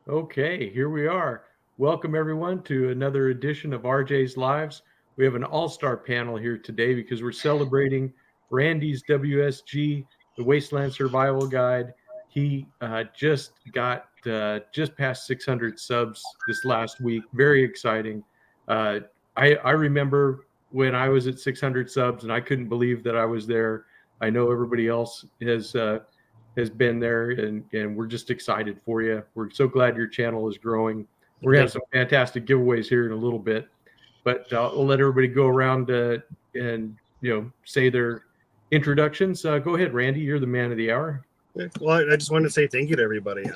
Okay, here we are. Welcome everyone to another edition of RJ's Lives. We have an all-star panel here today because we're celebrating Randy's WSG, the Wasteland Survival Guide. He just past 600 subs this last week. Very exciting. Uh, I remember when I was at 600 subs and I couldn't believe that I was there. I know everybody else has been there, and we're just excited for you. We're so glad your channel is growing. We're gonna have some fantastic giveaways here in a little bit, but I'll let everybody go around and say their introductions. Go ahead, Randy. You're the man of the hour. Well, I just wanted to say thank you to everybody.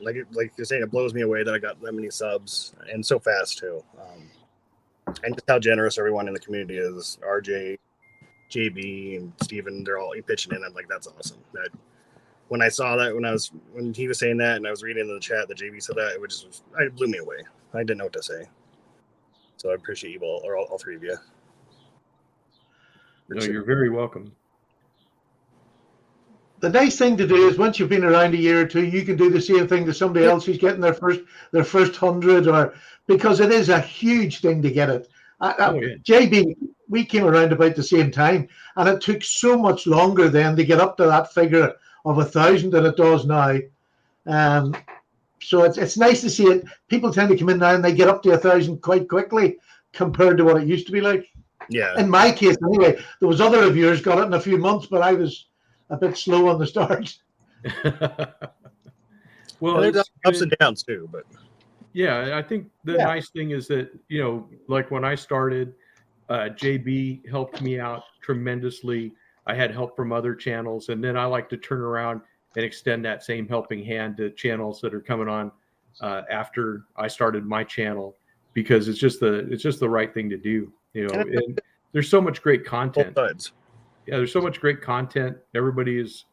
Like you're saying, it blows me away that I got that many subs and so fast too. And just how generous everyone in the community is. RJ, JB, and Steven, they're all pitching in. I'm like, that's awesome. When I saw that, when he was saying that, and I was reading in the chat that JB said that, it blew me away. I didn't know what to say. So I appreciate you all three of you. No, you're very welcome. The nice thing to do is once you've been around a year or two, you can do the same thing to somebody else who's getting their first 100, or because it is a huge thing to get it. JB, we came around about the same time, and it took so much longer then to get up to that figure of 1,000 than it does now. So it's nice to see it. People tend to come in now and they get up to 1,000 quite quickly compared to what it used to be like. Yeah. In my case, anyway, there was other reviewers got it in a few months, but I was a bit slow on the start. Well, there's ups and downs too, but yeah, I think the nice thing is that, like when I started, JB helped me out tremendously. I had help from other channels, and then I like to turn around and extend that same helping hand to channels that are coming on after I started my channel, because it's just the right thing to do. And there's so much great content. Yeah, there's so much great content. Everybody is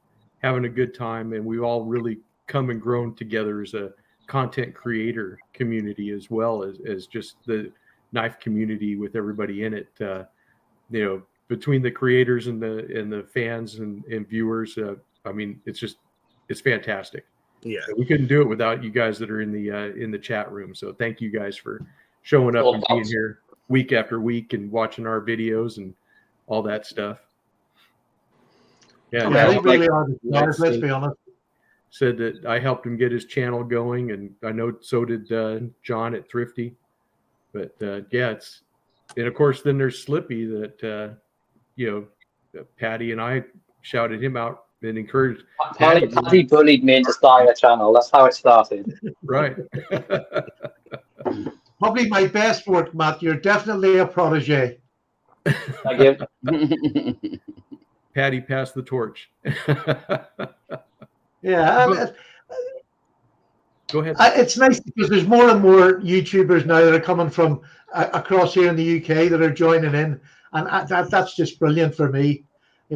having a good time, and we've all really come and grown together as a content creator community, as well as just the knife community with everybody in it. Between the creators and the fans and viewers, I mean, it's fantastic. Yeah, we couldn't do it without you guys that are in the chat room. So thank you guys for showing up and being here week after week and watching our videos and all that stuff. Yeah, they really are. Let's be honest. Said that I helped him get his channel going, and I know so did John at Thrifty. But and of course then there's Slippy that Patty and I shouted him out and encouraged. Patty bullied me into starting a channel. That's how it started. Right. Probably my best work, Matt. You're definitely a protege. Thank you. Patty passed the torch. Yeah. Go ahead. It's nice because there's more and more YouTubers now that are coming from across here in the UK that are joining in, and that's just brilliant for me.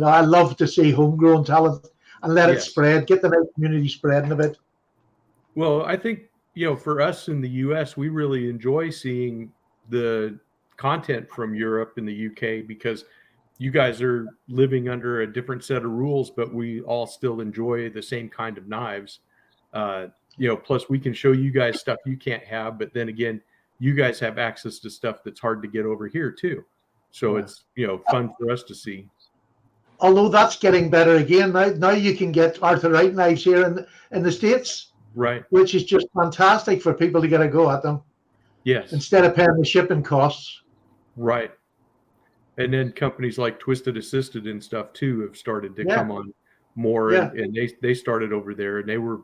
I love to see homegrown talent and let it spread, get the community spreading a bit. Well, I think for us in the US, we really enjoy seeing the content from Europe and the UK, because you guys are living under a different set of rules, but we all still enjoy the same kind of knives. Plus we can show you guys stuff you can't have, but then again, you guys have access to stuff that's hard to get over here too. So it's, fun for us to see. Although that's getting better again. Now you can get Arthur Wright knives here in the States. Right. Which is just fantastic for people to get a go at them. Yes. Instead of paying the shipping costs. Right. And then companies like Twisted Assisted and stuff too have started to come on more, and they started over there, and they were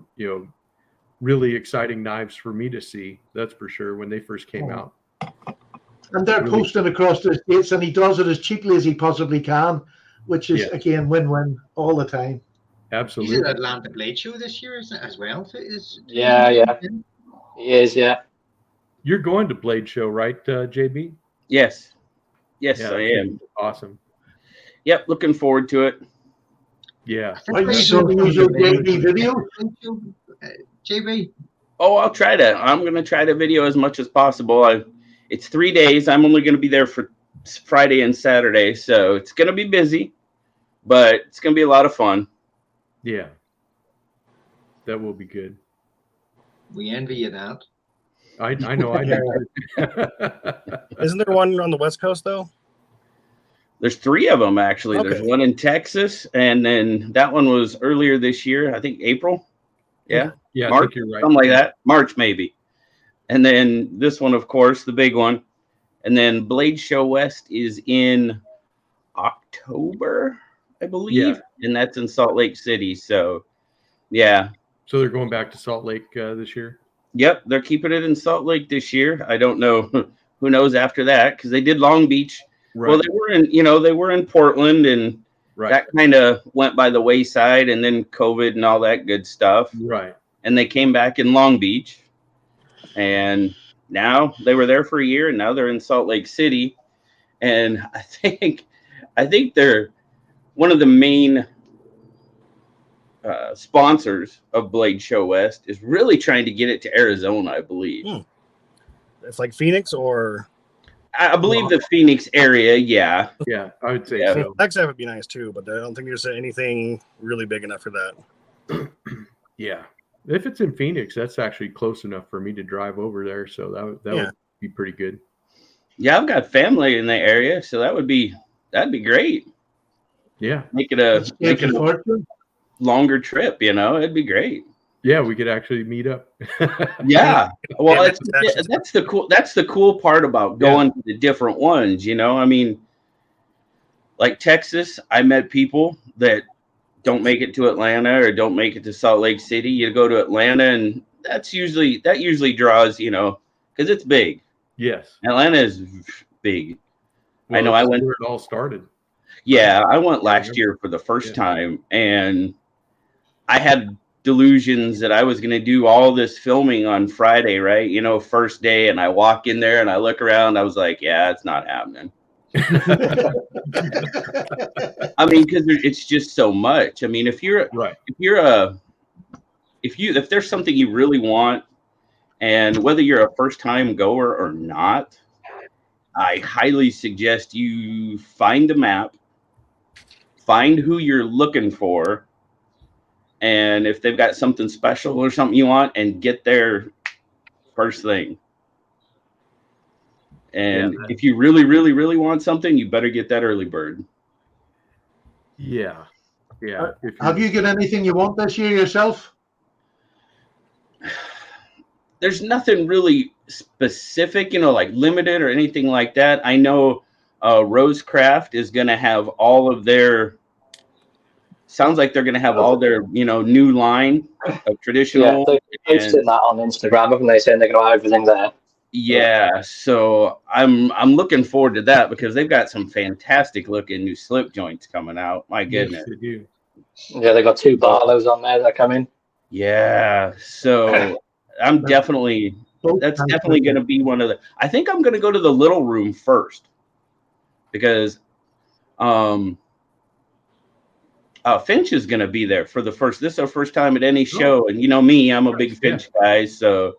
really exciting knives for me to see. That's for sure when they first came out. And they're posting across the States, and he does it as cheaply as he possibly can, which is again win-win all the time. Absolutely. He's at Atlanta Blade Show this year as well. Yeah. He is, yeah. You're going to Blade Show, right, JB? Yes, I am. Awesome. Yep, looking forward to it. Yeah. Are you showing your JB video? JB? Oh, I'll try to. I'm going to try to video as much as possible. It's 3 days. I'm only going to be there for Friday and Saturday, so it's going to be busy, but it's going to be a lot of fun. Yeah. That will be good. We envy you that. I know I do. Isn't there one on the West Coast though? There's 3 of them actually. Okay. There's one in Texas, and then that one was earlier this year. I think April. Yeah, Yeah, I March, think you're right. something like that. March maybe. And then this one, of course, the big one. And then Blade Show West is in October, I believe, and that's in Salt Lake City. So, yeah. So they're going back to Salt Lake this year. Yep, they're keeping it in Salt Lake this year. I don't know. Who knows after that? Because they did Long Beach. Right. Well, they were in Portland, and that kind of went by the wayside, and then COVID and all that good stuff. Right. And they came back in Long Beach, and now they were there for a year, and now they're in Salt Lake City. And I think they're one of the main sponsors of Blade Show West is really trying to get it to Arizona, I believe. It's like Phoenix, or I believe the Phoenix area. Yeah, I would say so. Texas would be nice too, but I don't think there's anything really big enough for that. Yeah, if it's in Phoenix, that's actually close enough for me to drive over there, so that would be pretty good. Yeah, I've got family in the area, so that'd be great. Yeah, make it a longer trip. It'd be great. Yeah, we could actually meet up. Yeah, well, that's the cool part about going to the different ones. I mean, like Texas, I met people that don't make it to Atlanta or don't make it to Salt Lake City. You go to Atlanta, and that usually draws, because it's big. Yes, Atlanta is big. Well, I know. I went where it all started. Yeah, I went last year for the first time, and I had delusions that I was going to do all this filming on Friday, right? First day, and I walk in there and I look around. I was like, yeah, it's not happening. I mean, because it's just so much. I mean, if there's something you really want, and whether you're a first time goer or not, I highly suggest you find the map, find who you're looking for, and if they've got something special or something you want, and get there first thing. And if you really, really, really want something, you better get that early bird. Yeah. Have you got anything you want this year yourself? There's nothing really specific, like limited or anything like that. I know Rosecraft is going to have all of their. Sounds like they're going to have all their, new line of traditional. Yeah, they're posting that on Instagram, haven't they? Saying they're going to have everything there. Yeah, so I'm looking forward to that because they've got some fantastic looking new slip joints coming out. My goodness. Yes, they do. Yeah, they got 2 Barlows on there that come in. Yeah, so that's definitely going to be one of the. I think I'm going to go to the little room first because Finch is going to be there for the first. This is our first time at any show, and me, I'm a big Finch guy, so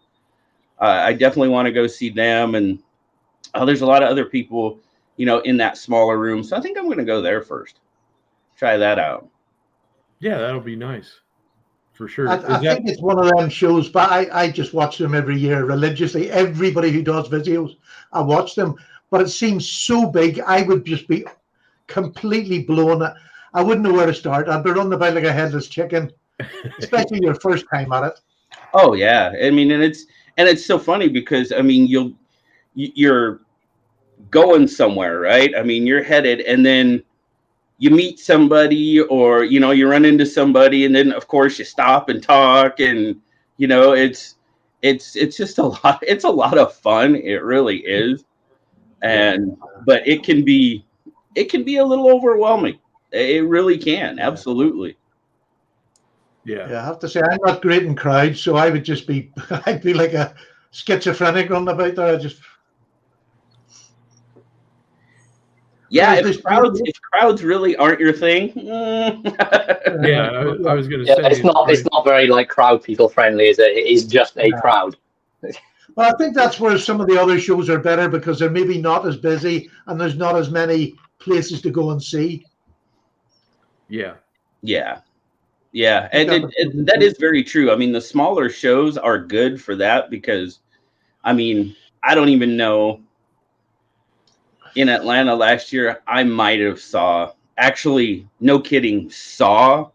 I definitely want to go see them. And there's a lot of other people, in that smaller room, so I think I'm going to go there first. Try that out. Yeah, that'll be nice, for sure. I think it's one of them shows, but I just watch them every year religiously. Everybody who does videos, I watch them, but it seems so big. I would just be completely blown. I wouldn't know where to start. I'd be running about like a headless chicken, especially your first time at it. Oh yeah, I mean, and it's so funny because I mean you're going somewhere, right? I mean, you're headed, and then you meet somebody, or you run into somebody, and then of course you stop and talk, and it's just a lot. It's a lot of fun. It really is, but it can be a little overwhelming. It really can, absolutely. Yeah, I have to say I'm not great in crowds, so I would just be I'd be like a schizophrenic running about there. If crowds really aren't your thing. Yeah, I was going to say it's not very like crowd people friendly, is it? It is just a crowd. Well, I think that's where some of the other shows are better because they're maybe not as busy and there's not as many places to go and see. Yeah. Yeah, and that is very true. I mean, the smaller shows are good for that because, I mean, I don't even know. In Atlanta last year, I might have actually, no kidding, saw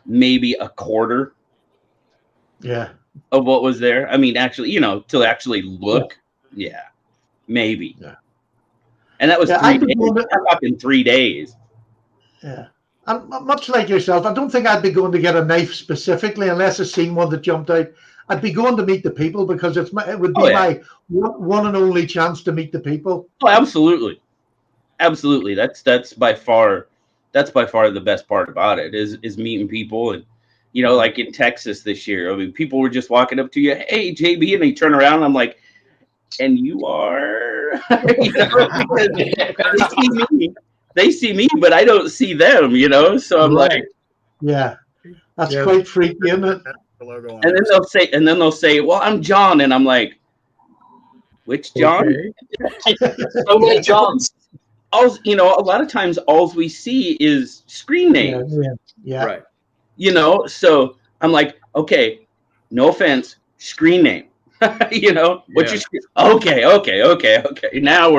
maybe a quarter of what was there. I mean, actually, to actually look, maybe. Yeah. And that was 3 days. I'm talking 3 days. Yeah. And much like yourself, I don't think I'd be going to get a knife specifically unless I seen one that jumped out. I'd be going to meet the people because it would be my one and only chance to meet the people. Oh, absolutely. Absolutely. That's by far the best part about it is meeting people. And like in Texas this year, I mean, people were just walking up to you, hey JB, and they turn around and I'm like, and you are they see me, but I don't see them, so I'm like, yeah, that's quite freaky, isn't it? And then they'll say, well, I'm John, and I'm like, which John? Okay. So many Johns. A lot of times all we see is screen names. Yeah. Right. So I'm like, okay, no offense, screen name. What's your screen? Okay. Now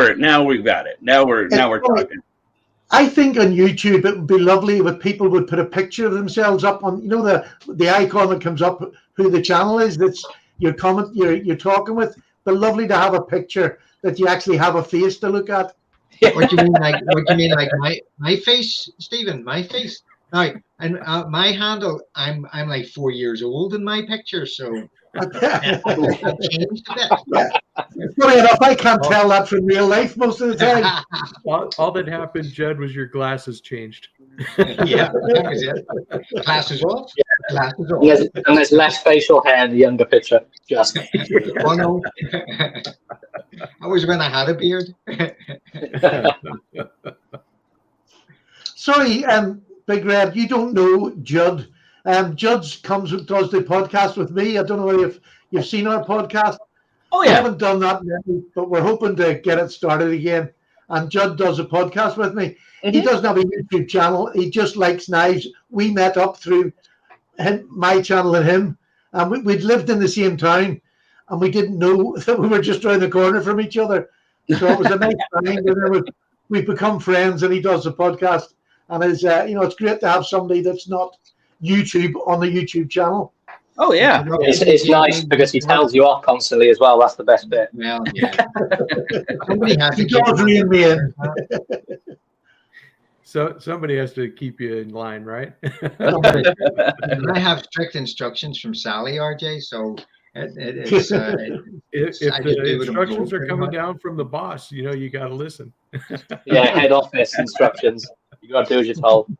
we've got it. Now we're talking. I think on YouTube it would be lovely if people would put a picture of themselves up on, the icon that comes up, who the channel is. That's your comment. You're talking with. But lovely to have a picture that you actually have a face to look at. What do you mean, like my face, Stephen? My face. Right, and my handle. I'm like 4 years old in my picture, so. I've changed a bit. Yeah. Funny enough, I can't tell that from real life most of the time. All that happened, Jed, was your glasses changed. Yeah, that was it. Glasses off. Yeah. Glasses off. And there's less facial hair in the younger picture. Just. Oh no. That was when I had a beard. Sorry, Big Red, you don't know Judd. Judd does the podcast with me. I don't know if you've seen our podcast. Oh, yeah. We haven't done that many, but we're hoping to get it started again. And Judd does a podcast with me. Mm-hmm. He doesn't have a YouTube channel. He just likes knives. We met up through my channel and him. And we'd lived in the same town. And we didn't know that we were just around the corner from each other. So it was a nice time. And then we've become friends, and he does a podcast. And it's great to have somebody that's not YouTube on the YouTube channel. Oh yeah, it's nice because he tells you off constantly as well. That's the best bit. Well, yeah. Somebody has to keep me in. So somebody has to keep you in line, right? I have strict instructions from Sally, RJ. So it's if the instructions are coming down from the boss, you got to listen. Yeah, head office instructions. You got to do as you're told.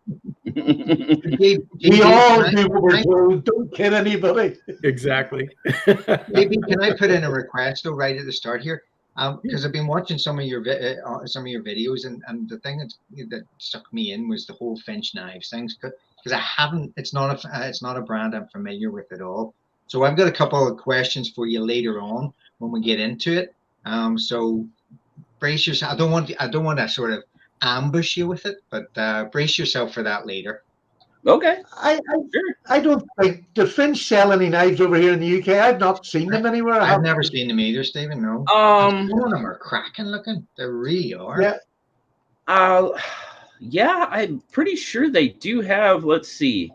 We all do what we're told. Don't kid anybody. Exactly. Maybe can I put in a request though right at the start here? Because I've been watching some of your videos, and the thing that stuck me in was the whole Finch knives things, because I haven't. It's not a brand I'm familiar with at all. So I've got a couple of questions for you later on when we get into it. So brace yourself. I don't want to sort of ambush you with it, but brace yourself for that later. Okay. I don't think, do Finch sell any knives over here in the UK? I've not seen them anywhere. I've never seen them either, Stephen. No. Some of them are cracking looking. They really are. Yeah. Yeah, I'm pretty sure they do have. Let's see.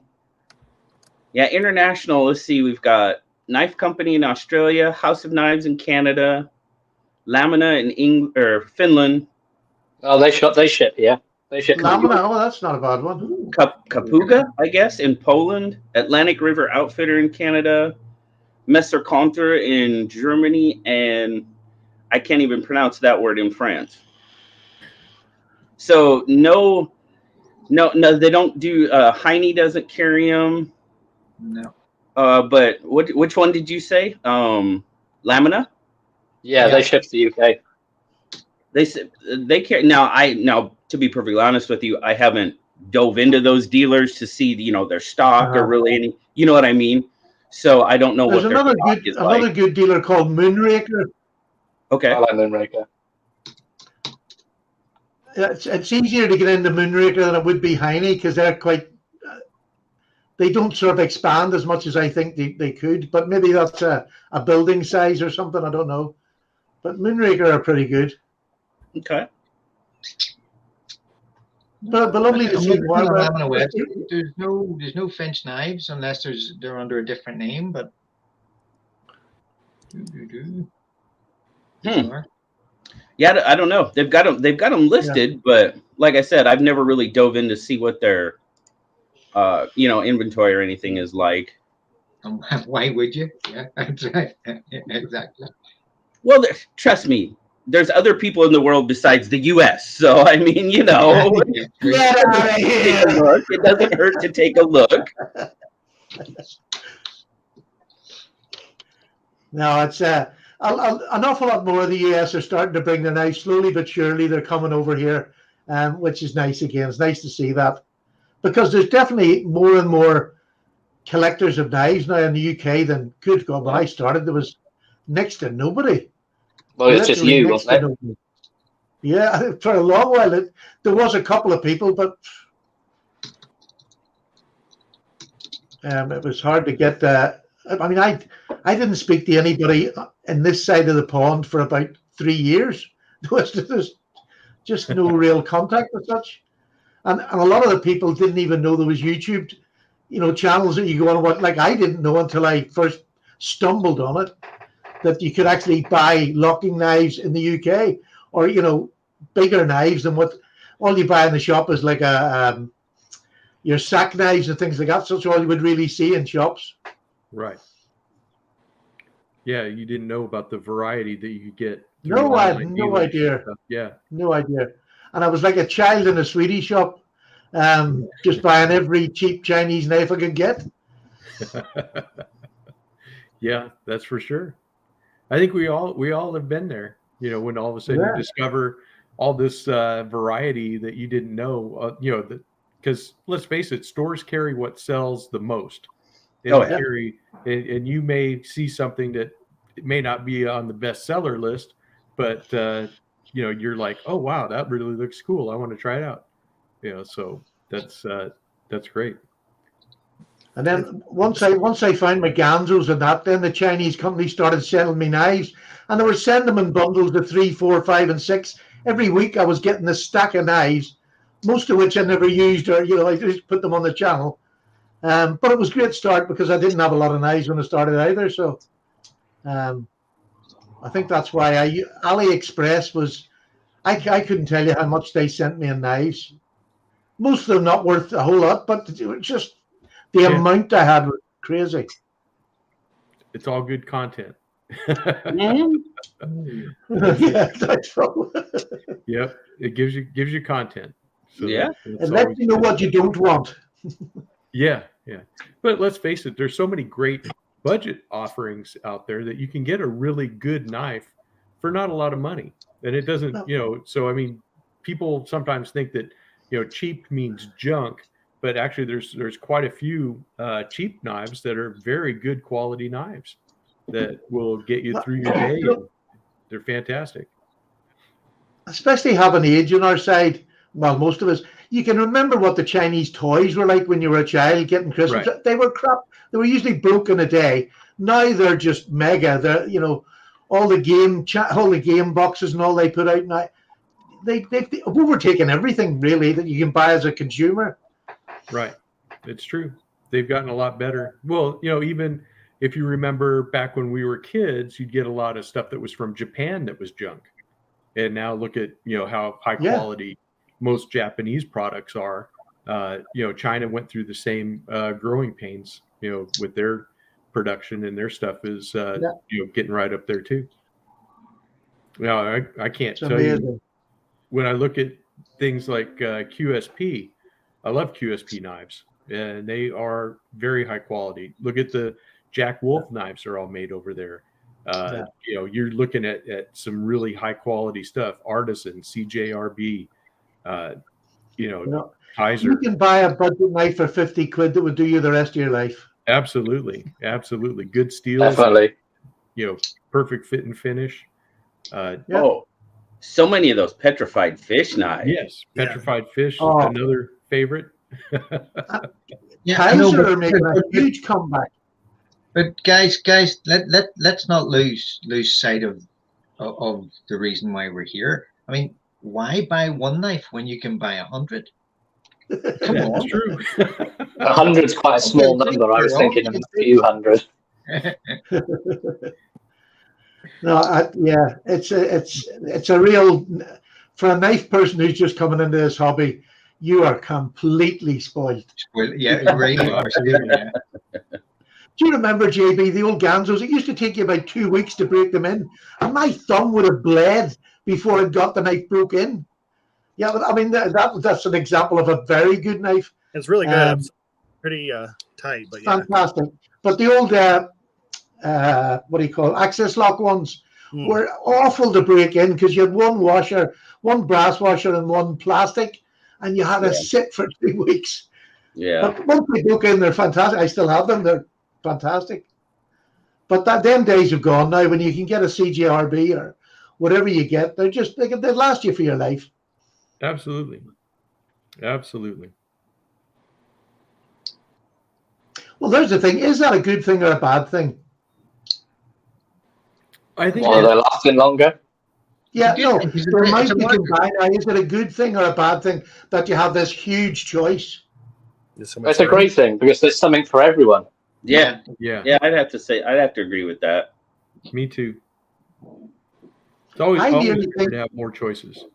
Yeah, international. Let's see. We've got Knife Company in Australia, House of Knives in Canada, Lamina in Finland. Oh, they ship, yeah. They ship. Lamina, that's not a bad one. Kapuga, I guess, in Poland, Atlantic River Outfitter in Canada, Messer Conter in Germany, and I can't even pronounce that word, in France. So no, they don't do. Heine doesn't carry them. No. But which one did you say? Lamina? Yeah, they ship to the UK. They carry now. To be perfectly honest with you, I haven't dove into those dealers to see their stock or really any. You know what I mean? So I don't know. There's another good dealer called Moonraker. Okay. I like Moonraker. It's easier to get into Moonraker than it would be Heine because they're quite they don't sort of expand as much as I think they could. But maybe that's a building size or something. I don't know. But Moonraker are pretty good. Okay. But lovely to see more. On a website. There's no Finch knives unless they're under a different name. But yeah, I don't know. They've got them listed, but like I said, I've never really dove in to see what their inventory or anything is like. Why would you? Yeah, that's right. Exactly. Well, trust me, there's other people in the world besides the U.S. So I mean, Get out of here. It doesn't hurt to take a look. No, it's an awful lot more of the US are starting to bring their knives slowly but surely. They're coming over here, which is nice again. It's nice to see that because there's definitely more and more collectors of knives now in the UK than, good God, when I started, there was next to nobody. Well, it's just you, wasn't it? Yeah, for a long while, there was a couple of people, but it was hard to get that. I mean, I didn't speak to anybody in this side of the pond for about 3 years. There's just no real contact as such. And a lot of the people didn't even know there was YouTube, channels that you go on and what. Like, I didn't know until I first stumbled on it that you could actually buy locking knives in the UK, or bigger knives than what all you buy in the shop is like your sack knives and things like that. So that's all you would really see in shops. Right. Yeah, you didn't know about the variety that you could get. No, I had no idea. Yeah. No idea. And I was like a child in a sweetie shop, just buying every cheap Chinese knife I could get. Yeah, that's for sure. I think we all have been there, when all of a sudden you discover all this variety that you didn't know, because let's face it, stores carry what sells the most. Carry, and you may see something that it may not be on the bestseller list, but you're like, oh wow, that really looks cool. I want to try it out. So that's great. And then once I found my Ganzos and that, then the Chinese company started sending me knives, and they were sending them in bundles of 3, 4, 5, and 6. Every week I was getting a stack of knives, most of which I never used, or I just put them on the channel. But it was a great start because I didn't have a lot of knives when I started either. So I think that's why AliExpress was. I couldn't tell you how much they sent me in knives. Most of them not worth a whole lot, but it was just the amount I had was crazy. It's all good content. Yeah, that's true. Yep, it gives you content. So it lets you know what you don't want. Yeah. But let's face it, there's so many great budget offerings out there that you can get a really good knife for not a lot of money. And it doesn't, so I mean, people sometimes think that, cheap means junk, but actually there's quite a few cheap knives that are very good quality knives that will get you through your day. They're fantastic. Especially having age on our side. Well, most of us, you can remember what the Chinese toys were like when you were a child getting Christmas. Right. They were crap. They were usually broken a day. Now they're just mega. They're, all the game boxes and all they put out now. They've overtaken everything really that you can buy as a consumer. Right. It's true. They've gotten a lot better. Well, even if you remember back when we were kids, you'd get a lot of stuff that was from Japan that was junk. And now look at, how high quality most Japanese products are. China went through the same growing pains, with their production, and their stuff is, getting right up there too. Now, I can't tell you, when I look at things like QSP, I love QSP knives, and they are very high quality. Look at the Jack Wolf knives are all made over there. You're looking at some really high quality stuff. Artisan, CJRB, Kaiser. You can buy a budget knife for 50 quid that would do you the rest of your life. Absolutely. Good steel. Definitely. Perfect fit and finish. Oh, so many of those petrified fish knives. Yes, petrified fish, another favorite. Yeah, I know, Kaiser are making a huge comeback. But guys, let's not lose sight of the reason why we're here. I mean, why buy one knife when you can buy 100? Come That's on. true. 100's quite a small number. I was thinking of a few hundred. No, yeah, it's a real, for a knife person who's just coming into this hobby, you are completely spoiled. Well, yeah, it really are. Yeah. Do you remember, JB, the old Ganzos? It used to take you about 2 weeks to break them in, and my thumb would have bled before it got the knife broke in. Yeah, but I mean that's an example of a very good knife. It's really good. It's pretty tight, but yeah, fantastic. But the old what do you call it? Access lock ones were awful to break in because you had one washer, one brass washer, and one plastic, and you had to sit for 2 weeks. Yeah. But once they broke in, they're fantastic. I still have them. They're fantastic. But them days have gone now. When you can get a CGRB or whatever you get, they last you for your life. Absolutely. Absolutely. Well, there's the thing. Is that a good thing or a bad thing? I think they're lasting longer. Yeah, no. There might be combined. Is it a good thing or a bad thing that you have this huge choice? It's a great thing because there's something for everyone. Yeah. I'd have to agree with that. Me too. It's always good to have more choices.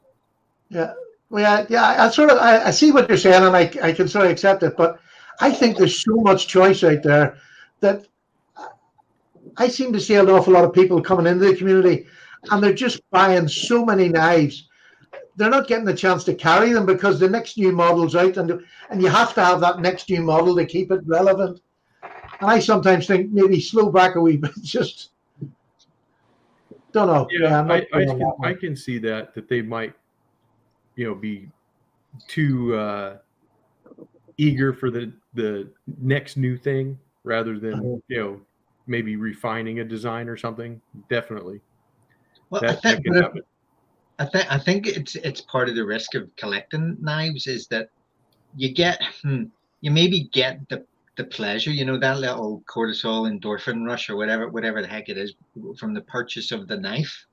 Yeah. Well, yeah. I see what you're saying, and I can sort of accept it. But I think there's so much choice out there that I seem to see an awful lot of people coming into the community, and they're just buying so many knives. They're not getting the chance to carry them because the next new model's out, and you have to have that next new model to keep it relevant. And I sometimes think maybe slow back a wee bit. Just don't know. Yeah, I can see that they might, be too eager for the next new thing rather than maybe refining a design or something. Definitely. Well, that can happen. I think it's part of the risk of collecting knives is that you maybe get the pleasure, that little cortisol endorphin rush or whatever the heck it is from the purchase of the knife,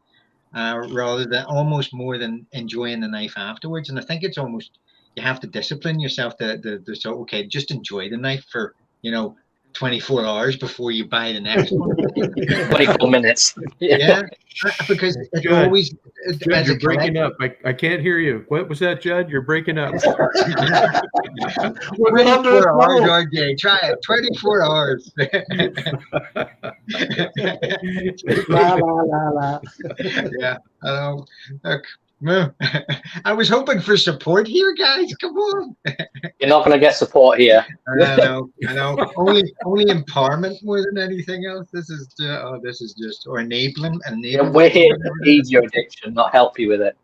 rather than almost more than enjoying the knife afterwards. And I think it's almost you have to discipline yourself to so okay, just enjoy the knife for 24 hours before you buy the next one. 24 minutes. Yeah, because it's Judd, always Judd, you're breaking up. I can't hear you. What was that, Judd? You're breaking up. 24 hours, RJ. Try it. 24 hours. La la la la. Yeah. Look, I was hoping for support here, guys. Come on. You're not going to get support here. I know. Only empowerment more than anything else. This is just or enabling. We're here to feed your addiction, not help you with it.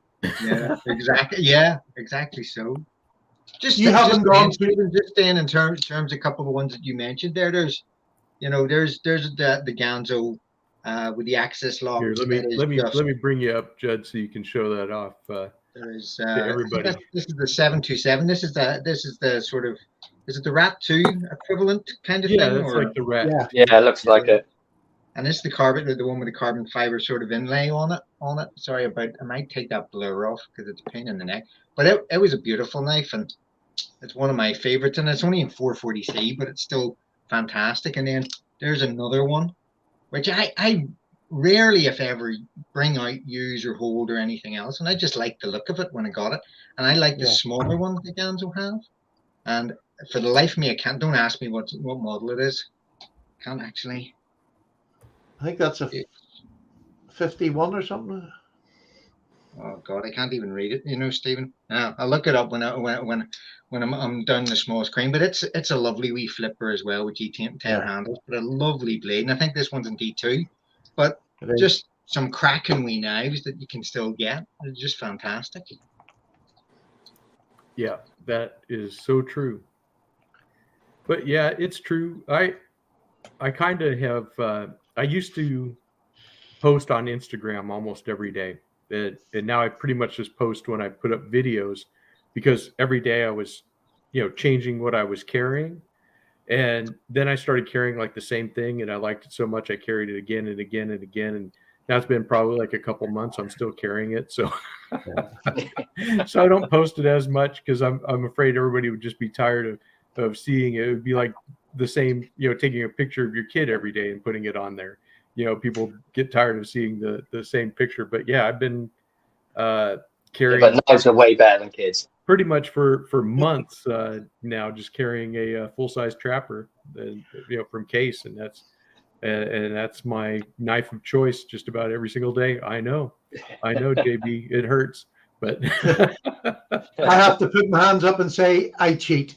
Yeah, exactly. Yeah, exactly. So, haven't gone through. Just staying in terms of a couple of the ones that you mentioned there. There's the Ganzo with the access lock. Here, let me bring you up, Judd, so you can show that off to everybody. This is the 727. This is the sort of, is it the Rat 2 equivalent kind of thing? Yeah, that's like the Rat. Yeah, it looks like it. And this is the one with the carbon fiber sort of inlay on it. Sorry I might take that blur off because it's a pain in the neck. But it was a beautiful knife, and it's one of my favorites. And it's only in 440C, but it's still fantastic. And then there's another one, which I rarely, if ever, bring out, use, or hold, or anything else. And I just like the look of it when I got it. And I like the smaller one that Ganzo have. And for the life of me, I can't. Don't ask me what model it is. Can't actually. I think that's a 51 or something. Oh God, I can't even read it. Stephen. I'll look it up when I'm down the small screen. But it's a lovely wee flipper as well with G10 handles, but a lovely blade. And I think this one's in D2. But just some cracking wee knives that you can still get. They're just fantastic. Yeah, that is so true. But yeah, it's true. I kind of have. I used to post on Instagram almost every day, and now I pretty much just post when I put up videos, because every day I was, changing what I was carrying. And then I started carrying like the same thing, and I liked it so much I carried it again and again and again. And now it's been probably like a couple months. I'm still carrying it, so so I don't post it as much because I'm afraid everybody would just be tired of seeing it. It would be like the same, taking a picture of your kid every day and putting it on there. People get tired of seeing the same picture. But yeah, I've been carrying. Yeah, but knives are way better than kids. Pretty much for months now, just carrying a full-size trapper, from Case, and that's my knife of choice just about every single day. I know, JB, it hurts, but I have to put my hands up and say I cheat.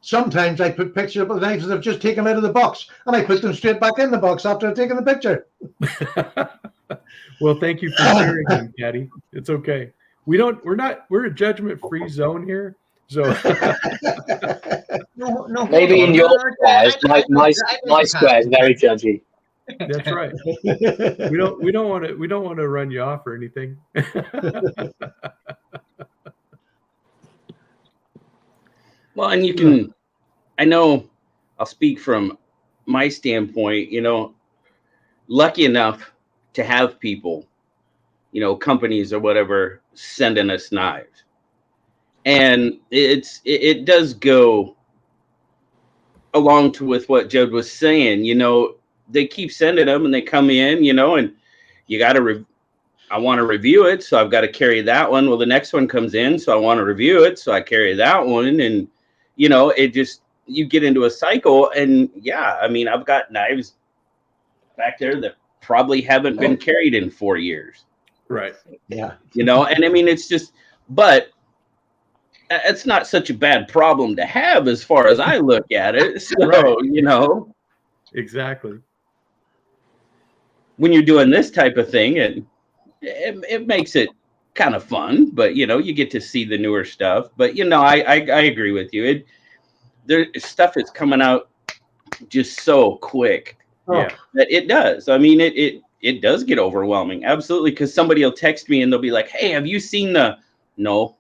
Sometimes I put pictures of the knives that I've just taken out of the box, and I put them straight back in the box after I've taken the picture. Well, thank you for sharing them, Caddy. It's okay. We're a judgment-free zone here. So No, maybe in your squares, my square is very judgy. That's right. We don't want to run you off or anything. Well, and you can, I know, I'll speak from my standpoint, lucky enough to have people, companies or whatever, sending us knives. And it does go along to with what Judd was saying, they keep sending them and they come in, and you got to, I want to review it. So I've got to carry that one. Well, the next one comes in, so I want to review it. So I carry that one. And, it just, you get into a cycle. And yeah, I mean, I've got knives back there that probably haven't been carried in 4 years. Right. Yeah. And I mean, it's just, but it's not such a bad problem to have as far as I look at it. So, right. Exactly. When you're doing this type of thing, it makes it kind of fun, but you get to see the newer stuff. But I agree with you. There stuff is coming out just so quick. Yeah. That it does. I mean, it does get overwhelming. Absolutely. Because somebody will text me and they'll be like, "Hey, have you seen no,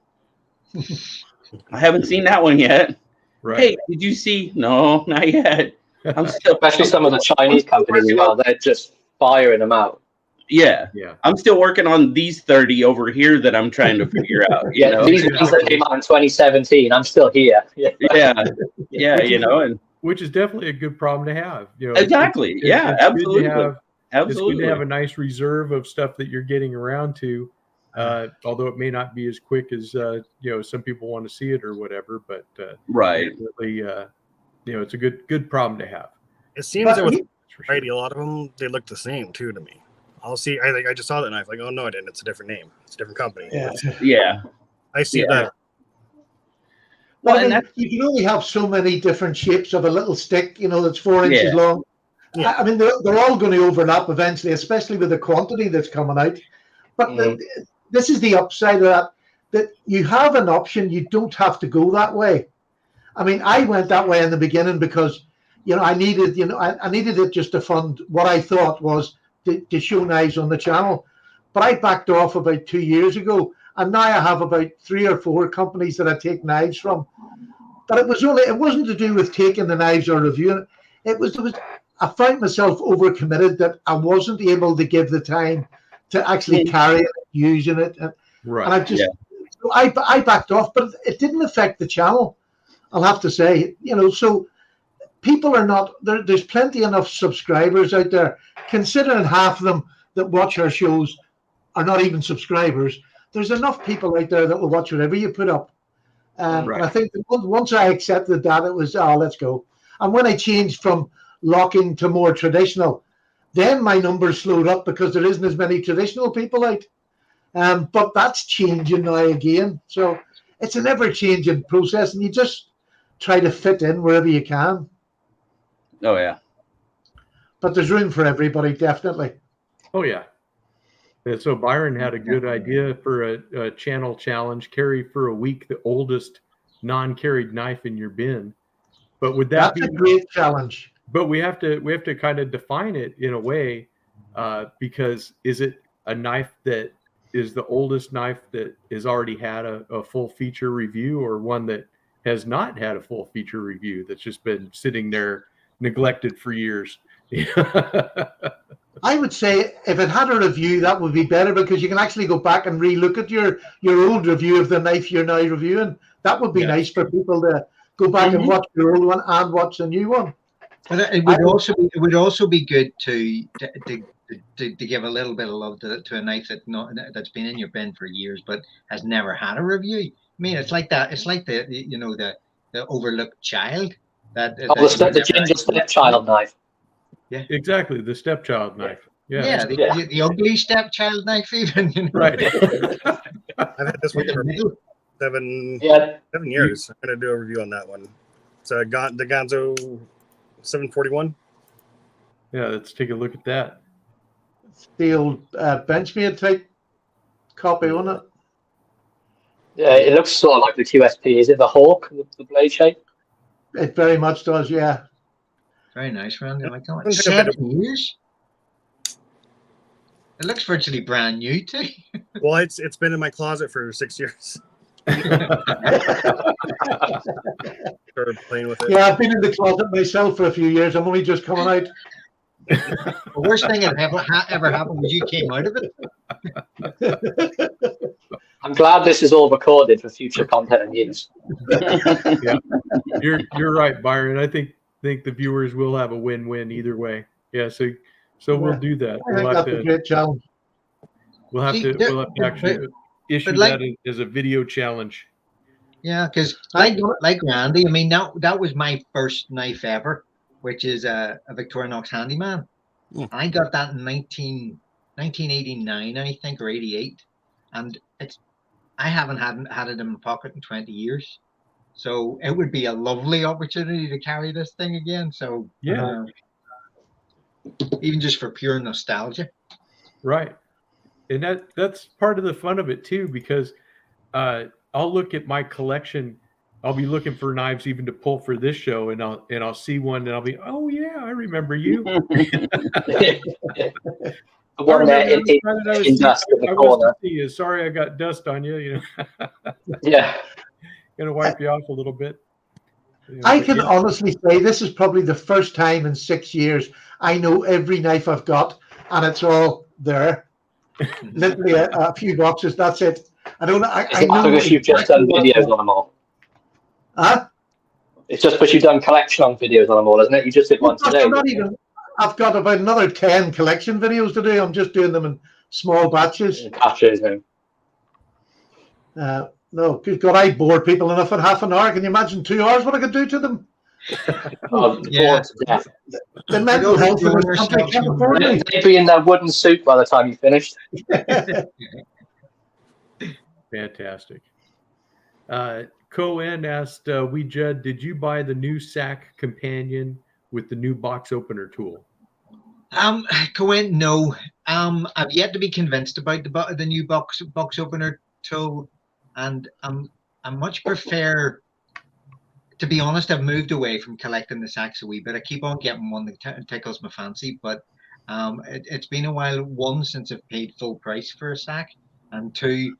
I haven't seen that one yet." Right. Hey, did you see? No, not yet. I'm still, especially some of the Chinese companies as well. They're just firing them out. Yeah. I'm still working on these 30 over here that I'm trying to figure out. These ones that came out in 2017. I'm still here. Yeah. And which is definitely a good problem to have. Exactly. It's absolutely. It's good to have a nice reserve of stuff that you're getting around to, although it may not be as quick as some people want to see it or whatever. But right, definitely, it's a good problem to have. It seems that with variety, a lot of them they look the same too to me. I'll see. I just saw that knife. Like, oh no, I didn't. It's a different name. It's a different company. Yeah. I see that. Well, I mean, you can only have so many different shapes of a little stick, that's 4 inches long. Yeah. I mean, they're all going to overlap eventually, especially with the quantity that's coming out. But this is the upside of that you have an option. You don't have to go that way. I mean, I went that way in the beginning because, I needed, I needed it just to fund what I thought was to show knives on the channel. But I backed off about 2 years ago. And now I have about 3 or 4 companies that I take knives from. But it wasn't to do with taking the knives or reviewing it. It was I found myself overcommitted that I wasn't able to give the time to actually carry it, using it. Right. And I backed off, but it didn't affect the channel, I'll have to say. So people are not, there's plenty enough subscribers out there, considering half of them that watch our shows are not even subscribers. There's enough people out there that will watch whatever you put up. And I think that once I accepted that, it was, let's go. And when I changed from locking to more traditional, then my numbers slowed up because there isn't as many traditional people out. But that's changing now again. So it's an ever-changing process, and you just try to fit in wherever you can. Oh, yeah. But there's room for everybody, definitely. Oh, yeah. And so Byron had a good idea for a channel challenge: carry for a week the oldest non-carried knife in your bin. But would that That's a great challenge? But we have to kind of define it in a way, because is it a knife that is the oldest knife that has already had a full feature review, or one that has not had a full feature review. That's just been sitting there neglected for years. I would say if it had a review, that would be better because you can actually go back and re-look at your old review of the knife you're now reviewing. That would be nice for people to go back and watch your old one and watch the new one. And it would also be good to give a little bit of love to a knife that's been in your bin for years but has never had a review. I mean, it's like that. It's like the overlooked child the ginger stepchild knife. Yeah, exactly, the stepchild knife. Yeah, the ugly stepchild knife, even. Right. I've had this one for 7 years. I'm gonna do a review on that one. So the Gonzo 741. Yeah, let's take a look at that. It's the old Benchmade type copy on it. Yeah, it looks sort of like the QSP. Is it the Hawk, the blade shape? It very much does, yeah. Very nice, Randy. I like that one. 7 years? It looks virtually brand new too. Well, it's been in my closet for 6 years. Started playing with it. Yeah, I've been in the closet myself for a few years. I'm only just coming out. The worst thing that ever happened was you came out of it. I'm glad this is all recorded for future content and use. Yeah, you're right, Byron. I think the viewers will have a win-win either way. Yeah, so we'll do that. I think that's a great challenge. We'll have to actually issue that as a video challenge. Yeah, because like Randy, I mean, that was my first knife ever, which is a Victorinox Handyman. I got that in 1989, I think, or 88, and I haven't had it in my pocket in 20 years. So it would be a lovely opportunity to carry this thing again. So yeah, even just for pure nostalgia. Right. And that's part of the fun of it too, because I'll look at my collection. I'll be looking for knives even to pull for this show, and I'll see one and I'll be, oh yeah, I remember you. The one there in dust in the corner. Sorry, I got dust on you. You know. Yeah. Gonna wipe you off a little bit. You know, I can honestly say this is probably the first time in 6 years I know every knife I've got, and it's all there. Literally a few boxes. That's it. I don't know. I know because you've just done videos on them all. Huh? It's just because you've done collection on videos on them all, isn't it? You just did one today. I've got about another 10 collection videos to do. I'm just doing them in small batches. No, good God, I bored people enough in half an hour. Can you imagine 2 hours what I could do to them? Yeah. The mental health of this country can't afford me. They'd be in their wooden suit by the time you finished. Fantastic. Cohen asked, Judd, did you buy the new SAC companion with the new box opener tool? Cohen, no. I've yet to be convinced about the new box opener tool, and I much prefer. To be honest, I've moved away from collecting the sacks a wee bit. I keep on getting one that tickles my fancy, but it's been a while. One, since I've paid full price for a sack, and two,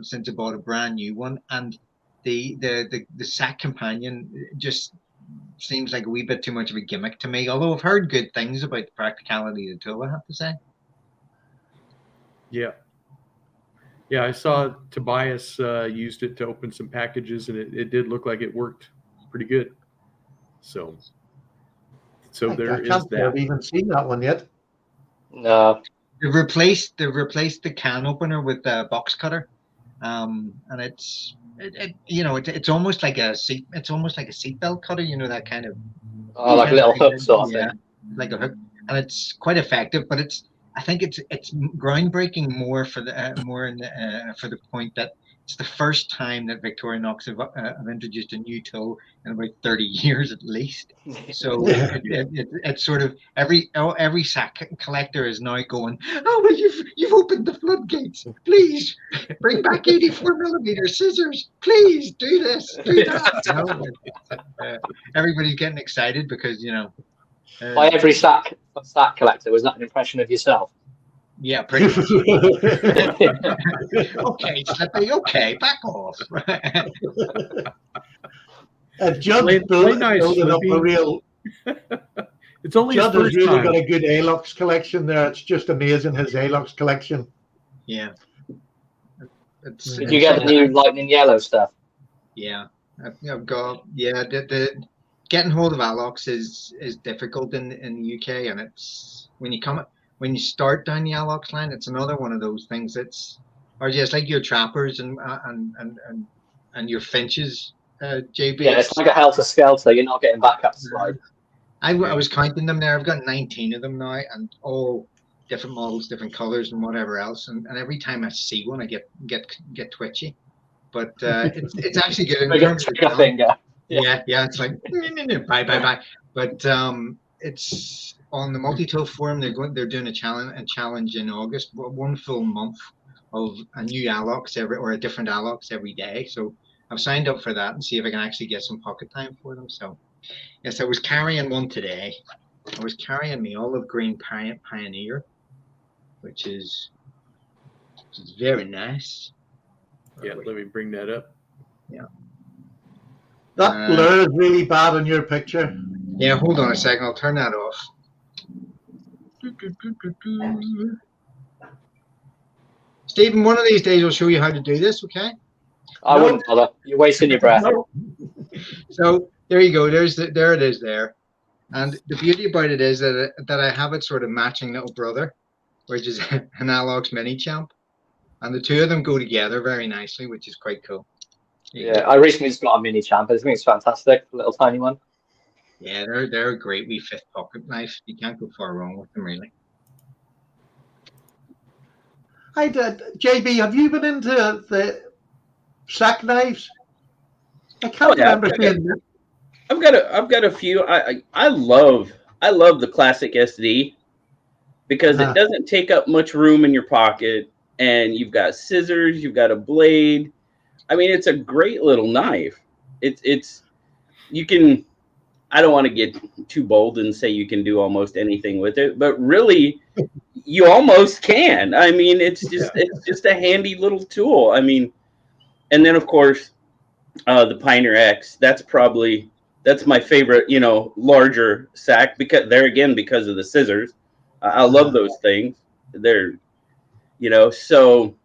since I bought a brand new one. And the sack companion just seems like a wee bit too much of a gimmick to me. Although I've heard good things about the practicality of the tool, I have to say. Yeah. Yeah, I saw Tobias used it to open some packages, and it did look like it worked pretty good. So there is that. I've even seen that one yet. No. They've replaced the can opener with the box cutter, and it's almost like a seatbelt cutter. You know, that kind of like a little hook sort of thing. Like a hook, and it's quite effective. But I think it's groundbreaking more for the point that it's the first time that Victorinox have introduced a new tool in about 30 years at least. So it's sort of every sack collector is now going, oh well, you've opened the floodgates. Please bring back 84mm scissors. Please do this, do that. Everybody's getting excited because by every sack collector, was that an impression of yourself? Yeah, pretty much. Okay, Slippy, okay, back off. Judd Play nice, building up Slippy. a real. It's only Judd his has first really time. got a good Alox collection there. It's just amazing, his Alox collection. Yeah. Did you get the new lightning yellow stuff? Yeah, I've got the getting hold of Alox is difficult in the UK, and it's when you start down the Alox line, it's another one of those things or just like your trappers and your finches, JB. Yeah, it's like a helter skelter. You're not getting back up the slide. I was counting them there. I've got 19 of them now, and all different models, different colors, and whatever else. And every time I see one, I get twitchy. But it's actually good in terms of finger. Yeah, it's like bye. But it's on the multi-tool forum. They're doing a challenge in August, one full month of a new Alox or a different Alox every day. So I've signed up for that and see if I can actually get some pocket time for them. So yes, I was carrying one today. I was carrying the olive green Pioneer, which is very nice. Yeah, let me bring that up. Yeah. That blur is really bad on your picture. Yeah, hold on a second. I'll turn that off. Stephen, one of these days I'll show you how to do this, okay? I wouldn't bother. You're wasting your breath. So there you go. There it is there. And the beauty about it is that I have it sort of matching little brother, which is an Alox mini champ. And the two of them go together very nicely, which is quite cool. Yeah, I recently just got a mini champ. I think it's fantastic, a little tiny one. Yeah, they're a great wee fifth pocket knife. You can't go far wrong with them, really. Hi, JB, have you been into the sack knives? I can't remember seeing them. I've got a few. I love the classic SD because it doesn't take up much room in your pocket, and you've got scissors, you've got a blade. I mean, it's a great little knife. It's you can. I don't want to get too bold and say you can do almost anything with it, but really, you almost can. I mean, it's just a handy little tool. I mean, and then of course, the Pioneer X. That's my favorite. Larger sack because of the scissors. I love those things. They're, so,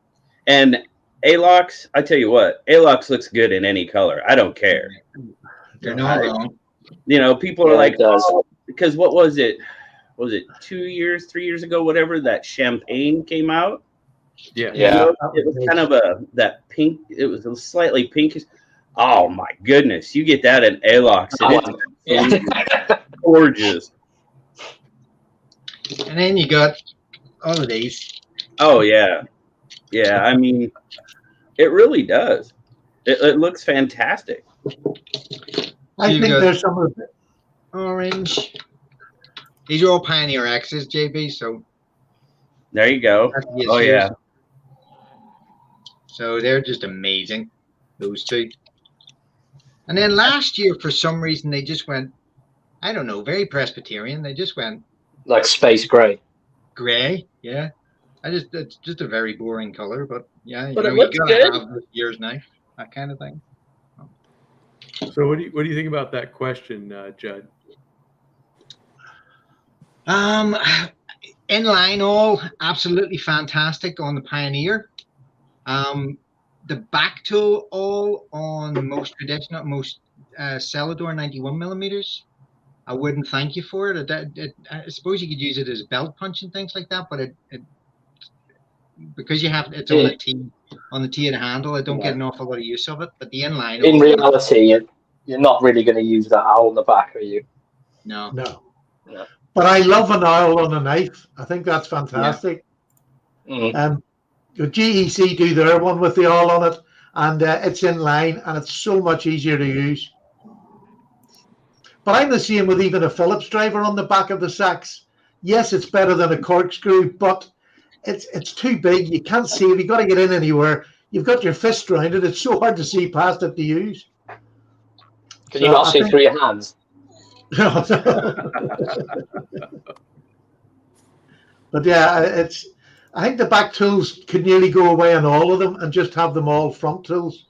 and Alox. I tell you what, Alox looks good in any color. I don't care. You're not wrong. People are like, because what was it? Was it 2 years, 3 years ago, whatever, that champagne came out? Yeah. It was kind of that pink. It was a slightly pinkish. Oh my goodness! You get that in Alox, it's gorgeous. And then you got all of these. Oh yeah. I mean, it really does. It looks fantastic. I think there's some of it. Orange. These are all Pioneer X's, JB. So there you go. Oh yeah. So they're just amazing, those two. And then last year, for some reason, they just went, I don't know, very Presbyterian. They just went like space gray. Gray, yeah. It's just a very boring color, but yeah, but it looks good. Have this year's knife, that kind of thing. So what do you think about that question, Judd? Inline all absolutely fantastic on the Pioneer. The back tool all on the most traditional, most Celador 91 millimeters. I wouldn't thank you for it. I suppose you could use it as belt punch and things like that, but it because it's on the T of the handle, I don't get an awful lot of use of it. But the inline, in reality, you're not really going to use that owl on the back, are you? No. But I love an owl on a knife. I think that's fantastic. Yeah. The GEC do their one with the owl on it, and it's in line, and it's so much easier to use. But I'm the same with even a Phillips driver on the back of the sacks. Yes, it's better than a corkscrew, but it's too big. You can't see it. You've got to get in anywhere. You've got your fist around it. It's so hard to see past it to use. Can you not see through your hands? But yeah, I think the back tools could nearly go away on all of them and just have them all front tools.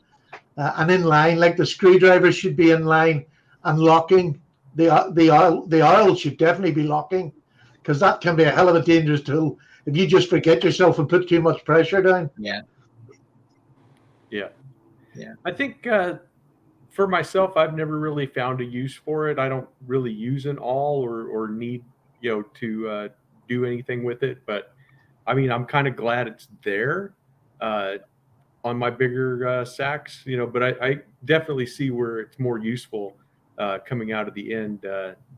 and in line, like the screwdriver should be in line and locking. The oil should definitely be locking, because that can be a hell of a dangerous tool if you just forget yourself and put too much pressure down. Yeah. I think for myself, I've never really found a use for it. I don't really use an awl or need to do anything with it. But I mean, I'm kind of glad it's there on my bigger sacks. But I definitely see where it's more useful coming out of the end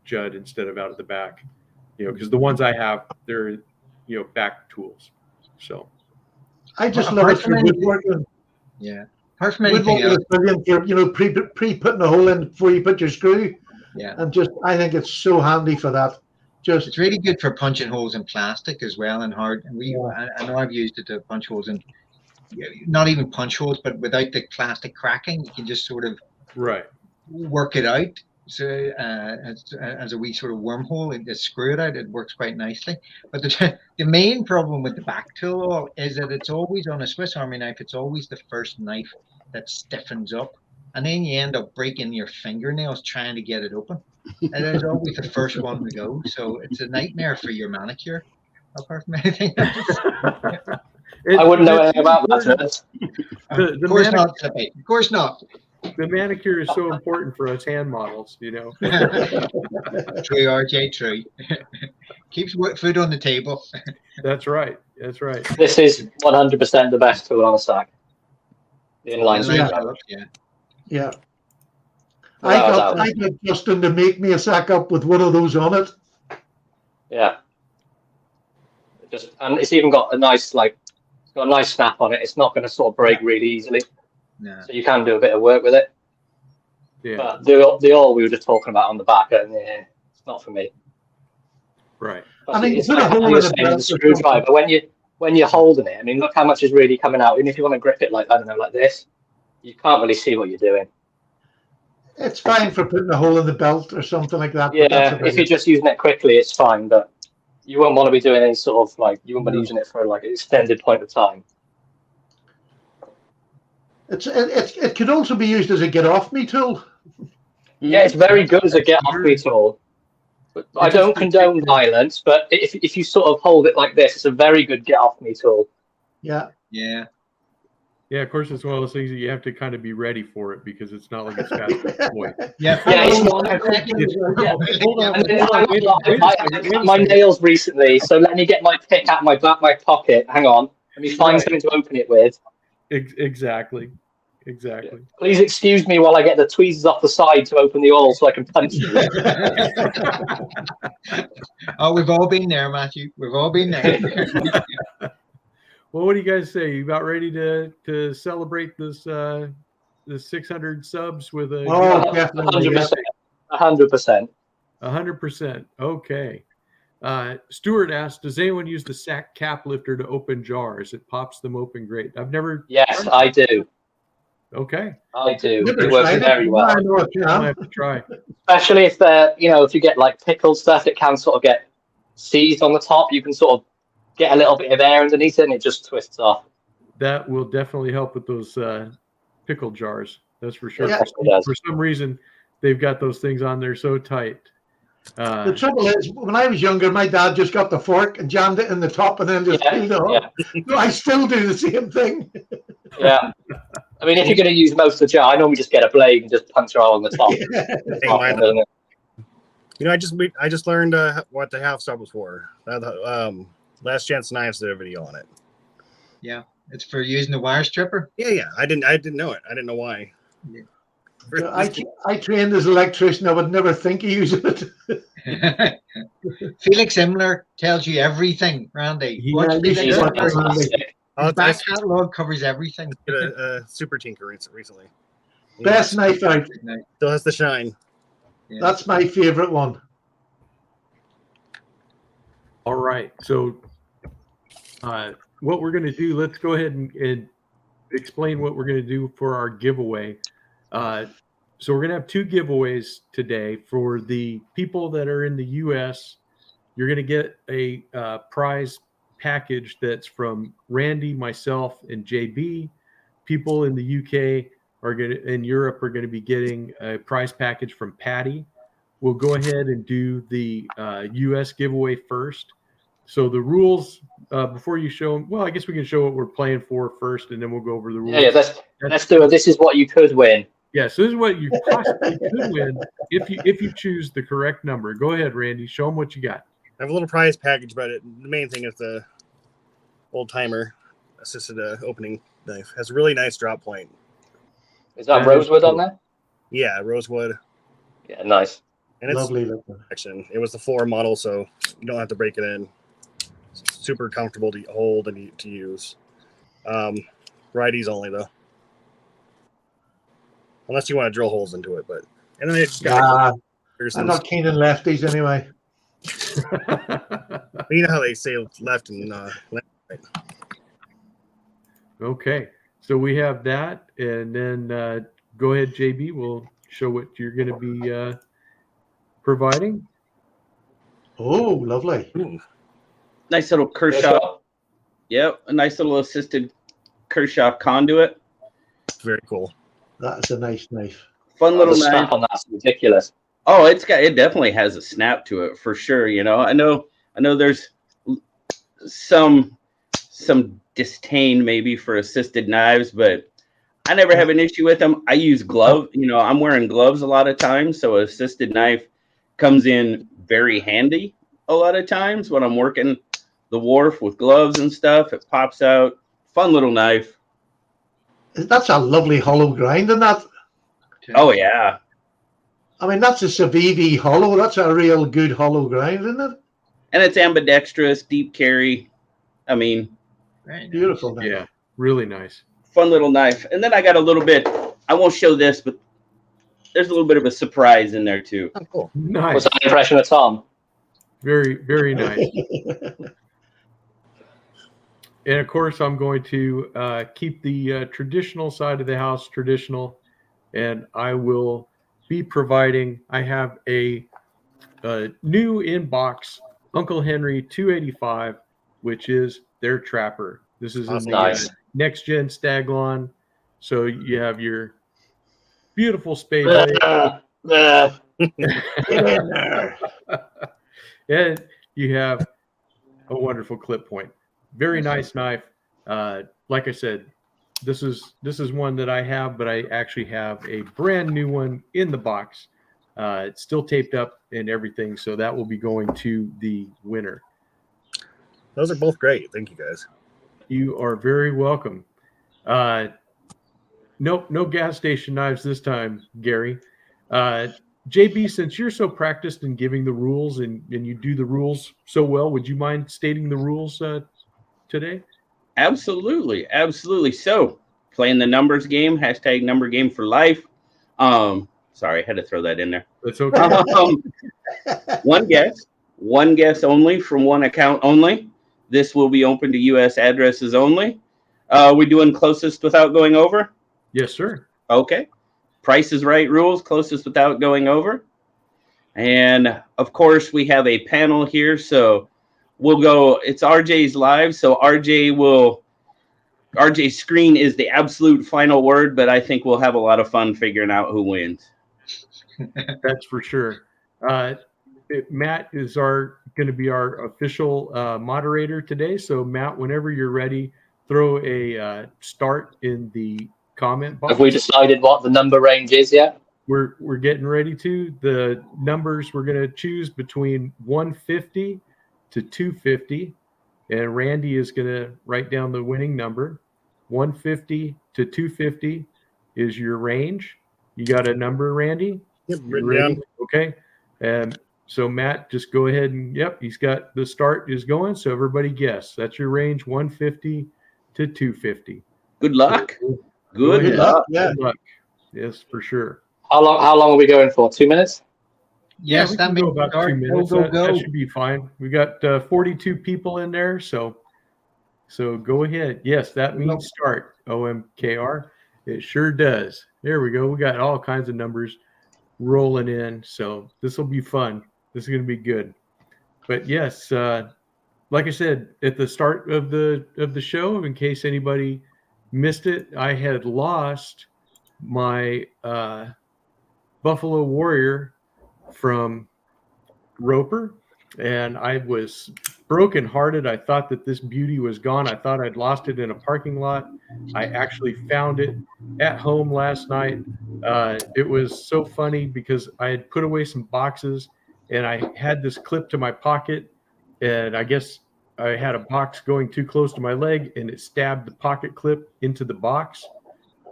jud instead of out of the back. Because the ones I have, they're back tools. So I just love it for woodworking. Yeah. Apart from anything else, pre putting a hole in before you put your screw. Yeah. And I think it's so handy for that. It's really good for punching holes in plastic as well and hard. And I know I've used it to punch holes in, not even punch holes, but without the plastic cracking, you can just sort of work it out. So as a wee sort of wormhole, and just screw it out. It works quite nicely. But the main problem with the back tool is that it's always on a Swiss Army knife. It's always the first knife that stiffens up, and then you end up breaking your fingernails trying to get it open. And it's always the first one to go. So it's a nightmare for your manicure, apart from anything else. I wouldn't know anything about that. Of course not, Slippy. Of course not. The manicure is so important for us hand models, True, RJ, true. Keeps food on the table. That's right. That's right. This is 100% the best tool on the sack. The inline screwdriver. Yeah. I got Justin to make me a sack up with one of those on it. Yeah. And it's even got a nice snap on it. It's not going to sort of break really easily. No. So you can do a bit of work with it. Yeah. But the awl we were just talking about on the back, it's not for me. Right. I mean, it's like the screwdriver when you're holding it. I mean, look how much is really coming out. Even if you want to grip it like this, you can't really see what you're doing. It's fine for putting a hole in the belt or something like that. Yeah, if you're just using it quickly, it's fine. But you won't want to be doing any sort of you won't be using it for an extended point of time. It could also be used as a get off me tool. Yeah, it's very good as a get off me tool. But I don't condone violence, but if you sort of hold it like this, it's a very good get off me tool. Yeah. Yeah. Yeah, of course, it's one of those things that you have to kind of be ready for it because it's not like it's fast boy. Yeah, I cut my nails recently, so let me get my pick out of my pocket. Hang on, let me find something to open it with. Exactly. Please excuse me while I get the tweezers off the side to open the awl so I can punch you. Oh, we've all been there, Matthew. We've all been there. Well, what do you guys say? You about ready to celebrate this 600 subs with a 100%. 100%. Okay. Stuart asked, does anyone use the sack cap lifter to open jars? It pops them open great. I've never. Yes, I do. Okay. I do. It works very well. I have to try. Especially if if you get pickled stuff, it can sort of get seized on the top. You can sort of get a little bit of air underneath it and it just twists off. That will definitely help with those pickle jars. That's for sure. Yeah. For some reason, they've got those things on there so tight. The trouble is, when I was younger, my dad just got the fork and jammed it in the top and then just peeled it off. So I still do the same thing. Yeah. I mean, if you're going to use most of the jar, I normally just get a blade and just punch it all on the top. I just learned what the half stop was for. Last Chance Knives did a video on it. Yeah, it's for using the wire stripper. Yeah. I didn't know it. I didn't know why. Yeah. I trained as an electrician. I would never think of using it. Felix Himmler tells you everything, Randy. His back catalog covers everything. Did a super tinker recently. Best knife out. Still has the shine. Yeah. That's my favorite one. All right. So what we're going to do, let's go ahead and explain what we're going to do for our giveaway. So we're going to have two giveaways today. For the people that are in the U.S., you're going to get a prize package that's from Randy, myself, and JB. People in the UK, in Europe are going to be getting a prize package from Patty. We'll go ahead and do the US giveaway first. So the rules, before you show them, well, I guess we can show what we're playing for first, and then we'll go over the rules. Yeah, let's do it. This is what you could win. Yeah, so this is what you possibly could win if you choose the correct number. Go ahead, Randy. Show them what you got. I have a little prize package, but the main thing is the old timer assisted opening knife. Has a really nice drop point. Is that rosewood on there? Yeah, rosewood. Yeah, nice. And it's Lovely. action. It was the 4 model, so you don't have to break it in. It's super comfortable to hold and to use. Righties only though, unless you want to drill holes into it. But and then it's got I'm not keen on lefties anyway. You know how they say left and left. Right. Okay, so we have that, and then go ahead, JB. We'll show what you're going to be providing. Oh, lovely. Ooh. Nice little Kershaw. Yep, a nice little assisted Kershaw conduit. Very cool. That's a nice knife. Fun little the knife. snap on that's ridiculous. Oh, it definitely has a snap to it for sure. You know, I know there's some disdain maybe for assisted knives, but I never have an issue with them. I use glove. You know, I'm wearing gloves a lot of times, so assisted knife comes in very handy a lot of times when I'm working the wharf with gloves and stuff. It pops out. Fun little knife. That's a lovely hollow grind in that. Oh yeah. I mean, that's a Civivi hollow. That's a real good hollow grind, isn't it? And it's ambidextrous, deep carry. I mean, Right. Beautiful knife. Yeah, really nice. Fun little knife. And then I got a little bit, I won't show this, but there's a little bit of a surprise in there too. Oh, cool. Nice. What's that impression of Tom? Very, very nice. And of course, I'm going to keep the traditional side of the house traditional, and I will be providing. I have a new in-box Uncle Henry 285, which is their trapper. This is in the Nice. next gen Staglon. So you have your beautiful spade blade. And you have a wonderful clip point. Very nice knife. Like I said, this is one that I have, but I actually have a brand new one in the box. It's still taped up and everything, so that will be going to the winner. Those are both great. Thank you, guys. You are very welcome. Nope, no gas station knives this time, Gary. JB, since you're so practiced in giving the rules and you do the rules so well, would you mind stating the rules today? Absolutely. So, playing the numbers game, hashtag number game for life. Sorry, I had to throw that in there. That's okay. One guess only from one account only. This will be open to U.S. addresses only. We doing closest without going over? Yes, sir. Okay. Price is Right rules, closest without going over. And of course, we have a panel here. So we'll go, it's RJ's live. So RJ's screen is the absolute final word, but I think we'll have a lot of fun figuring out who wins. That's for sure. Matt is going to be our official moderator today. So Matt, whenever you're ready, throw a start in the comment box. Have we decided what the number range is yet? We're getting ready to. The numbers we're going to choose between 150 to 250, and Randy is going to write down the winning number. 150 to 250 is your range. You got a number, Randy? Yep, written down. Okay. And so Matt, just go ahead and he's got the start is going. So everybody guess. That's your range, 150 to 250. Good luck. Good luck. Yeah. Good luck. Yes, for sure. How long are we going for? 2 minutes? Yes, we that can means go about 2 minutes. Go. That should be fine. We got 42 people in there, so go ahead. Yes, that means start. OMKR. It sure does. There we go. We got all kinds of numbers rolling in, so this will be fun. This is going to be good. But yes, like I said at the start of the show, in case anybody missed it, I had lost my Buffalo Warrior from Roper, and I was brokenhearted. I thought that this beauty was gone. I thought I'd lost it in a parking lot. I actually found it at home last night. It was so funny because I had put away some boxes and I had this clip to my pocket, and I guess I had a box going too close to my leg and it stabbed the pocket clip into the box.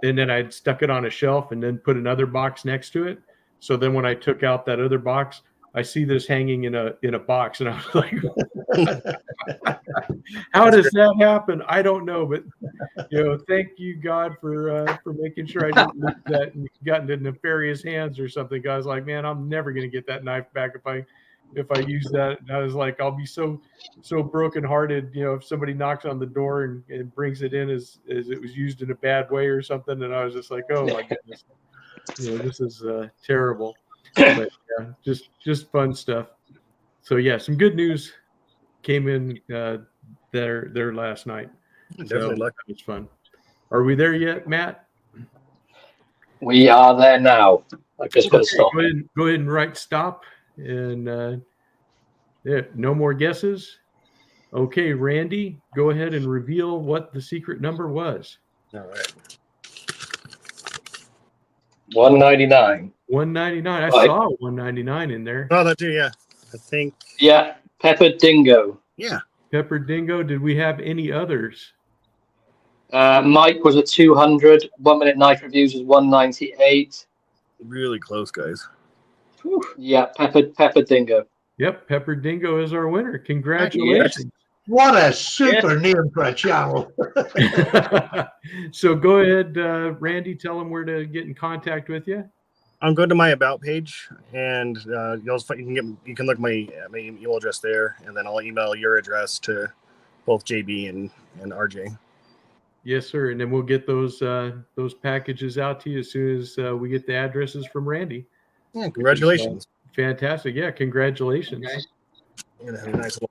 And then I'd stuck it on a shelf and then put another box next to it. So then when I took out that other box, I see this hanging in a box, and I was like, "How does that happen? I don't know." But thank you, God, for making sure I didn't lose that and got into nefarious hands or something. I was like, "Man, I'm never gonna get that knife back if I use that." And I was like, "I'll be so brokenhearted, if somebody knocks on the door and brings it in as it was used in a bad way or something." And I was just like, "Oh my goodness, this is terrible." But yeah, just fun stuff. So yeah, some good news came in there last night. Definitely That was fun. Are we there yet, Matt? We are there now. I just put a stop. Go ahead and write stop. And no more guesses. Okay, Randy, go ahead and reveal what the secret number was. All right. 199. 199. I saw 199 in there. Oh, that too. Yeah, I think. Yeah, Pepper Dingo. Yeah. Pepper Dingo. Did we have any others? Mike was at 200. 1 Minute Knife Reviews was 198. Really close, guys. Whew. Yeah, Pepper Dingo. Yep, Pepper Dingo is our winner. Congratulations. What a super name for a channel. So go ahead, Randy, tell them where to get in contact with you. I'm going to my About page, and you can look my email address there, and then I'll email your address to both JB and RJ. Yes, sir. And then we'll get those packages out to you as soon as we get the addresses from Randy. Yeah, congratulations. Fantastic. Yeah, congratulations. Okay.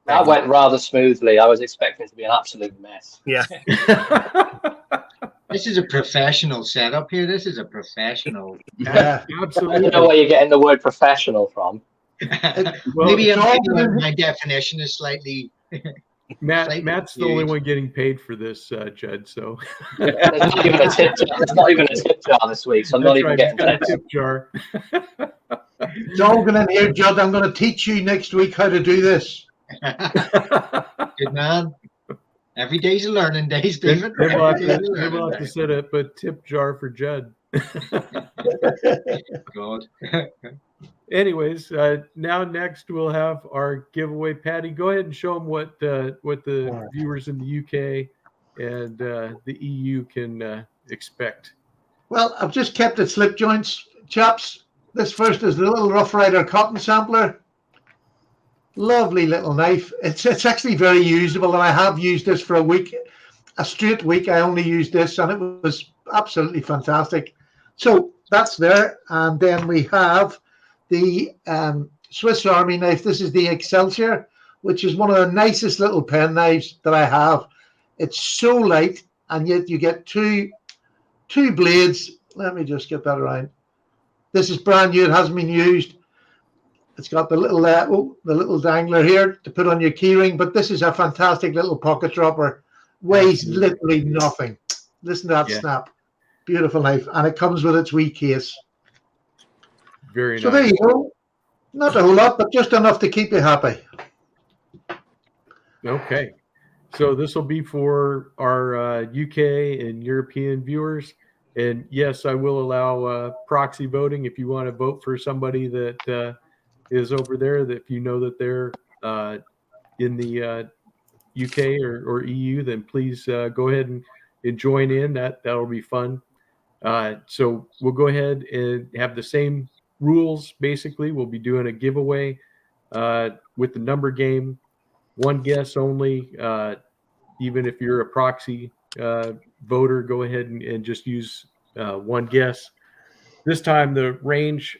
That went rather smoothly. I was expecting it to be an absolute mess. Yeah. This is a professional setup here. This is a professional. Yeah, absolutely. I don't know where you're getting the word professional from. Well, maybe my definition is slightly. Matt's the only one getting paid for this, Judd. So there's not even a tip jar. There's not even a tip jar this week, so I'm not even getting a tip jar. Dalton in here, Judd. I'm going to teach you next week how to do this. Good man. Every day's a learning day, Stephen. We'll have to set up a tip jar for Judd. God. Anyways, now next we'll have our giveaway. Patty, go ahead and show them what the viewers in the UK and the EU can expect. Well, I've just kept it slip joints, chaps. This first is the little Rough Rider cotton sampler. Lovely little knife. It's actually very usable, and I have used this for a straight week. I only used this, and it was absolutely fantastic. So that's there, and then we have the Swiss Army knife. This is the Excelsior, which is one of the nicest little pen knives that I have. It's so light, and yet you get two blades. Let me just get that around. This is brand new. It hasn't been used. It's got the little dangler here to put on your keyring, but this is a fantastic little pocket dropper. Weighs literally nothing. Listen to that snap. Beautiful knife, and it comes with its wee case. Very nice. So there you go. Not a whole lot, but just enough to keep you happy. Okay. So this will be for our UK and European viewers. And yes, I will allow proxy voting if you want to vote for somebody that is over there, that if you know that they're in the UK or EU, then please go ahead and join in. That'll be fun. So we'll go ahead and have the same rules. Basically, we'll be doing a giveaway with the number game. One guess only. Even if you're a proxy voter, go ahead and just use one guess. This time the range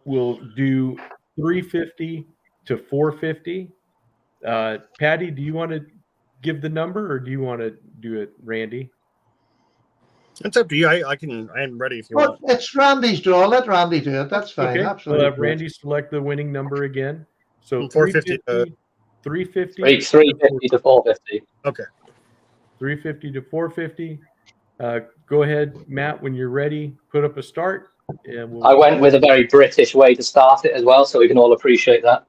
will do 350 to 450. Patty, do you want to give the number, or do you want to do it, Randy? It's up to you. I'm ready if you Well, want. it's Randy's draw. Let Randy do it. That's fine. Okay. Absolutely. We'll have Randy select the winning number again. So 450. 350, 350 to 450. Okay. 350 to 450. Go ahead, Matt, when you're ready, put up a start. And I went with a very British way to start it as well, so we can all appreciate that.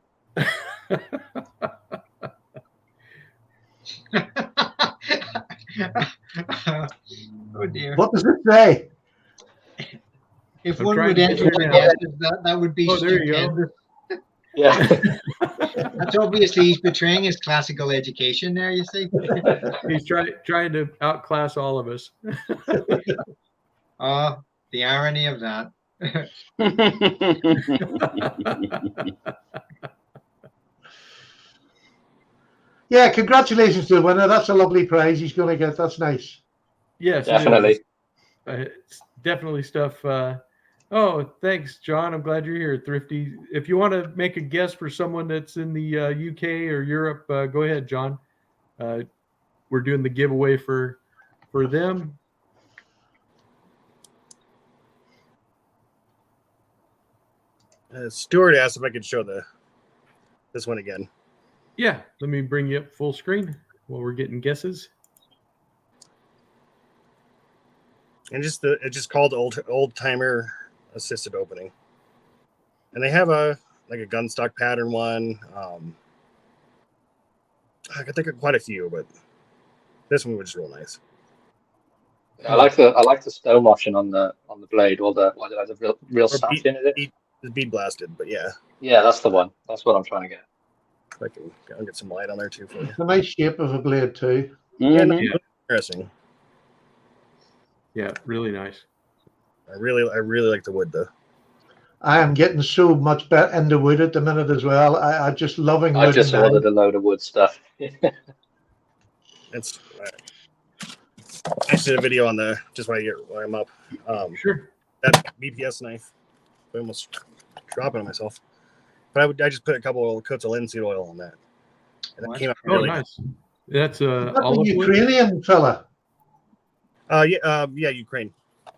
Oh dear. What does it say? If I'm one trying would to enter get the there now. guesses, that would be Oh, there you go. stupendous. Yeah. That's obviously he's betraying his classical education there, you see. He's trying to outclass all of us. Oh, the irony of that. Yeah, congratulations to the winner. That's a lovely prize he's going to get. That's nice. Yes, Definitely. It's definitely stuff. Oh, thanks, John. I'm glad you're here, Thrifty. If you want to make a guess for someone that's in the UK or Europe, go ahead, John. We're doing the giveaway for them. Stuart asked if I could show this one again. Yeah, let me bring you up full screen while we're getting guesses. And it's just called old timer assisted opening. And they have a gun stock pattern one. I can think of quite a few, but this one was real nice. I like the stone washing on the blade, or the real satin, is it? The bead blasted, but yeah. Yeah, that's the one. That's what I'm trying to get. I'll get some light on there too for you. It's a nice shape of a blade too. Yeah, interesting. Yeah, really nice. I really like the wood though. I am getting so much better into wood at the minute as well. I just loving wood. I just ordered a load of wood stuff. It's I just did a video on just while I'm up. Sure. That BPS knife. I almost dropping on myself. But I just put a couple of coats of linseed oil on that. And that came out really nice. That's a olive Ukrainian wood? fella. Yeah, Ukraine. And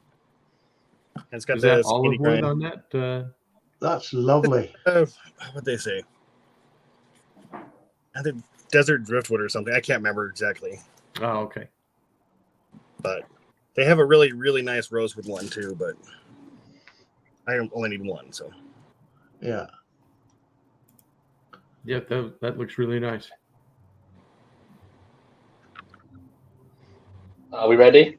it's got Is that the olive wood on that? That's lovely. What they say? I think desert driftwood or something. I can't remember exactly. Oh, okay. But they have a really, really nice rosewood one too, but I only need one, so. Yeah. Yeah, that looks really nice. Are we ready?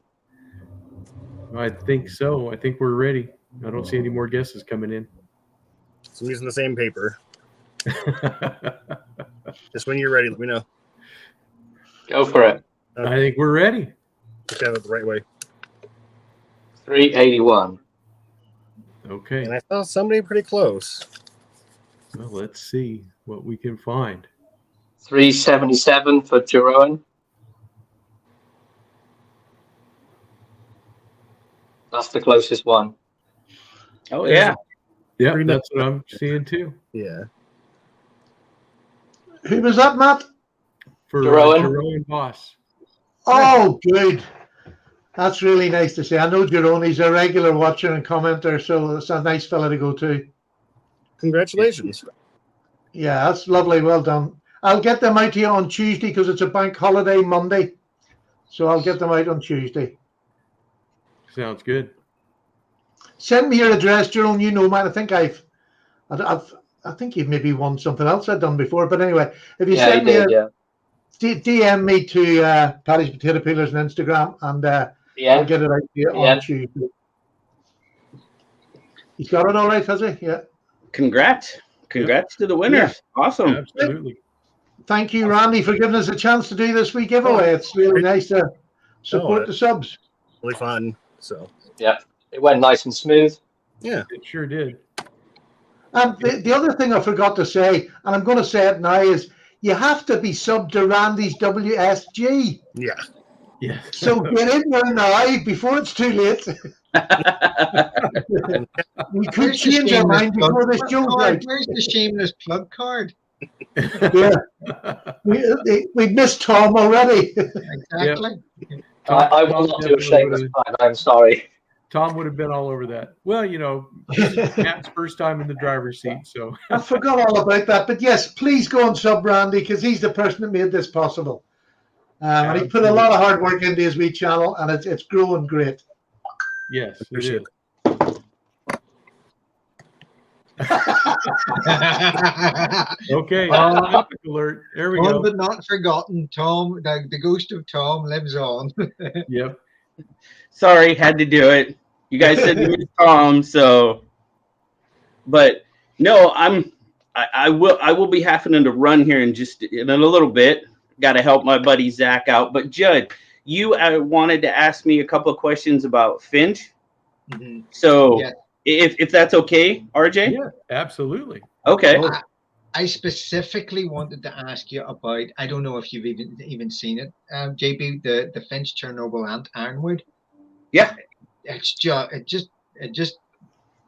I think so. I think we're ready. I don't see any more guesses coming in. So I'm using the same paper. Just when you're ready, let me know. Go for it. I think we're ready. Just have it the right way. 381. Okay. And I saw somebody pretty close. Well, let's see what we can find. 377 for Jeroen. That's the closest one. Oh yeah. Yeah, that's what I'm seeing too. Yeah. Who was that, Matt? For Jeroen Boss. Oh, good. That's really nice to see. I know Jeroen, he's a regular watcher and commenter, so it's a nice fella to go to. Congratulations. Yeah, that's lovely. Well done. I'll get them out here on Tuesday because it's a bank holiday Monday. So I'll get them out on Tuesday. Sounds good. Send me your address, Jeroen. You know, man. I think you've maybe won something else I've done before. But anyway, if you send me DM me to Paddy's Potato Peelers on Instagram, and I'll get it out to you on Tuesday. He's got it all right, has he? Yeah. Congrats to the winners. Yeah. Awesome. Absolutely. Thank you, Randy, for giving us a chance to do this week giveaway. It's really nice to support the subs. Really fun. So yeah, it went nice and smooth. Yeah, it sure did. And the other thing I forgot to say, and I'm going to say it now, is you have to be subbed to Randy's WSG. Yeah. Yeah. So get in there now before it's too late. We could change our mind before this show's out. Where's the shameless plug card? Yeah. We missed Tom already. Exactly. I will not do a shameless plug. I'm sorry. Tom would have been all over that. Well, this is Matt's first time in the driver's seat, so. I forgot all about that. But yes, please go and sub Randy, because he's the person that made this possible. And he put a lot of hard work into his wee channel, and it's growing great. Yes, Appreciate it is. Okay, topic alert. There we go. But not forgotten, Tom. The ghost of Tom lives on. Yep. Sorry, had to do it. You guys said you missed Tom, so. But no, I will be having to run here in a little bit. Got to help my buddy Zach out. But Judd, you wanted to ask me a couple of questions about Finch. Mm-hmm. So yeah. If that's okay, RJ? Yeah, absolutely. Okay. I specifically wanted to ask you about, I don't know if you've even seen it, JB, the Finch Chernobyl Ironwood. Yeah. It's just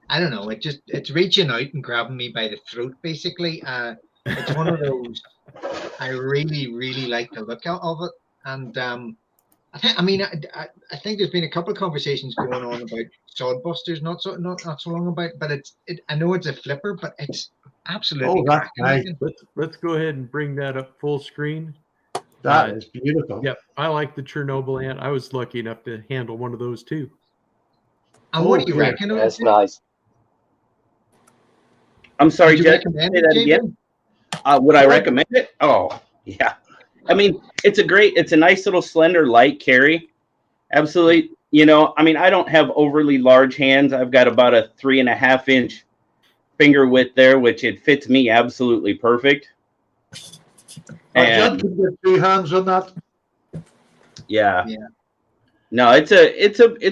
I don't know, it's reaching out and grabbing me by the throat, basically. It's one of those, I really, really like the look of it. And I think there's been a couple of conversations going on about sodbusters not so long about, but I know it's a flipper, but it's absolutely that's nice. Let's go ahead and bring that up full screen. That is beautiful. Yep, I like the Chernobyl ant. I was lucky enough to handle one of those too. And what do you reckon? That's nice. I'm sorry, Jed. Say that again. Would I recommend it? Oh, yeah. I mean, it's a nice little slender, light carry. Absolutely. I don't have overly large hands. I've got about a 3.5 inch finger width there, which it fits me absolutely perfect. And you get 2 hands on that. Yeah. No, it's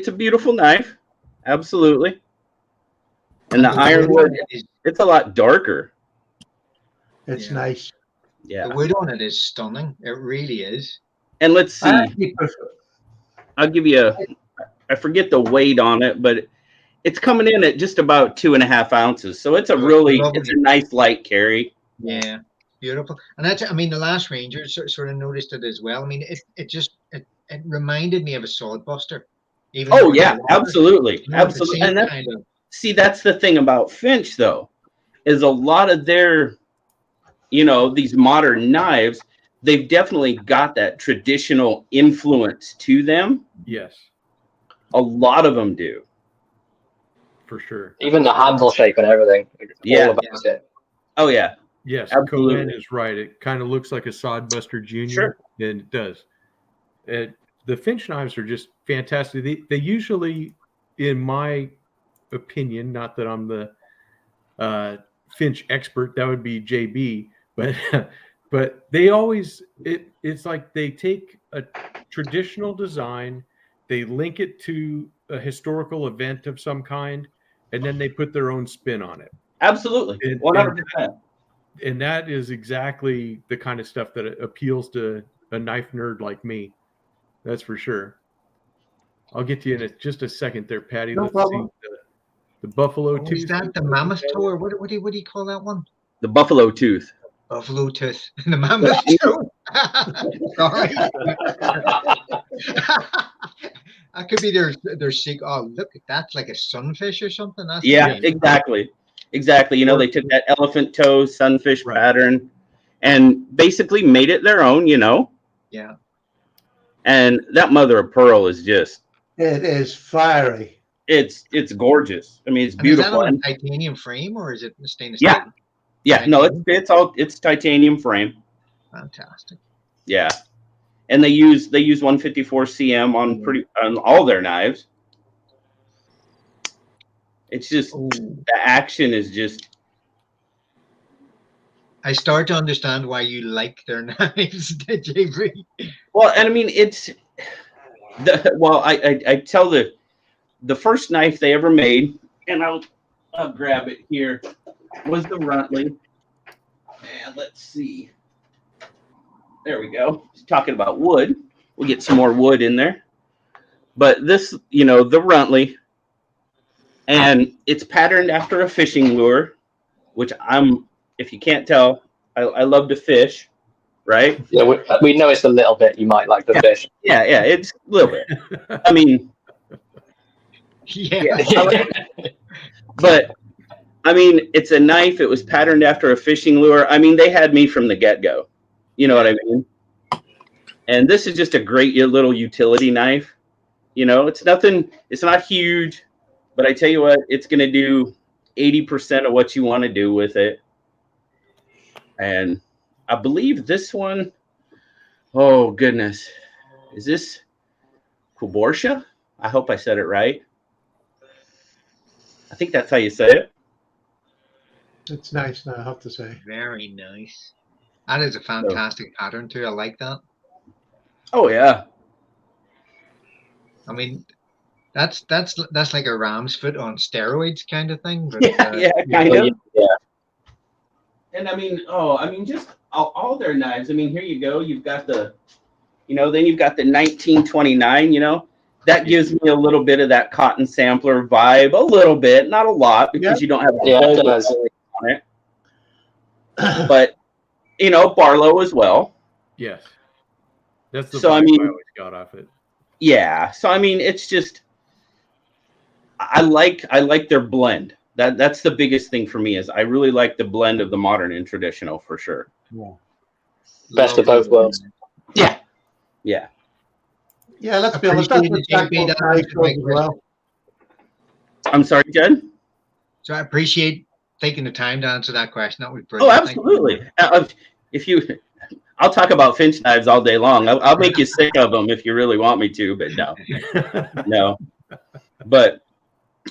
a beautiful knife. Absolutely. And the ironwood, it's a lot darker. It's nice. Yeah. The wood on it is stunning. It really is. And let's see. I'll give you I forget the weight on it, but it's coming in at just about 2.5 ounces. So it's a nice light carry. Yeah. Beautiful. And the last Ranger sort of noticed it as well. I mean, it reminded me of a sodbuster. Oh yeah, absolutely. Absolutely. And that's the thing about Finch though, is a lot of their these modern knives, they've definitely got that traditional influence to them. Yes. A lot of them do. For sure. Even the handle shape and everything. Yeah. All about it. Oh, yeah. Yes, Cohen is right. It kind of looks like a Sodbuster Jr. Sure. And it does. The Finch knives are just fantastic. They usually, in my opinion, not that I'm the Finch expert, that would be JB, but they always it's like they take a traditional design, they link it to a historical event of some kind, and then they put their own spin on it. Absolutely. 100%. And that is exactly the kind of stuff that appeals to a knife nerd like me. That's for sure. I'll get to you in just a second there, Patty. No problem. See the buffalo tooth. Is that the mammoth toe, or what do you call that one? The buffalo tooth. Buffalo tooth. The mammoth toe. Sorry. That could be their secret. Oh, look, that's like a sunfish or something. That's exactly. Exactly. They took that elephant toe sunfish pattern and basically made it their own, Yeah. And that mother of pearl is just. It is fiery. It's gorgeous. I mean, it's beautiful. Is that on a titanium frame or is it stainless steel? steel? Yeah. No, it's titanium frame. Fantastic. Yeah. And they use 154 cm on all their knives. It's just the action is just. I start to understand why you like their knives, JB. Well, and I mean I tell the first knife they ever made, and I'll grab it here, was the Runtley. And let's see. There we go. Talking about wood. We'll get some more wood in there. But this, the Runtley. And it's patterned after a fishing lure, which if you can't tell, I love to fish. right? Yeah, we know it's a little bit. You might like the fish. Yeah, it's a little bit. I mean, Yeah. but I mean, it's a knife. It was patterned after a fishing lure. I mean, they had me from the get-go. You know what I mean? And this is just a great little utility knife. You know, it's nothing. It's not huge, but I tell you what, it's going to do 80% of what you want to do with it. And I believe this one, oh goodness, is this Kuborsha? I hope I said it right. I think that's how you say it. It's nice now, I have to say. Very nice. That is a fantastic pattern too. I like that. Oh yeah. I mean, that's like a ram's foot on steroids kind of thing. But, yeah, kind of. Yeah. And I mean, just all their knives. I mean, here you go. You've got the, then you've got the 1929. That gives me a little bit of that cotton sampler vibe, a little bit, not a lot, because you don't have a whole on it. But Barlow as well. Yes, that's the so vibe I mean, I always got off it. Yeah, so I mean, it's just I like their blend. That's the biggest thing for me is I really like the blend of the modern and traditional for sure. Yeah. Best of both worlds. Yeah. Yeah, let's be honest. That's what Jack does as well. I'm sorry, Jed? So I appreciate taking the time to answer that question. That was brilliant. Oh, absolutely. I'll talk about Finch knives all day long. I'll make you sick of them if you really want me to, but no. But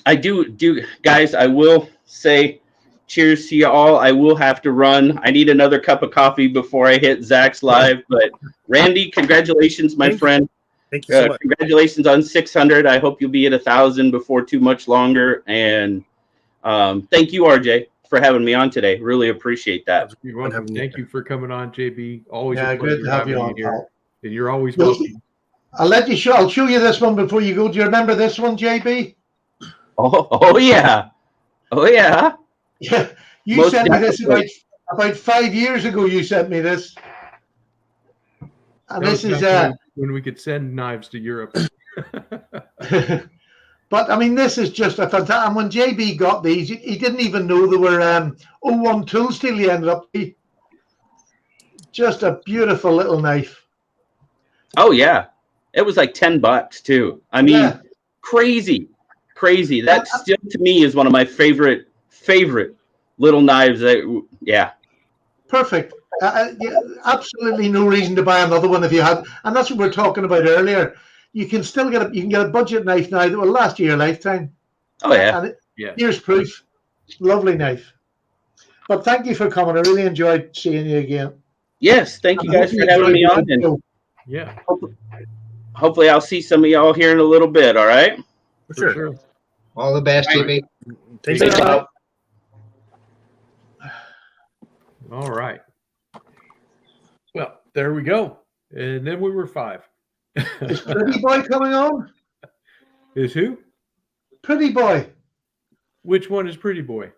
I do, guys, I will say cheers to you all. I will have to run. I need another cup of coffee before I hit Zach's live. But Randy, congratulations, my friend. Thank you so much. Congratulations on 600. I hope you'll be at 1,000 before too much longer. And thank you, RJ, for having me on today. Really appreciate that. You're welcome. Thank you for coming on, JB. Always a pleasure good to have you on here. And you're always welcome. I'll show you this one before you go. Do you remember this one, JB? Oh yeah. Oh yeah. Yeah. You sent me this about 5 years ago. You sent me this. And this is when we could send knives to Europe. But I mean, this is just a fantastic. And when JB got these, he didn't even know they were 01 tools till he ended up. Just a beautiful little knife. Oh yeah, it was like $10 too. I mean, crazy. That still to me is one of my favorite little knives. Perfect. Absolutely no reason to buy another one if you had, and that's what we were talking about earlier. You can still get a budget knife now that will last you your lifetime. Oh yeah. And here's proof. Lovely knife. But thank you for coming. I really enjoyed seeing you again. Yes, thank you guys for having me on. And hopefully I'll see some of y'all here in a little bit. All right. For sure. All the best, JB. Thanks. All right. Well, there we go. And then we were 5. Is Pretty Boy coming on? Is who? Pretty Boy. Which one is Pretty Boy?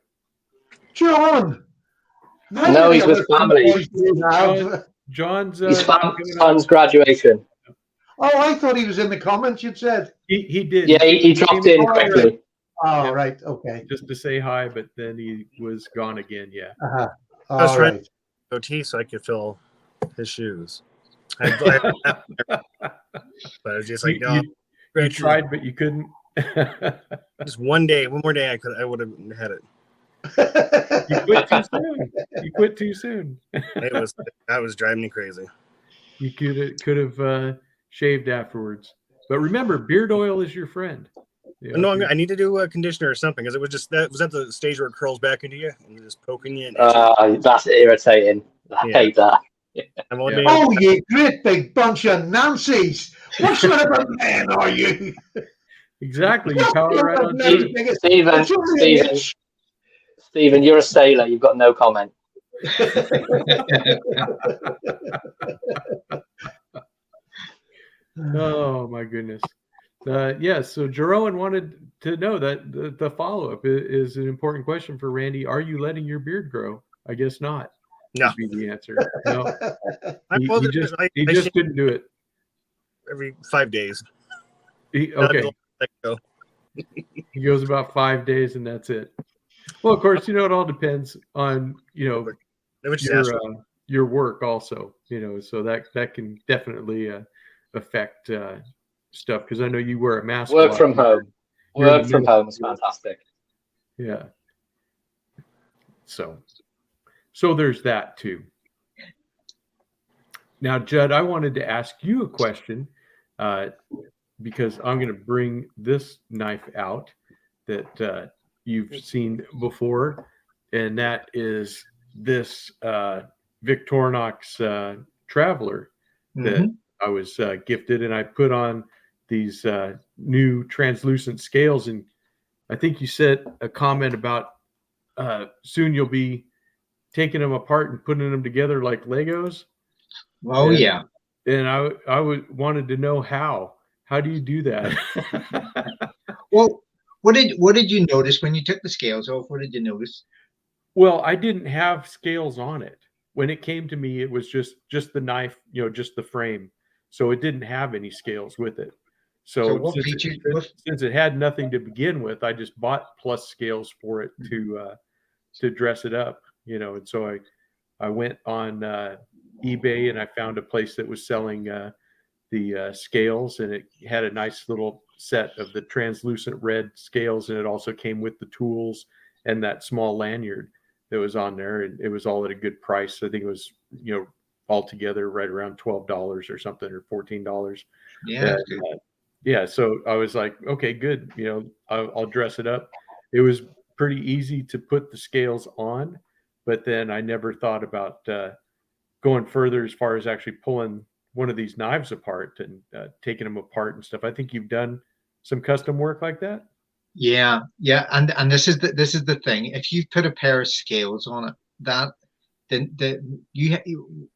John. No, he's with family. John's his son's graduation. Oh, I thought he was in the comments. You'd said he did. Yeah, he dropped in quickly. Oh, right. Okay. Just to say hi, but then he was gone again. Yeah. I was trying to goatee so I could fill his shoes. But I was just like, no. You tried, but you couldn't. Just one more day, I would have had it. You quit too soon. That was driving me crazy. You could have shaved afterwards. But remember, beard oil is your friend. No, I need to do a conditioner or something because it was just that was at the stage where it curls back into you and just poking you. That's irritating. I hate that. Oh, you great big bunch of Nancys! What sort of a man are you? Exactly. You power right on Stephen, you're a sailor. You've got no comment. Oh my goodness. Yes. So Jeroen wanted to know that the follow-up is an important question for Randy. Are you letting your beard grow? I guess not. No. would be the answer. No, he I just couldn't do it. every 5 days. Okay. He goes about 5 days and that's it. Well, of course, it all depends on, your work also, so that can definitely affect stuff. Because I know you wear a mask. Work from home. Work from home is fantastic. Yeah. So there's that too. Now, Judd, I wanted to ask you a question because I'm going to bring this knife out that you've seen before, and that is this Victorinox Traveler that I was gifted, and I put on these new translucent scales. And I think you said a comment about soon you'll be taking them apart and putting them together like Legos. Oh, yeah. And I wanted to know how do you do that? Well, what did you notice when you took the scales off? What did you notice? Well, I didn't have scales on it. When it came to me, it was just the knife, just the frame. So it didn't have any scales with it. So since it had nothing to begin with, I just bought plus scales for it to dress it up, and so I went on eBay and I found a place that was selling the scales, and it had a nice little set of the translucent red scales, and it also came with the tools and that small lanyard that was on there, and it was all at a good price. I think it was altogether right around $12 or something, or $14. Yeah. Yeah, so I was like, okay, good. I'll dress it up. It was pretty easy to put the scales on, but then I never thought about going further as far as actually pulling one of these knives apart and taking them apart and stuff. I think you've done some custom work like that. Yeah, and this is the thing. If you put a pair of scales on it,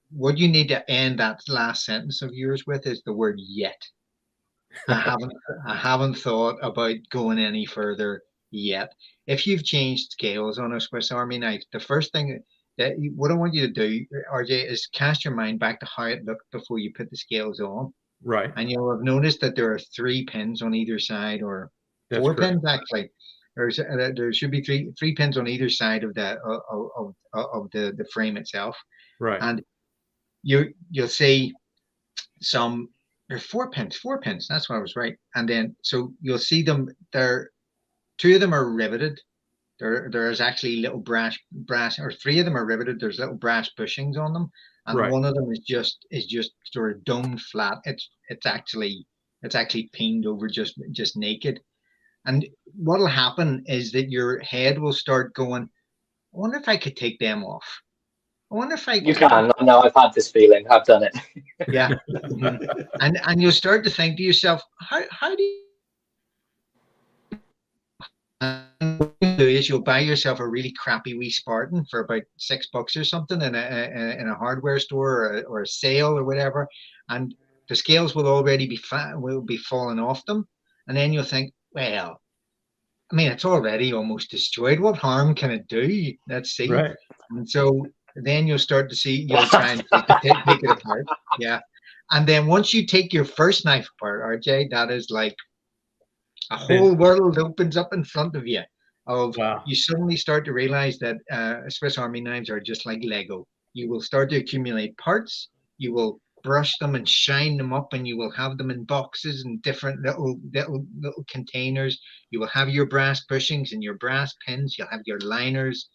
what you need to end that last sentence of yours with is the word yet. I haven't thought about going any further yet. If you've changed scales on a Swiss Army knife, the first thing what I want you to do, RJ, is cast your mind back to how it looked before you put the scales on. Right. And you'll have noticed that there are 3 pins on either side, or That's 4 correct. pins actually. There should be three pins on either side of the frame itself. Right. And you'll see some. There are 4 pins. 4 pins. That's what I was right. And then so you'll see them. 2 of them are riveted. There's actually little brass, or 3 of them are riveted. There's little brass bushings on them, and right. one of them is just sort of domed flat. It's actually peened over just naked. And what'll happen is that your head will start going, I wonder if I could take them off. I wonder if I You can. No, I've had this feeling. I've done it. Yeah. And you'll start to think to yourself, how do you is you'll buy yourself a really crappy wee Spartan for about $6 or something in a hardware store or a sale or whatever, and the scales will already be falling off them, and then you'll think, well, I mean, it's already almost destroyed. What harm can it do? Let's see. Right. And so then you'll start to see, you'll try and take it apart. Yeah. And then once you take your first knife apart, RJ, that is like a whole world opens up in front of you. Wow. You suddenly start to realize that Swiss Army knives are just like Lego. You will start to accumulate parts. You will brush them and shine them up, and you will have them in boxes and different little containers. You will have your brass bushings and your brass pins. You'll have your liners.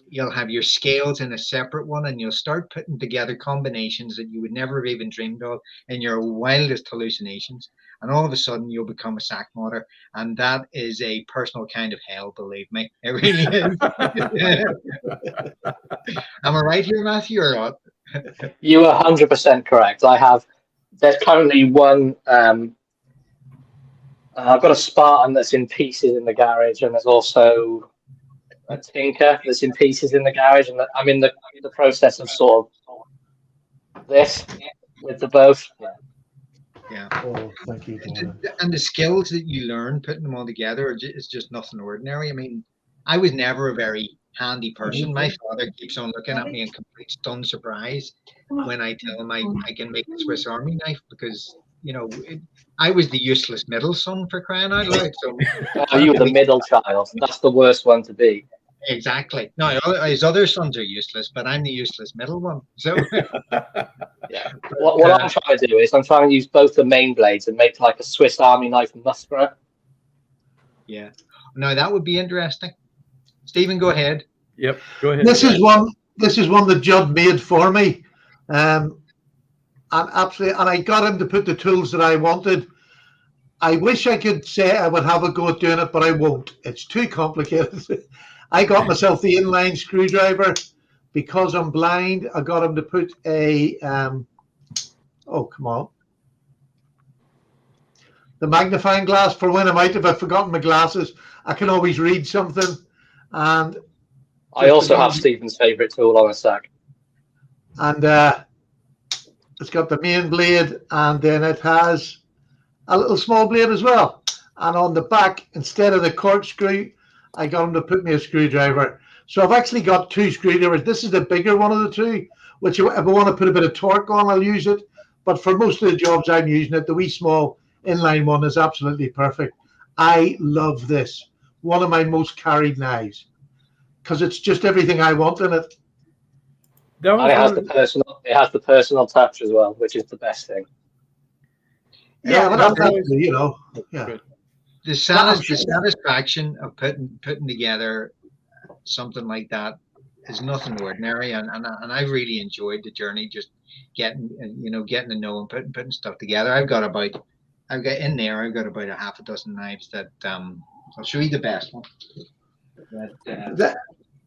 You'll have your scales in a separate one, and you'll start putting together combinations that you would never have even dreamed of in your wildest hallucinations. And all of a sudden, you'll become a sack modder, and that is a personal kind of hell. Believe me, it really is. Am I right here, Matthew, or not? You are 100% correct. There's currently one. I've got a Spartan that's in pieces in the garage, and there's also a Tinker that's in pieces in the garage, and I'm in the process of sort of this with the both. Yeah. Oh, thank you. And the skills that you learn putting them all together is just nothing ordinary. I mean, I was never a very handy person. My father keeps on looking at me in complete stunned surprise when I tell him I can make a Swiss Army knife, because I was the useless middle son, for crying out loud. So you were the middle child. That's the worst one to be. Exactly. No, his other sons are useless, but I'm the useless middle one. So yeah. What I'm trying to do is I'm trying to use both the main blades and make like a Swiss Army knife muskrat. Yeah. No, that would be interesting. Stephen, go ahead. Yep, go ahead. This is one that Judd made for me. And I got him to put the tools that I wanted. I wish I could say I would have a go at doing it, but I won't. It's too complicated. I got myself the inline screwdriver because I'm blind. I got him to put a oh, come on, the magnifying glass for when I'm out. If I've forgotten my glasses, I can always read something. And I also have Stephen's favorite tool on a sack. And it's got the main blade, and then it has a little small blade as well. And on the back, instead of the corkscrew, I got him to put me a screwdriver. So I've actually got two screwdrivers. This is the bigger one of the two, which if I want to put a bit of torque on, I'll use it. But for most of the jobs I'm using it, the wee small inline one is absolutely perfect. I love this. One of my most carried knives, because it's just everything I want in it. And it has the personal touch as well, which is the best thing. Yeah, yeah. The satisfaction of putting together something like that is nothing ordinary, and I really enjoyed the journey, just getting to know and putting stuff together. I've got about a half a dozen knives that I'll show you the best one.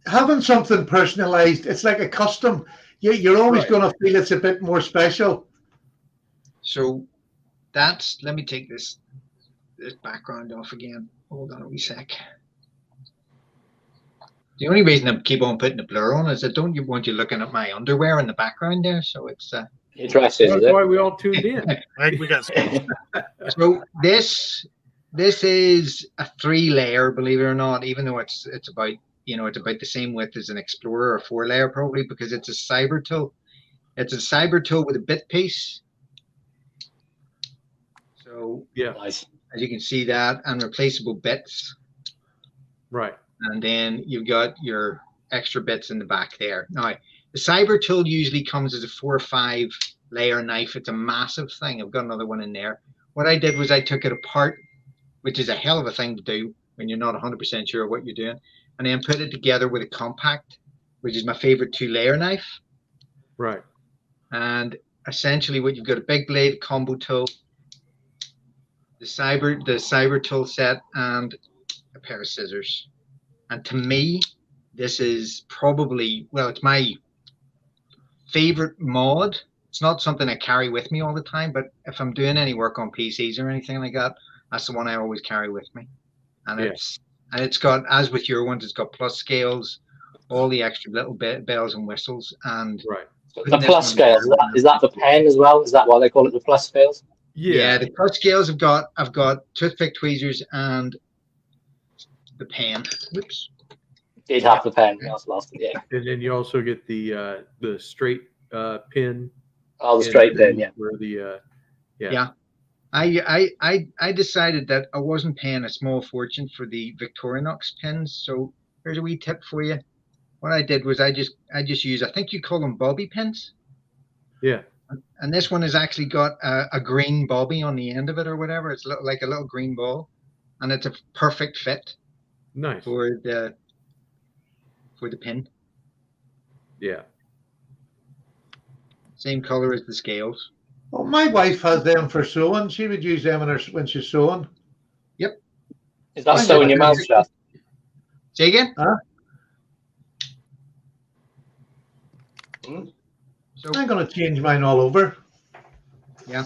Having something personalized, it's like a custom. You're always going to feel it's a bit more special. So let me take this background off again. Hold on a wee sec. The only reason I keep on putting the blur on is I don't want you looking at my underwear in the background there. So it's your dresses. That's why we all tuned in. We got so this is a 3-layer, believe it or not, even though it's about the same width as an Explorer, or 4-layer probably, because it's a cyber tool. It's a cyber tool with a bit piece. So yeah, as you can see that, and replaceable bits. Right. And then you've got your extra bits in the back there. Now, the cyber tool usually comes as a 4 or 5-layer knife. It's a massive thing. I've got another one in there. What I did was I took it apart, which is a hell of a thing to do when you're not 100% sure what you're doing, and then put it together with a compact, which is my favorite 2-layer knife. Right. And essentially what you've got, a big blade combo tool, the cyber tool set, and a pair of scissors. And to me, this is probably, it's my favorite mod. It's not something I carry with me all the time, but if I'm doing any work on PCs or anything like that, that's the one I always carry with me. And it's got, as with your ones, it's got plus scales, all the extra little bells and whistles. And right. So the plus scales, is that the pen as well? Is that why they call it the plus scales? Yeah, the plus scales I've got toothpick tweezers and the pen. Whoops. Did have the pen. That's lost it. Yeah. And then you also get the straight pin. Oh, the straight pin. Yeah. Where the yeah. I decided that I wasn't paying a small fortune for the Victorinox pins. So here's a wee tip for you. What I did was I just use, I think you call them bobby pins. Yeah. And this one has actually got a green bobby on the end of it or whatever. It's like a little green ball, and it's a perfect fit. Nice. For the pin. Yeah. Same color as the scales. Well, my wife has them for sewing. She would use them when she's sewing. Yep. Is that sewing your mouth shut? Say again? Huh? So I'm going to change mine all over. Yeah.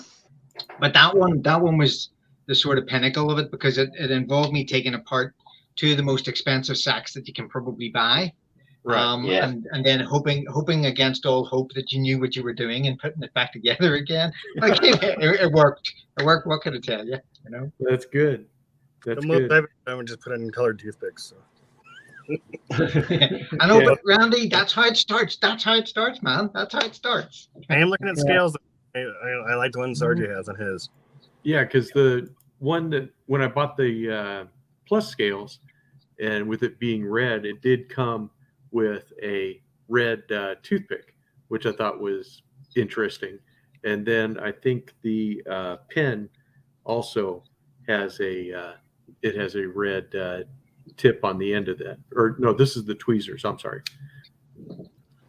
But that one was the sort of pinnacle of it, because it involved me taking apart 2 of the most expensive sacks that you can probably buy. Right. And then hoping against all hope that you knew what you were doing and putting it back together again. Like, it worked. It worked. What can I tell you? That's good. That's the most good. I've ever done was just put in colored toothpicks. So. I know, but Randy, that's how it starts. That's how it starts, man. That's how it starts. I am looking at scales. I like the ones RJ has on his. Yeah, because the one that when I bought the plus scales, and with it being red, it did come with a red toothpick, which I thought was interesting. And then I think the pen also has a red tip on the end of that. Or no, this is the tweezers. I'm sorry.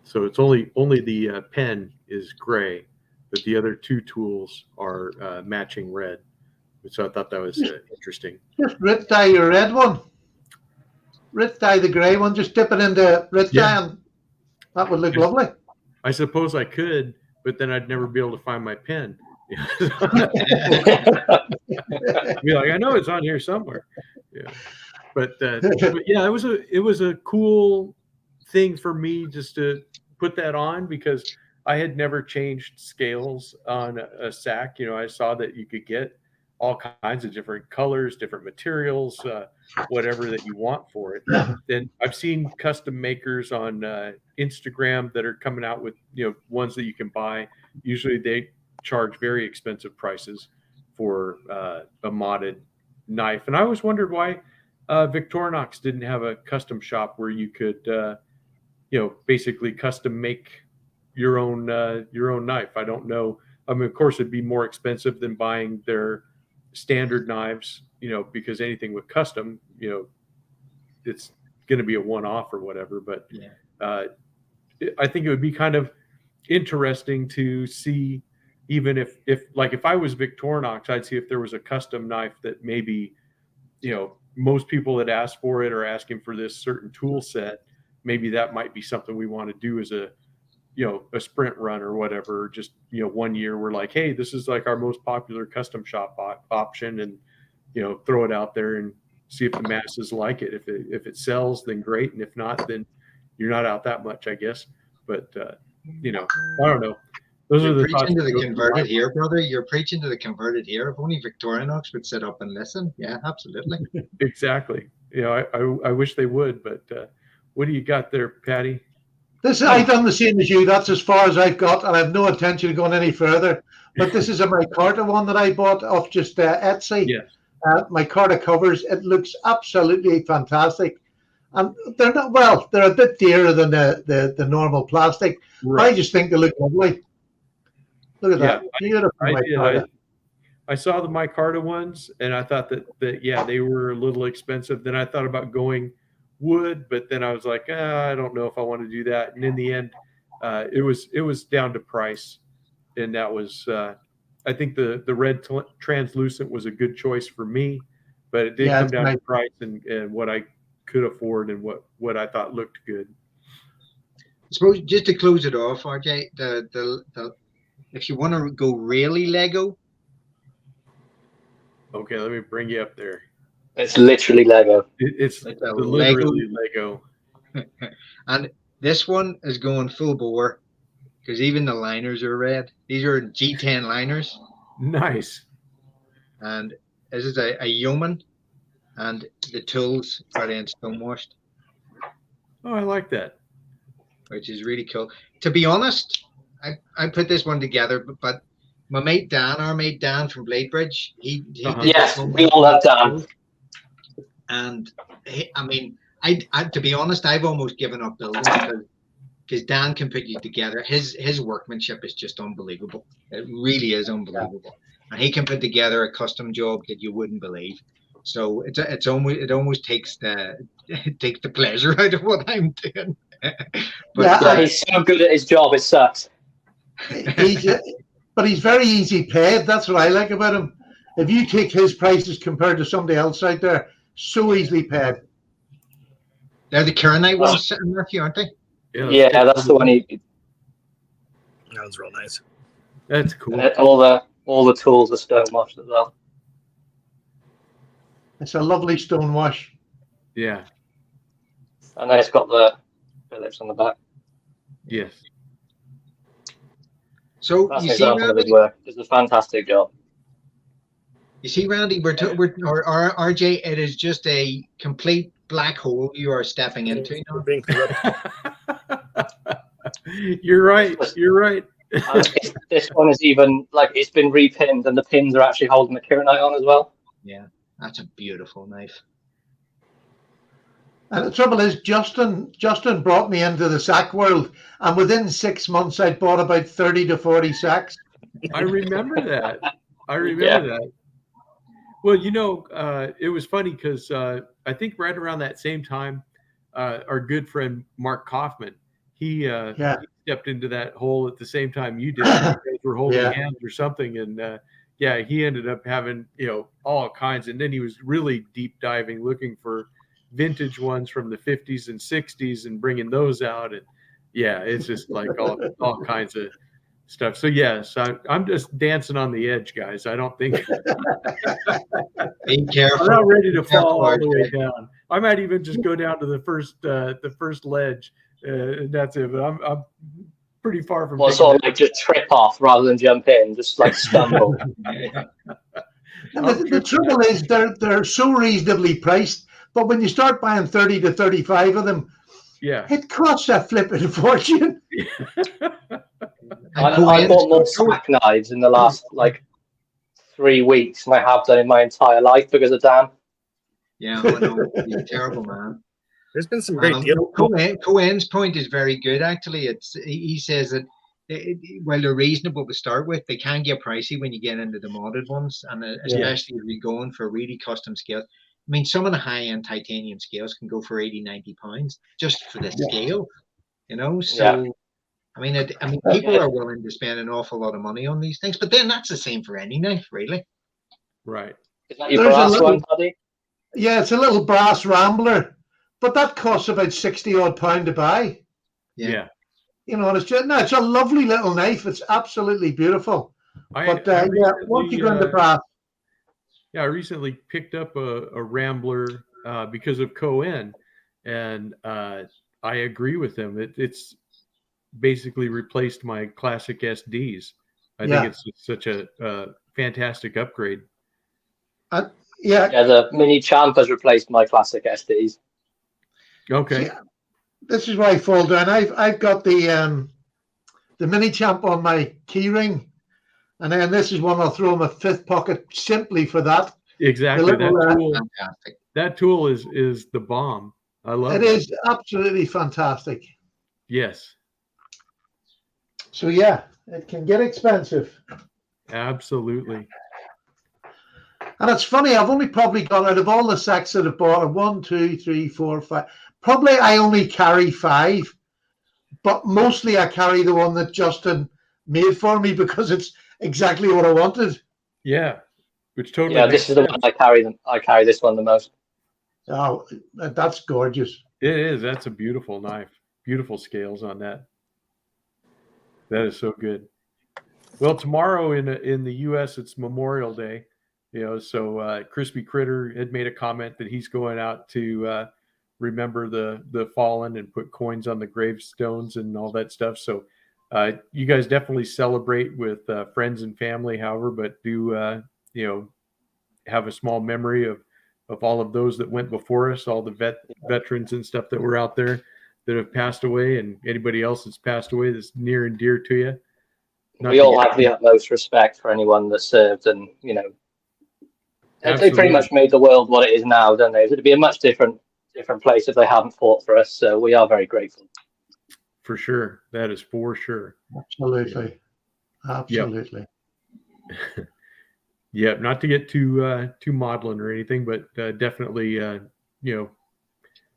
So it's only the pen is gray, but the other two tools are matching red. So I thought that was interesting. Just rip dye your red one. Rip dye the gray one. Just dip it into rip dye, and that would look lovely. I suppose I could, but then I'd never be able to find my pen. Be like, I know it's on here somewhere. Yeah, but yeah, it was a cool thing for me just to put that on, because I had never changed scales on a sack. I saw that you could get all kinds of different colors, different materials, whatever that you want for it. Then I've seen custom makers on Instagram that are coming out with ones that you can buy. Usually they charge very expensive prices for a modded knife, and I always wondered why Victorinox didn't have a custom shop where you could basically custom make your own knife. I don't know. I mean, of course, it'd be more expensive than buying their standard knives, because anything with custom, it's going to be a one-off or whatever. But I think it would be kind of interesting to see, even if I was Victorinox, I'd see if there was a custom knife that maybe, most people that ask for it are asking for this certain tool set. Maybe that might be something we want to do as a sprint run or whatever. Just, 1 year we're like, hey, this is like our most popular custom shop option, and, throw it out there and see if the masses like it. If it sells, then great. And if not, then you're not out that much, I guess. But, I don't know. Those are the preaching to the converted here, brother. You're preaching to the converted here. If only Victorinox would sit up and listen. Yeah, absolutely. Exactly. I wish they would, but what do you got there, Patty? I've done the same as you. That's as far as I've got, and I have no intention of going any further. But this is a micarta one that I bought off just Etsy. Yes. Micarta covers. It looks absolutely fantastic. And they're not, well, they're a bit dearer than the normal plastic. Right. I just think they look lovely. Look at that. Beautiful micarta. I saw the micarta ones, and I thought that they were a little expensive. Then I thought about going wood, but then I was like, I don't know if I want to do that. And in the end, it was down to price, and that was I think the red translucent was a good choice for me, but it did come down to price and what I could afford and what I thought looked good. I suppose just to close it off, RJ, the if you want to go really Lego. Okay, let me bring you up there. It's literally Lego. It's literally Lego. And this one is going full bore, because even the liners are red. These are G10 liners. Nice. And this is a yeoman, and the tools are then stonewashed. Oh, I like that. Which is really cool. To be honest, I put this one together, but my mate Dan, our mate Dan from Bladebridge, he yes, we all love Dan. And I to be honest, I've almost given up building because Dan can put you together. His workmanship is just unbelievable. It really is unbelievable, and he can put together a custom job that you wouldn't believe. So it almost takes the pleasure out of what I'm doing. But he's so good at his job, it sucks. But he's very easy paid. That's what I like about him. If you take his prices compared to somebody else out there, so easily paid. They're the Kieranite ones sitting there, aren't they? Yeah, that's the one. That was real nice. That's cool. And all the tools are stonewashed as well. It's a lovely stonewash. Yeah. And then it's got the Phillips on the back. Yes. So that's you an see, example of his work. It's a fantastic job. You see, Randy, RJ, it is just a complete black hole you are stepping into. We're being corrupted. You're right. You're right. This one is even like it's been repinned, and the pins are actually holding the Kieranite on as well. Yeah, that's a beautiful knife. And the trouble is, Justin brought me into the sack world, and within 6 months, I'd bought about 30 to 40 sacks. I remember that. I remember that. Well, you know, it was funny because I think right around that same time, our good friend Mark Kaufman, he stepped into that hole at the same time you did. You guys were holding hands or something, and he ended up having, you know, all kinds. And then he was really deep diving, looking for vintage ones from the 50s and 60s and bringing those out. And yeah, it's just like all kinds of stuff. So yes, I'm just dancing on the edge, guys. I don't think Be careful. I'm not ready to fall all the way down. I might even just go down to the first ledge. That's it. But I'm pretty far from. Well, sort of like just trip off rather than jump in, just like stumble. The trouble is they're so reasonably priced, but when you start buying 30 to 35 of them, it costs a flipping fortune. I bought more sack knives in the last like 3 weeks than I have done in my entire life because of Dan. Yeah, I know. He's terrible, man. There's been some great deals. Cohen's point is very good, actually. He says that while they're reasonable to start with, they can get pricey when you get into the modded ones, and especially if you're going for really custom scales. I mean, some of the high-end titanium scales can go for 80, 90 pounds just for the scale, you know? So, I mean, people are willing to spend an awful lot of money on these things, but then that's the same for any knife, really. Right. Is that your brass one, Paddy? Yeah, it's a little brass rambler, but that costs about 60-odd pound to buy. Yeah. You know, it's a lovely little knife. It's absolutely beautiful. Once you go into brass. Yeah, I recently picked up a Rambler because of Cohen, and I agree with him. It's basically replaced my classic SDs. I think it's such a fantastic upgrade. The Mini Champ has replaced my classic SDs. Okay. Yeah. This is why I fall down. I've got the Mini Champ on my key ring. And then this is one I'll throw in my fifth pocket simply for that. Exactly. That tool is the bomb. I love it. It is absolutely fantastic. Yes. So yeah, it can get expensive. Absolutely. And it's funny, I've only probably got out of all the sacks that I've bought, 1, 2, 3, 4, 5. Probably I only carry 5, but mostly I carry the one that Justin made for me because it's exactly what I wanted. Yeah, which totally. Yeah, this is the one I carry. I carry this one the most. Oh, that's gorgeous. It is. That's a beautiful knife. Beautiful scales on that. That is so good. Well, tomorrow in the U.S. it's Memorial Day, you know. So Crispy Critter had made a comment that he's going out to remember the fallen and put coins on the gravestones and all that stuff. So you guys definitely celebrate with friends and family, however, but do have a small memory of all of those that went before us, all the veterans and stuff that were out there that have passed away, and anybody else that's passed away that's near and dear to you. We all have the utmost respect for anyone that served, and they pretty much made the world what it is now, don't they? It'd be a much different place if they hadn't fought for us. So we are very grateful. For sure, that is for sure. Absolutely. Yeah, not to get too maudlin or anything, but definitely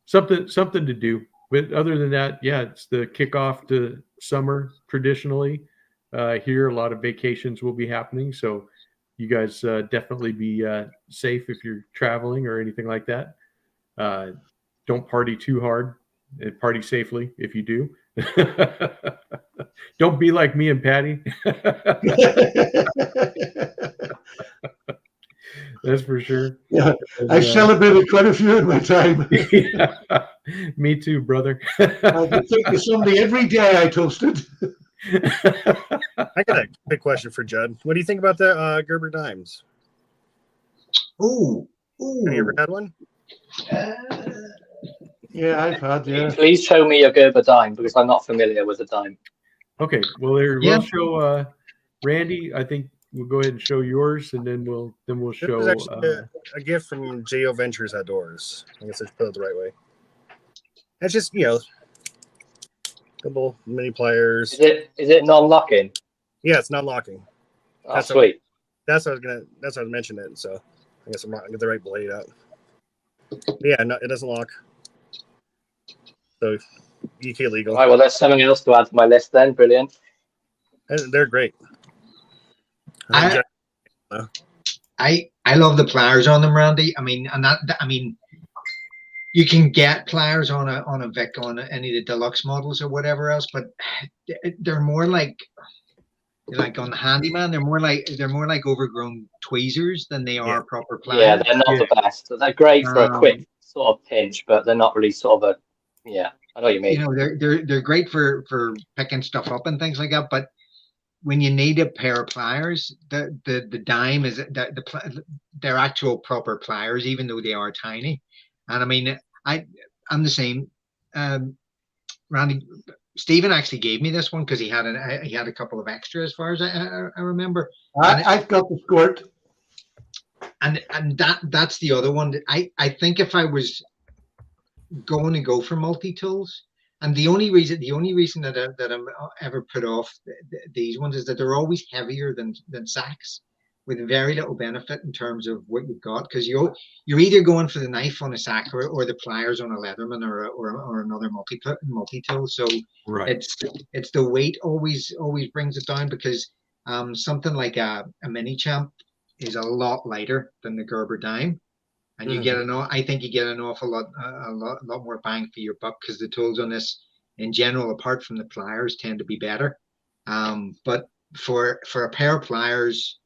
something to do. But other than that, yeah, it's the kickoff to summer traditionally. Here, a lot of vacations will be happening, so you guys definitely be safe if you're traveling or anything like that. Don't party too hard. Party safely if you do. Don't be like me and Patty. That's for sure. Yeah, I celebrated quite a few in my time. Yeah, me too, brother. I could think of somebody every day I toasted. I got a quick question for Judd. What do you think about the Gerber dimes? Ooh. Have you ever had one? Yeah, I've had, yeah. Please show me a Gerber dime because I'm not familiar with a dime. Okay, well, there Yeah. we'll show Randy. I think we'll go ahead and show yours, and then we'll This show. is actually a gift from Jo Ventures Outdoors. I guess I should put it the right way. It's just, you know, a couple mini pliers. Is it non-locking? Yeah, it's not locking. Oh, That's sweet. That's what I was mentioning it. So I guess I'm not gonna get the right blade out. But yeah, no, it doesn't lock. So UK legal. All right, well, there's something else to add to my list then. Brilliant. And they're great. I love the pliers on them, Randy. I mean, you can get pliers on a Vic on any of the deluxe models or whatever else, but they're more like on the Handyman. They're more like overgrown tweezers than they are proper pliers. Yeah, they're not the best. They're great for a quick sort of pinch, but they're not really sort of a. Yeah, I know what you mean. You know, they're great for picking stuff up and things like that, but when you need a pair of pliers, the dime is they're actual proper pliers, even though they are tiny. And I mean, I'm the same. Randy, Stephen actually gave me this one because he had a couple of extra, as far as I remember. I've got the squirt. And that's the other one. I think if I was going to go for multi-tools, and the only reason that I'm ever put off these ones is that they're always heavier than sacks, with very little benefit in terms of what you've got, because you're either going for the knife on a sack or the pliers on a Leatherman or another multi-tool. So right. It's the weight always brings it down, because something like a mini champ is a lot lighter than the Gerber dime. And you get I think you get an awful lot more bang for your buck, because the tools on this, in general, apart from the pliers, tend to be better. But for a pair of pliers,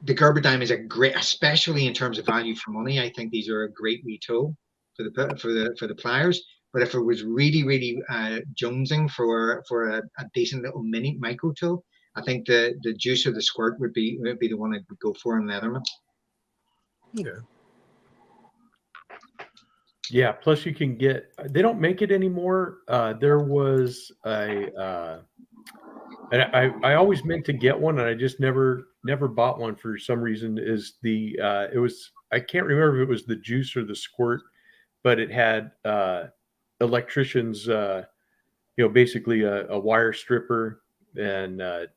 the Gerber dime is a great, especially in terms of value for money. I think these are a great wee tool for the pliers. But if it was really jonesing for a decent little mini micro tool, I think the Juice or the Squirt would be the one I would go for in Leatherman. Yeah. Yeah, plus you can get, they don't make it anymore. There was and I always meant to get one, and I just never bought one for some reason. Is it was, I can't remember if it was the Juice or the Squirt, but it had electricians, basically a wire stripper, and the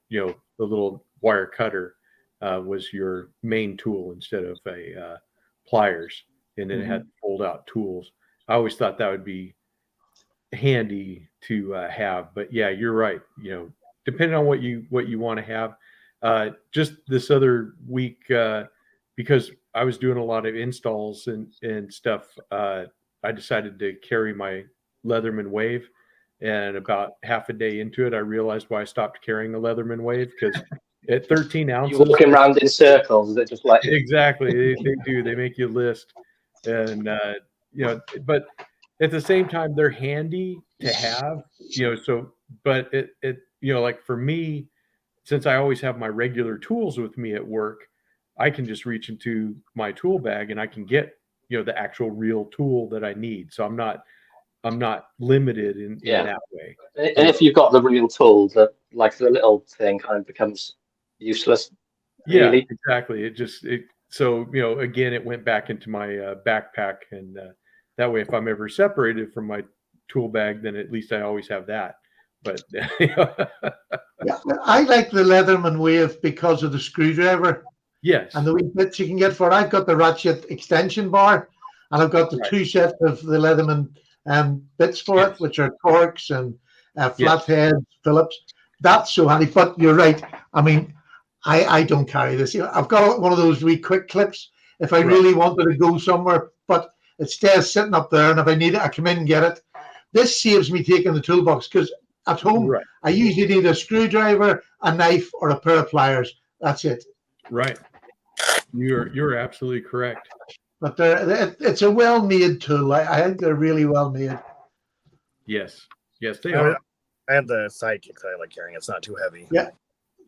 little wire cutter was your main tool instead of a pliers. And then it had fold out tools. I always thought that would be handy to have, but yeah, you're right. Depending on what you want to have. Just this other week, because I was doing a lot of installs and stuff, I decided to carry my Leatherman Wave, and about half a day into it, I realized why I stopped carrying the Leatherman Wave, because at 13 ounces, you're walking around in circles. Is it just like exactly? They do. They make you list. And but at the same time, they're handy to have, so, but it like for me, since I always have my regular tools with me at work, I can just reach into my tool bag and I can get the actual real tool that I need. So I'm not limited in that way. And if you've got the real tool, that like the little thing kind of becomes useless. Really. Yeah, exactly. So, again, it went back into my backpack, and that way, if I'm ever separated from my tool bag, then at least I always have that. But yeah, I like the Leatherman Wave because of the screwdriver. Yes. And the wee bits you can get for it. I've got the ratchet extension bar, and I've got the two sets of the Leatherman bits for it, which are Torx and flathead Phillips. That's so handy. But you're right. I mean, I don't carry this. I've got one of those wee quick clips if I really wanted to go somewhere, but it stays sitting up there, and if I need it, I come in and get it. This saves me taking the toolbox, because at home, I usually need a screwdriver, a knife, or a pair of pliers. That's it. Right. You're absolutely correct. But it's a well-made tool. I think they're really well-made. Yes, they are. I have the Sidekicks I like carrying. It's not too heavy. Yeah.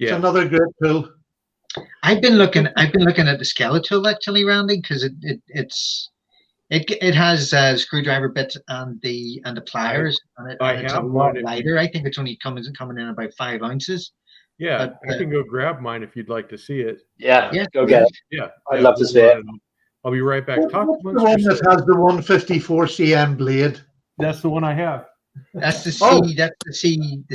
It's another great tool. I've been looking at the Skeletal, actually, Randy, because It has screwdriver bits and the pliers, and it's a lot lighter. I think it's only coming in about 5 ounces. Yeah, but, I can go grab mine if you'd like to see it. Yeah, go get it. Yeah, I'd love to see it. I'll be right back. What's the one that has the 154 cm blade? That's the one I have. That's the C. That's the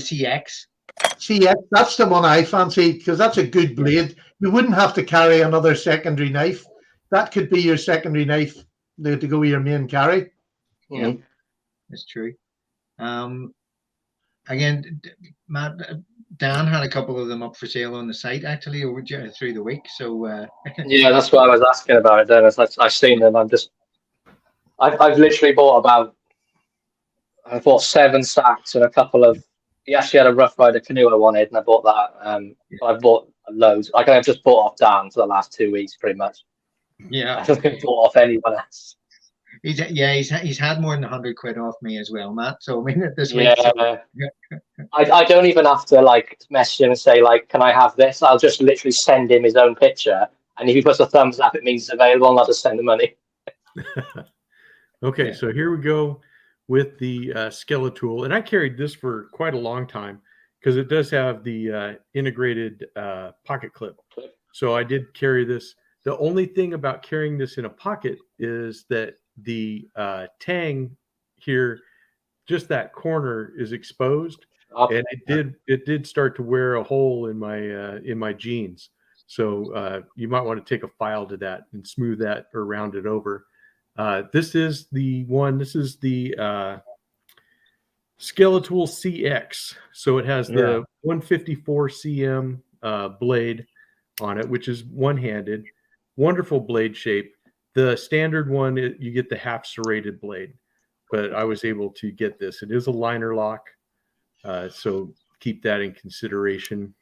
CX. CX. That's the one I fancy because that's a good blade. You wouldn't have to carry another secondary knife. That could be your secondary knife to go with your main carry. Yeah, that's true. Again, Matt, Dan had a couple of them up for sale on the site actually through the week. So yeah, that's what I was asking about it. Dennis, I've seen them. I've literally bought I bought 7 stacks and a couple of. He actually had a Rough Rider canoe I wanted, and I bought that. I've bought loads. I've just bought off Dan for the last 2 weeks, pretty much. Yeah, I haven't bought off anyone else. He's had more than 100 quid off me as well, Matt. So I mean, this week. Yeah. I don't even have to like message him and say like, can I have this? I'll just literally send him his own picture, and if he puts a thumbs up, it means it's available, and I'll just send the money. Okay, so here we go with the Skeletool, and I carried this for quite a long time because it does have the integrated pocket clip. So I did carry this. The only thing about carrying this in a pocket is that the tang here, just that corner is exposed, and it did start to wear a hole in my jeans. So you might want to take a file to that and smooth that or round it over. This is the one. This is the Skeletool CX. So it has the 154 cm blade on it, which is one-handed. Wonderful blade shape. The standard one, you get the half serrated blade, but I was able to get this. It is a liner lock, so keep that in consideration.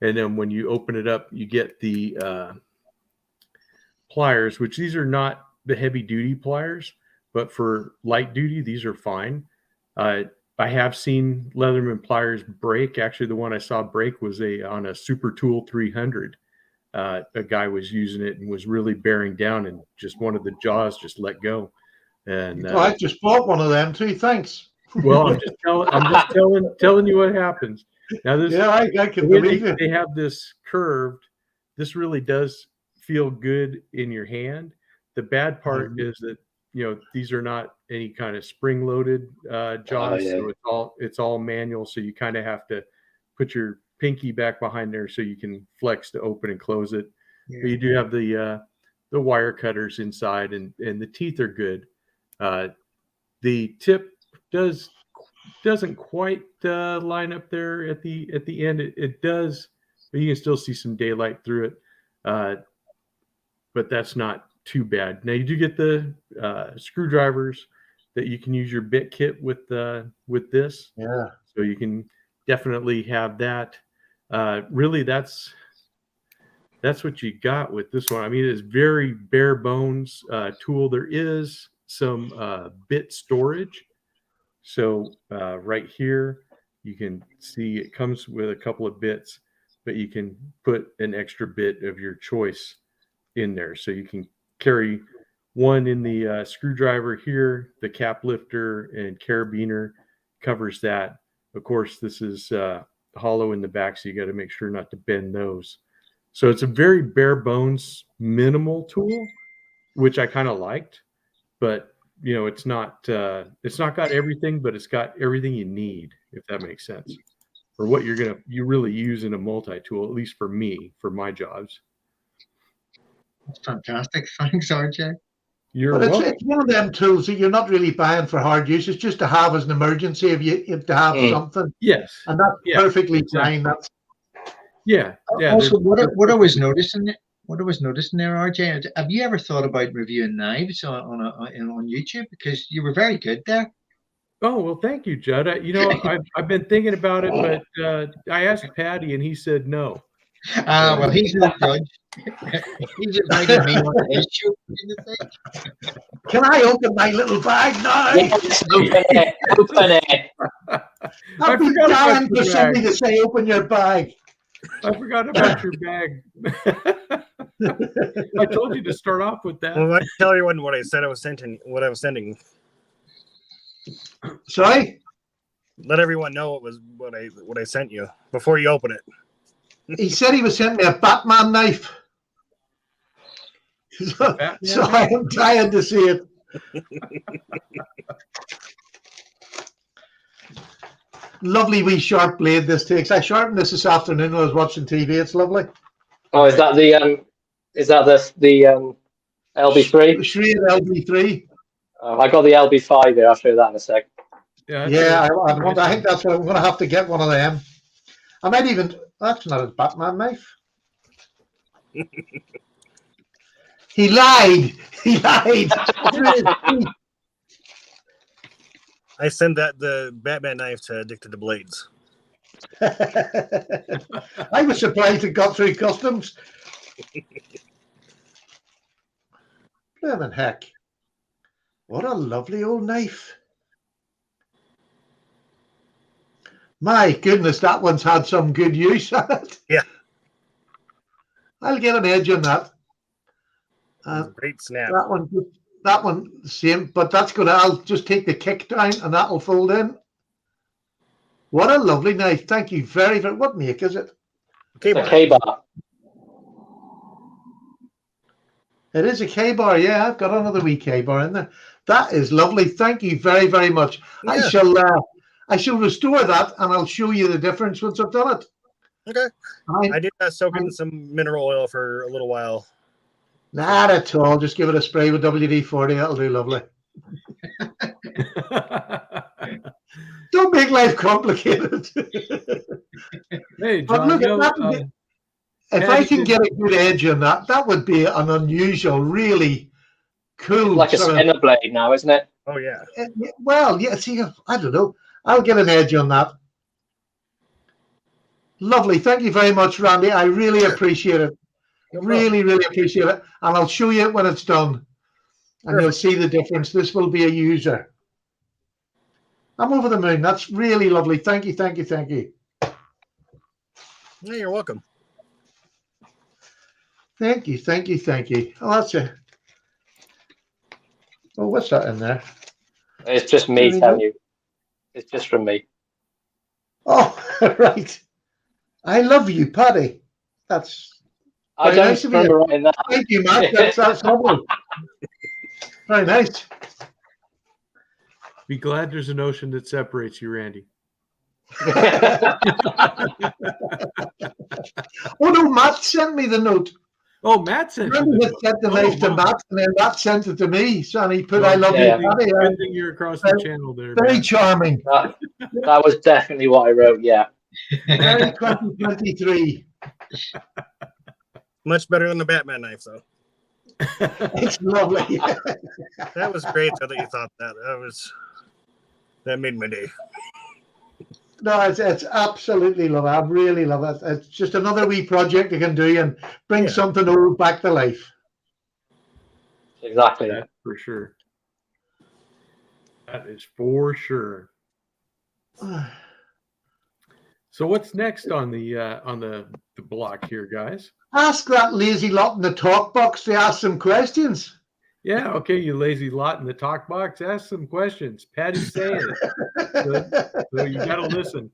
And then when you open it up, you get the pliers, which these are not the heavy duty pliers, but for light duty, these are fine. I have seen Leatherman pliers break. Actually, the one I saw break was on a Super Tool 300. A guy was using it and was really bearing down, and just one of the jaws just let go. And I just bought one of them too. Thanks. Well, I'm just telling you what happens. Now this, I can believe it. They have this curved. This really does feel good in your hand. The bad part is that these are not any kind of spring-loaded jaws, so it's all manual. So you kind of have to put your pinky back behind there so you can flex to open and close it. Yeah. But you do have the wire cutters inside, and the teeth are good. The tip doesn't quite line up there at the end. It does, but you can still see some daylight through it. But that's not too bad. Now you do get the screwdrivers that you can use your bit kit with this. Yeah. So you can definitely have that. Really, that's what you got with this one. I mean, it's very bare bones tool. There is some bit storage. So right here, you can see it comes with a couple of bits, but you can put an extra bit of your choice in there. So you can carry one in the screwdriver here, the cap lifter and carabiner covers that. Of course, this is hollow in the back, so you got to make sure not to bend those. So it's a very bare bones, minimal tool, which I kind of liked, but it's not got everything, but it's got everything you need, if that makes sense, or what you really use in a multi-tool, at least for me, for my jobs. That's fantastic. Thanks, RJ. It's one of them tools that you're not really buying for hard use. It's just to have as an emergency if you to have something. Yes. And that's perfectly fine. That's Also, what I was noticing there, RJ, have you ever thought about reviewing knives on YouTube? Because you were very good there. Oh, well, thank you, Judd. I've been thinking about it, but I asked Patty and he said no. Well, he's no judge. He's invited me on his show. Can I open my little bag now? Yes, open it. I'd be dying for somebody to say, open your bag. I forgot about your bag. I told you to start off with that. Well, I tell everyone what I said I was sending. What I was sending. Sorry? Let everyone know what I sent you before you open it. He said he was sending me a Batman knife. So I am trying to see it. Lovely wee sharp blade this takes. I sharpened this afternoon when I was watching TV. It's lovely. Oh, is that the LB3? Shred LB3. I got the LB5 here. I'll show you that in a sec. Yeah, I think that's what I'm going to have to get one of them. I might even. That's not a Batman knife. He lied. He lied. I send the Batman knife to Addicted to Blades. I was surprised it got through customs. Blimmin' heck. What a lovely old knife. My goodness, that one's had some good use on it. Yeah. I'll get an edge on that. Great snap. That one, same, but that's gonna. I'll just take the kick down, and that'll fold in. What a lovely knife! Thank you very, very. What make is it? K-bar. K-bar. It is a K-bar. Yeah, I've got another wee K-bar in there. That is lovely. Thank you very, very much. Yeah. I shall restore that, and I'll show you the difference once I've done it. Okay. I did soak it in some mineral oil for a little while. Not at all. Just give it a spray with WD-40. That'll do lovely. Don't make life complicated. Hey, John, but look at that. If I can get a good edge on that, that would be an unusual, really cool. Like a spinner blade now, isn't it? Oh, yeah. Well, yeah, see, I don't know. I'll get an edge on that. Lovely. Thank you very much, Randy. I really appreciate it. Really, really appreciate it. And I'll show you it when it's done. And you'll see the difference. This will be a user. I'm over the moon. That's really lovely. Thank you, thank you, thank you. Yeah, you're welcome. Thank you, thank you, thank you. Oh, that's it. Oh, what's that in there? It's just me telling you. It's just from me. Oh, right. I love you, Paddy. That's I don't nice remember writing that. Thank you, Matt. That's lovely. Very nice. Be glad there's an ocean that separates you, Randy. Oh no, Matt sent me the note. Oh, Matt sent the knife to Matt, and then Matt sent it to me. So and he put, "I love you, Paddy." Good thing you're across the channel there. Very Matt. Charming. That was definitely what I wrote. Yeah. Very 2023. Much better than the Batman knife, though. It's lovely. That was great that you thought that. That made my day. No, it's absolutely lovely. I really love it. It's just another wee project you can do and bring something old back to life. Exactly. That's for sure. That is for sure. So what's next on the block here, guys? Ask that lazy lot in the talk box to ask some questions. Yeah, okay, you lazy lot in the talk box. Ask some questions. Patty's saying it. So you got to listen.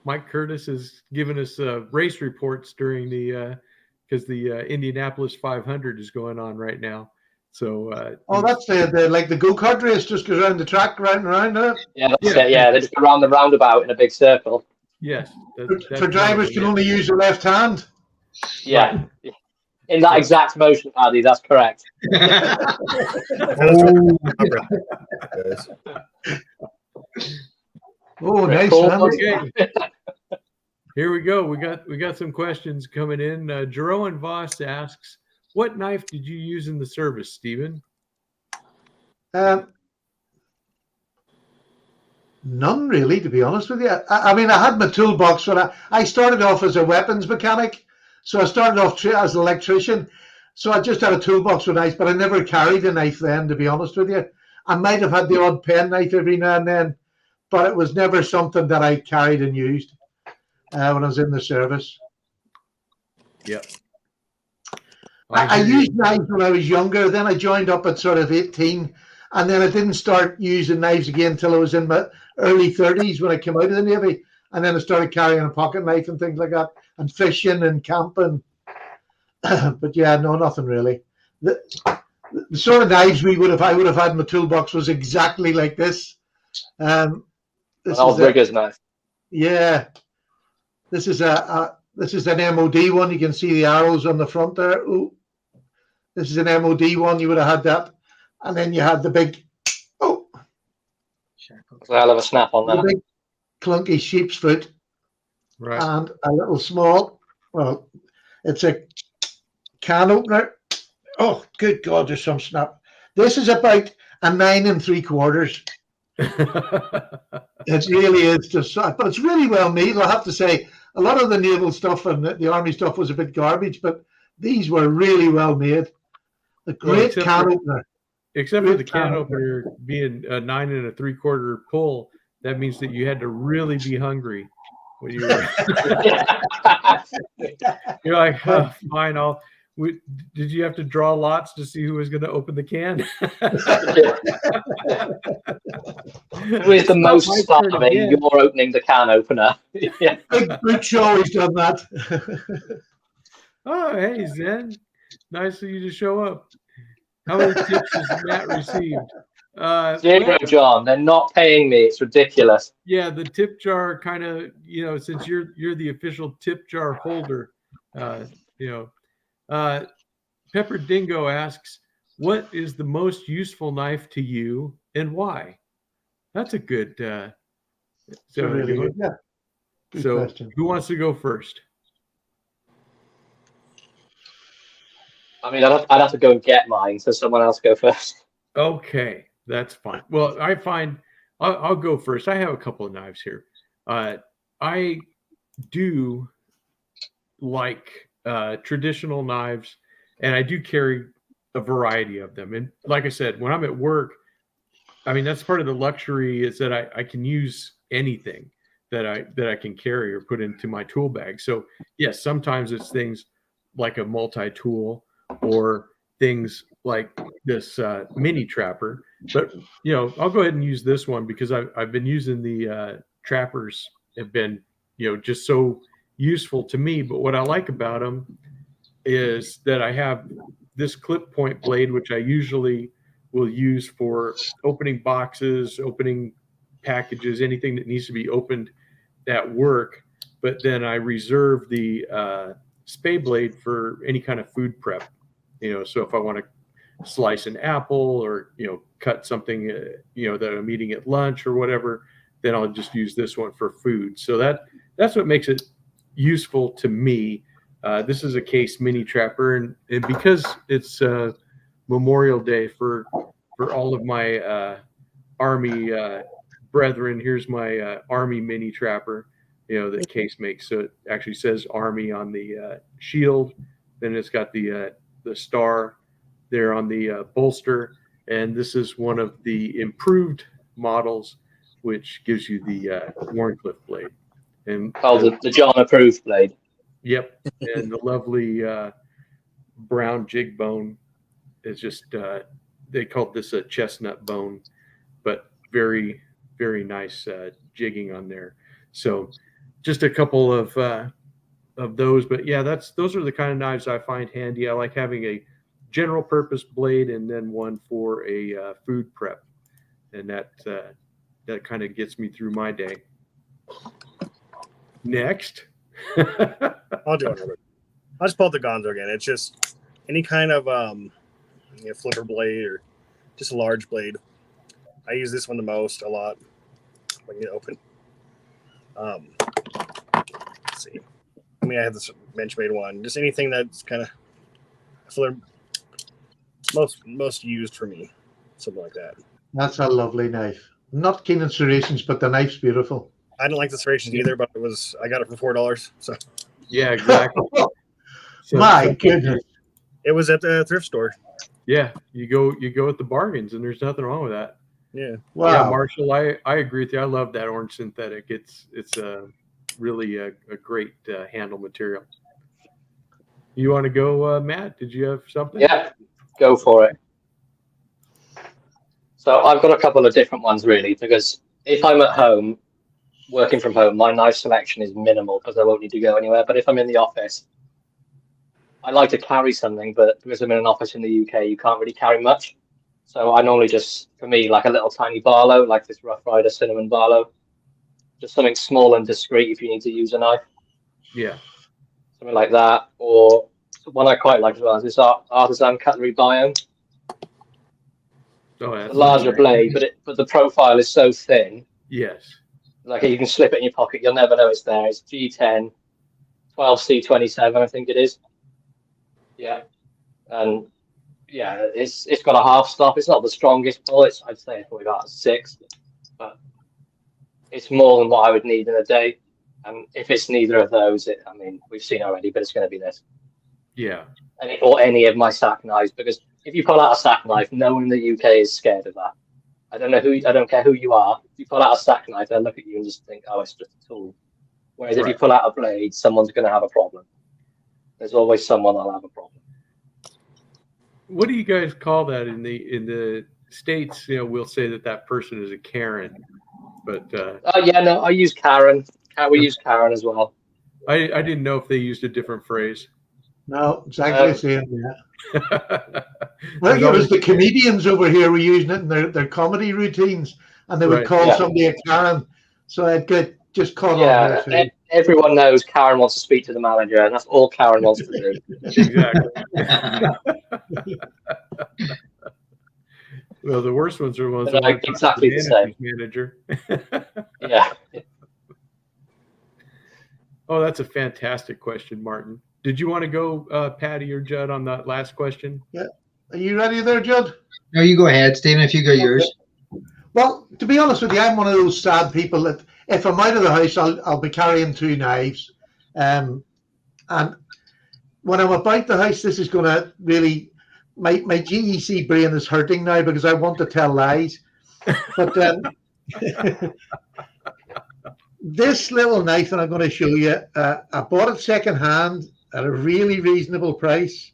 Mike Curtis has given us race reports during because the Indianapolis 500 is going on right now. So that's the like the go-kart race, just goes around the track, round and around it. Yeah, that's it. Yeah, they just go around the roundabout in a big circle. Yes. For drivers can only use the left hand. Yeah. In that exact motion, Paddy, that's correct. Oh, nice. Okay. Here we go. We got some questions coming in. Jerome Voss asks, "What knife did you use in the service, Stephen?" None really, to be honest with you. I mean, I had my toolbox when I started off as a weapons mechanic. So I started off as an electrician. So I just had a toolbox with knives, but I never carried a knife then, to be honest with you. I might have had the odd pen knife every now and then, but it was never something that I carried and used when I was in the service. Yep. I used knives when I was younger. Then I joined up at sort of 18, and then I didn't start using knives again until I was in my early 30s when I came out of the Navy. And then I started carrying a pocket knife and things like that, and fishing and camping. But yeah, no, nothing really. The sort of knives I would have had in my toolbox was exactly like this. This an old rigger's knife. Yeah, this is an MOD one. You can see the arrows on the front there. Ooh, this is an MOD one. You would have had that, and then you had the big. Oh, it's a hell of a snap on that. The big clunky sheep's foot, right, and a little small. Well, it's a can opener. Oh, good God, there's some snap. This is about a 9 3/4. It really is just, but it's really well made. I have to say, a lot of the naval stuff and the army stuff was a bit garbage, but these were really well made. A great can opener. Except for the can opener being a 9 3/4 pull, that means that you had to really be hungry when you were. You're like, oh, fine, did you have to draw lots to see who was going to open the can? Who is the most starving? You're opening the can opener. Yeah. Big Show always done that. Oh, hey, Zen. Nice of you to show up. How many tips has Matt received? 0, John. They're not paying me. It's ridiculous. Yeah, the tip jar kind of, since you're the official tip jar holder, Pepper Dingo asks, what is the most useful knife to you and why? That's a good really good. Yeah. Good question. Who wants to go first? I mean, I'd have to go and get mine, so someone else go first. Okay, that's fine. Well, I find I'll go first. I have a couple of knives here. I do like traditional knives, and I do carry a variety of them. And like I said, when I'm at work, I mean, that's part of the luxury is that I can use anything that I can carry or put into my tool bag. So yes, sometimes it's things like a multi-tool or things like this mini trapper. But I'll go ahead and use this one because I've been using the trappers have been just so useful to me. But what I like about them is that I have this clip point blade, which I usually will use for opening boxes, opening packages, anything that needs to be opened at work. But then I reserve the spay blade for any kind of food prep. So if I want to slice an apple or cut something that I'm eating at lunch or whatever, then I'll just use this one for food. So that's what makes it useful to me. This is a Case mini trapper, and because it's Memorial Day for all of my Army brethren, here's my Army mini trapper, that Case makes. So it actually says Army on the shield, then it's got the star there on the bolster, and this is one of the improved models, which gives you the Warncliffe blade. And the John approved blade. Yep, and the lovely brown jig bone is just they called this a chestnut bone, but very, very nice jigging on there. So just a couple of those, but yeah, those are the kind of knives I find handy. I like having a general purpose blade and then one for a food prep, and that kind of gets me through my day. Next. I'll do another. I'll just pull out the Gonzo again. It's just any kind of flipper blade or just a large blade. I use this one a lot. When you open. Let's see. I mean, I have this Benchmade one. Just anything that's kind of most used for me, something like that. That's a lovely knife. Not keen on serrations, but the knife's beautiful. I didn't like the serrations either, but I got it for $4. So yeah, exactly. My goodness. It was at the thrift store. Yeah, you go at the bargains, and there's nothing wrong with that. Yeah. Wow. Yeah, Marshall, I agree with you. I love that orange synthetic. It's a really a great handle material. You want to go, Matt? Did you have something? Yeah, go for it. So I've got a couple of different ones really, because if I'm at home, working from home, my knife selection is minimal because I won't need to go anywhere. But if I'm in the office, I like to carry something, but because I'm in an office in the UK, you can't really carry much. So I normally just, for me, like a little tiny Barlow, like this Rough Rider cinnamon Barlow, just something small and discreet if you need to use a knife. Yeah. Something like that. Or one I quite like as well is this Artisan Cutlery Biome. Oh, It's that's a larger blade, but the profile is so thin. Yes. Like you can slip it in your pocket, you'll never know it's there. It's G10, 12C27, I think it is. Yeah. And yeah, it's got a half stop. It's not the strongest pull. I'd say it's probably about a 6, but it's more than what I would need in a day. And if it's neither of those, I mean, we've seen already, but it's going to be this. Yeah. Or any of my sack knives, because if you pull out a sack knife, no one in the UK is scared of that. I don't care who you are. If you pull out a sack knife, they'll look at you and just think, oh, it's just a tool. Whereas if you pull out a blade, someone's going to have a problem. There's always someone that'll have a problem. What do you guys call that in the States? You know, we'll say that person is a Karen, but yeah, no, I use Karen. We use Karen as well. I didn't know if they used a different phrase. No, exactly the same. Yeah. I think it always was the comedians over here were using it in their comedy routines, and they would call somebody a Karen. So I'd get just caught on here too. Everyone knows Karen wants to speak to the manager, and that's all Karen wants to do. Exactly. Well, the worst ones are ones that want to exactly the same. Manager. Yeah. Oh, that's a fantastic question, Martin. Did you want to go, Patty or Judd, on that last question? Yeah. Are you ready there, Judd? No, you go ahead, Stephen, if you got yours. Well, to be honest with you, I'm one of those sad people that if I'm out of the house, I'll be carrying 2 knives. And when I'm about the house, this is going to really, my GEC brain is hurting now because I want to tell lies. But this little knife that I'm going to show you, I bought it secondhand at a really reasonable price.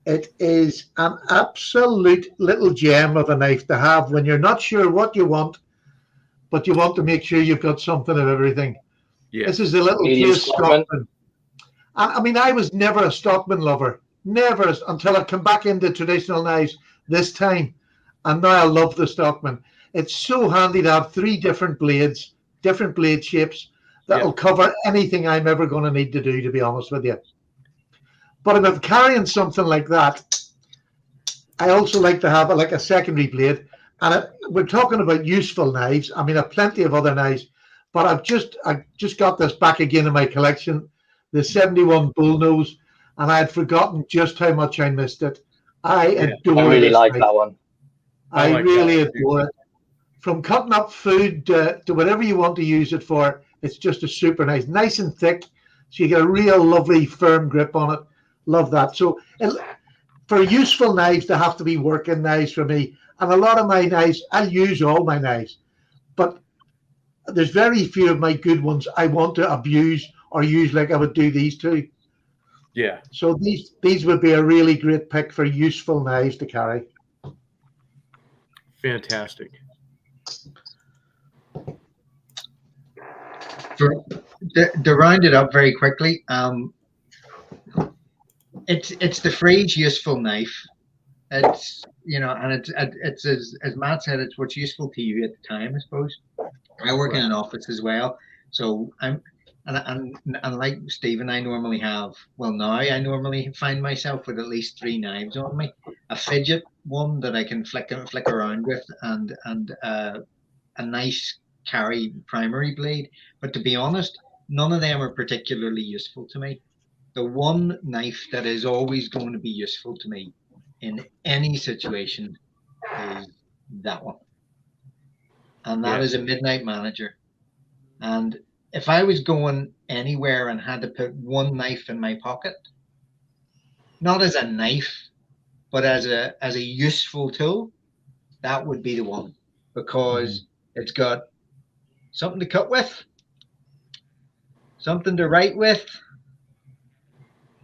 It is an absolute little gem of a knife to have when you're not sure what you want, but you want to make sure you've got something of everything. Yeah. This is the little Case Stockman. I mean, I was never a Stockman lover, never until I come back into traditional knives this time, and now I love the Stockman. It's so handy to have 3 different blades, different blade shapes that'll cover anything I'm ever going to need to do, to be honest with you. But if I'm carrying something like that, I also like to have a secondary blade. And we're talking about useful knives. I mean, I have plenty of other knives, but I've just got this back again in my collection, the 71 Bullnose, and I had forgotten just how much I missed it. I adore it. I really like that one. I really adore it. From cutting up food to whatever you want to use it for, it's just a super nice and thick, so you get a real lovely firm grip on it. Love that. So for useful knives, they have to be working knives for me. And a lot of my knives, I'll use all my knives, but there's very few of my good ones I want to abuse or use like I would do these 2. Yeah. So these would be a really great pick for useful knives to carry. Fantastic. To round it up very quickly, it's the phrase useful knife. It's, you know, and it's as Matt said, it's what's useful to you at the time, I suppose. I work in an office as well, so and like Stephen, I normally find myself with at least 3 knives on me. A fidget one that I can flick around with, and a nice carry primary blade. But to be honest, none of them are particularly useful to me. The one knife that is always going to be useful to me in any situation is that one. And that is a Midnight Manager. And if I was going anywhere and had to put one knife in my pocket, not as a knife, but as a useful tool, that would be the one. because it's got something to cut with, something to write with,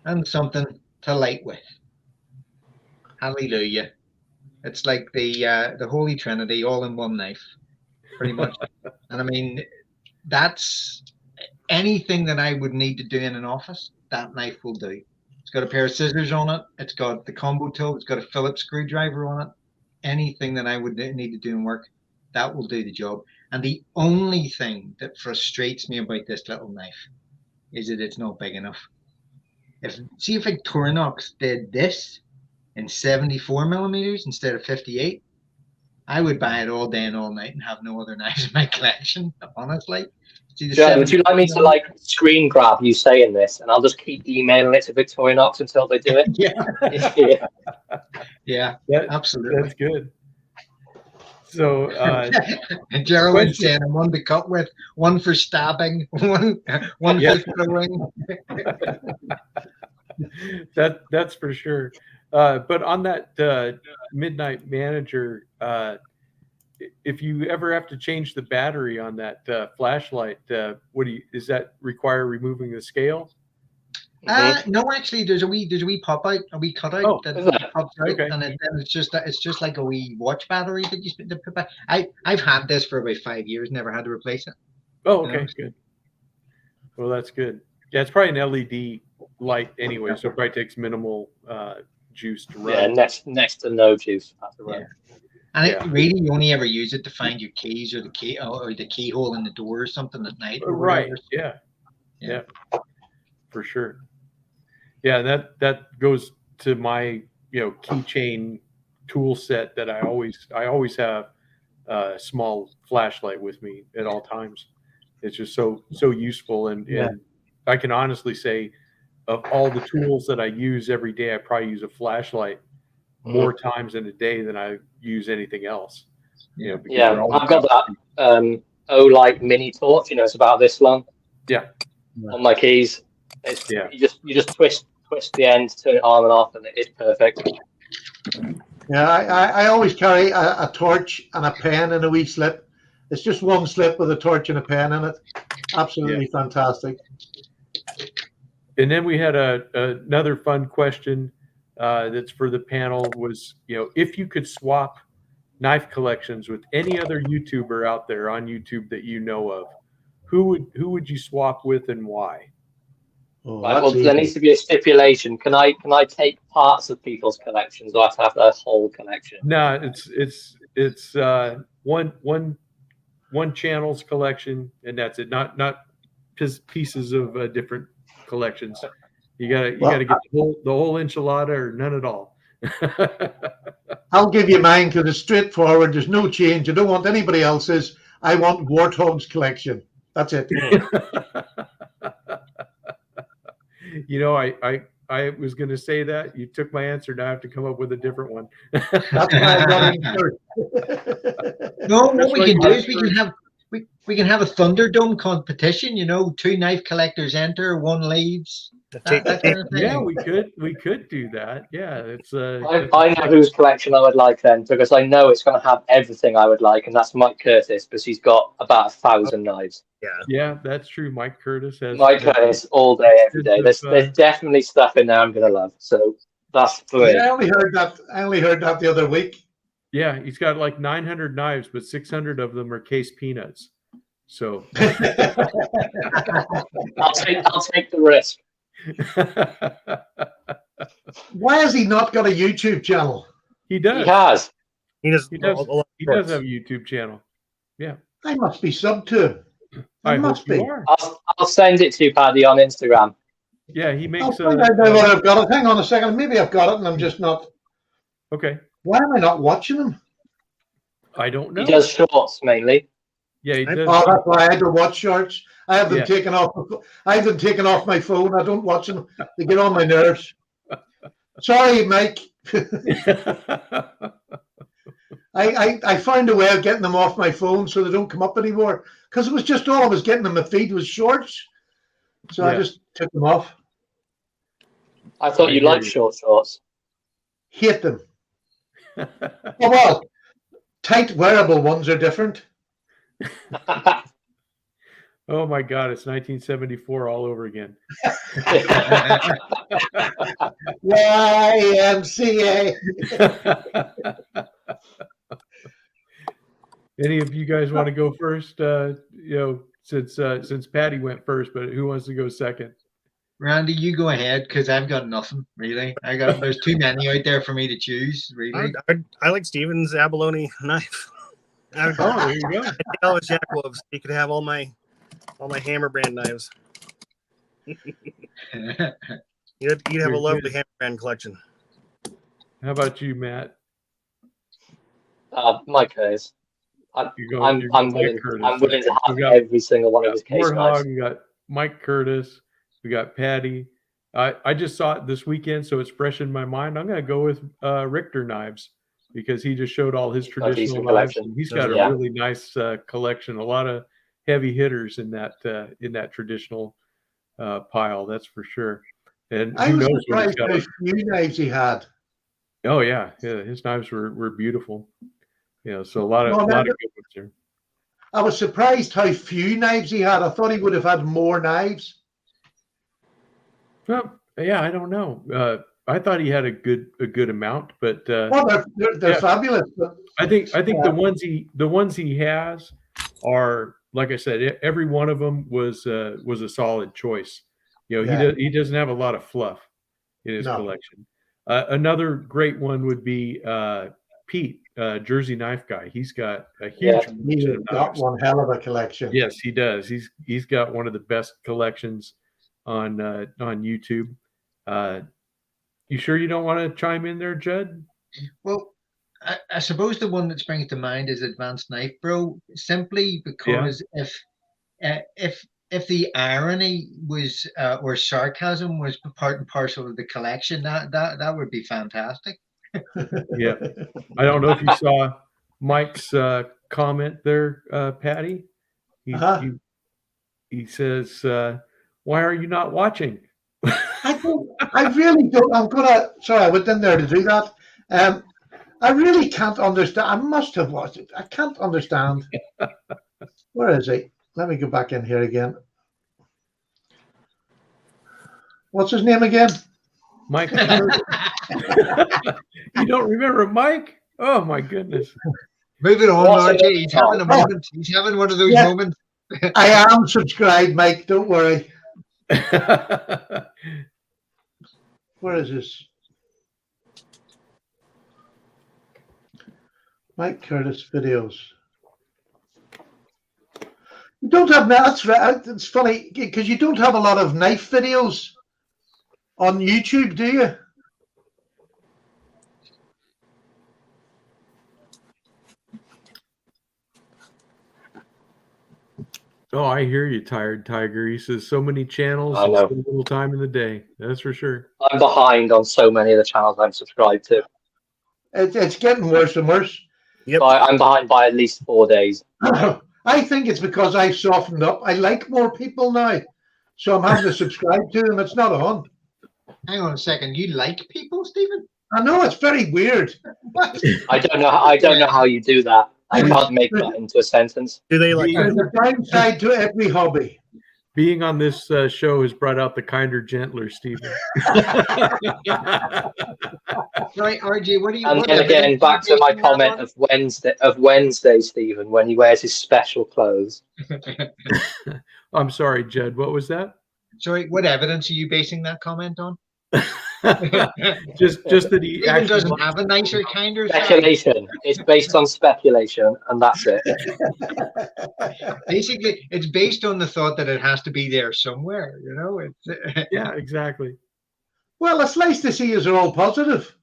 and something to light with. Hallelujah. It's like the Holy Trinity all in one knife, pretty much. And I mean, that's anything that I would need to do in an office, that knife will do. It's got a pair of scissors on it. It's got the combo tool. It's got a Phillips screwdriver on it. Anything that I would need to do in work, that will do the job. And the only thing that frustrates me about this little knife is that it's not big enough. See if Victorinox did this in 74 millimeters instead of 58, I would buy it all day and all night and have no other knives in my collection, honestly. John, would you like me to like screen grab you saying this, and I'll just keep emailing it to Victorinox until they do it? Yeah, absolutely. That's good. So and Gerald's saying one to cut with, one for stabbing, one for throwing. That's for sure. But on that Midnight Manager, if you ever have to change the battery on that flashlight, does that require removing the scale? No, actually, there's a wee pop out, a wee cut out that pops out, okay. And then it's just like a wee watch battery that you put back. I've had this for about 5 years, never had to replace it. Oh, okay, good. Well, that's good. Yeah, it's probably an LED light anyway, so it probably takes minimal juice to run. Yeah, next to no juice to run. Yeah. And really, you only ever use it to find your keys or the keyhole in the door or something at night. Or right. Yeah. For sure. Yeah, that goes to my keychain tool set that I always have a small flashlight with me at all times. It's just so useful, and I can honestly say, of all the tools that I use every day, I probably use a flashlight more times in a day than I use anything else. I've got that Olight mini torch. It's about this long. Yeah. On my keys, you just twist the end, turn it on and off, and it's perfect. Yeah, I always carry a torch and a pen in a wee slip. It's just one slip with a torch and a pen in it. Absolutely fantastic. And then we had another fun question that's for the panel was, if you could swap knife collections with any other YouTuber out there on YouTube that you know of, who would you swap with and why? Well, there needs to be a stipulation. Can I take parts of people's collections, or I have to have the whole collection? No, it's one channel's collection, and that's it. Not just pieces of different collections. You gotta get the whole enchilada or none at all. I'll give you mine because it's straightforward. There's no change. I don't want anybody else's. I want Warthog's collection. That's it. I was going to say that. You took my answer. Now I have to come up with a different one. That's why I got in first. No, what we can do is we can have a Thunderdome competition. 2 knife collectors enter, 1 leaves. That kind of thing. Yeah, we could do that. Yeah, it's. I know whose collection I would like then, because I know it's going to have everything I would like, and that's Mike Curtis, because he's got about 1,000 knives. Yeah, that's true. Mike Curtis Curtis all day, every day. There's definitely stuff in there I'm going to love. So that's great. Yeah, I only heard that the other week. Yeah, he's got like 900 knives, but 600 of them are case peanuts. So I'll take the risk. Why has he not got a YouTube channel? He does. He does. He does have a YouTube channel. Yeah. I must be sub to him. I must be. I'll send it to you, Paddy, on Instagram. Yeah, he makes. I know what I've got it. Hang on a second. Maybe I've got it, and I'm just not. Okay. Why am I not watching him? I don't know. He does shorts mainly. Yeah, he does. Oh, that's why I had to watch shorts. I have them taken off. I have them taken off my phone. I don't watch them. They get on my nerves. Sorry, Mike. I found a way of getting them off my phone so they don't come up anymore. Because it was just all I was getting in my feed was shorts. So I just took them off. I thought you liked shorts. Hate them. Oh, well, tight wearable ones are different. Oh my God, it's 1974 all over again. YMCA. Any of you guys want to go first? Since Patty went first, but who wants to go second? Randy, you go ahead because I've got nothing really. There's too many out there for me to choose. Really, I like Steven's abalone knife. Oh, there you go. I was Jack Wolves. You could have all my Hammer brand knives. You'd have a lovely Hammer brand collection. How about you, Matt? My case. I'm willing to have every single one of his case knives. We got Mike Curtis. We got Patty. I just saw it this weekend, so it's fresh in my mind. I'm going to go with Richter knives because he just showed all his traditional knives. He's got a really nice collection. A lot of heavy hitters in that traditional pile. That's for sure. And I was surprised how few knives he had. Oh yeah, his knives were beautiful. So a lot of good ones there. I was surprised how few knives he had. I thought he would have had more knives. Well, yeah, I don't know. I thought he had a good amount, but they're fabulous. But, I think the ones he has are, like I said, every one of them was a solid choice. He doesn't have a lot of fluff in his collection. Another great one would be Pete, Jersey Knife Guy. He's got a huge collection of got knives. one hell of a collection. Yes, he does. He's got one of the best collections on YouTube. You sure you don't want to chime in there, Judd? Well, I suppose the one that springs to mind is Advanced Knife Bro, simply because if the irony was or sarcasm was part and parcel of the collection, that would be fantastic. Yeah, I don't know if you saw Mike's comment there, Patty. He says, "Why are you not watching?" I really don't. Sorry, I went in there to do that. I really can't understand. I must have watched it. I can't understand. Where is he? Let me go back in here again. What's his name again? Mike. You don't remember Mike? Oh my goodness. Moving on, RJ. He's having a moment. He's having one of those moments. I am subscribed, Mike. Don't worry. Where is this? Mike Curtis videos. You don't have, that's right. It's funny because you don't have a lot of knife videos on YouTube, do you? Oh, I hear you, Tired Tiger. He says so many channels and so little time in the day. That's for sure. I'm behind on so many of the channels I'm subscribed to. It's getting worse and worse. Yep. I'm behind by at least 4 days. I think it's because I've softened up. I like more people now, so I'm having to subscribe to them. It's not on. Hang on a second. You like people, Stephen? I know, it's very weird. What? I don't know how you do that. I can't make that into a sentence. Do they like? There's a downside to every hobby. Being on this show has brought out the kinder, gentler Stephen. Right, RJ, what do you? And then again, back to my comment of Wednesday, Stephen, when he wears his special clothes. I'm sorry, Judd. What was that? Sorry, what evidence are you basing that comment on? just that he Stephen doesn't have a nicer, kinder speculation. It's based on speculation, and that's it. Basically, it's based on the thought that it has to be there somewhere. You know, it's yeah, exactly. Well, it's nice to see you're all positive.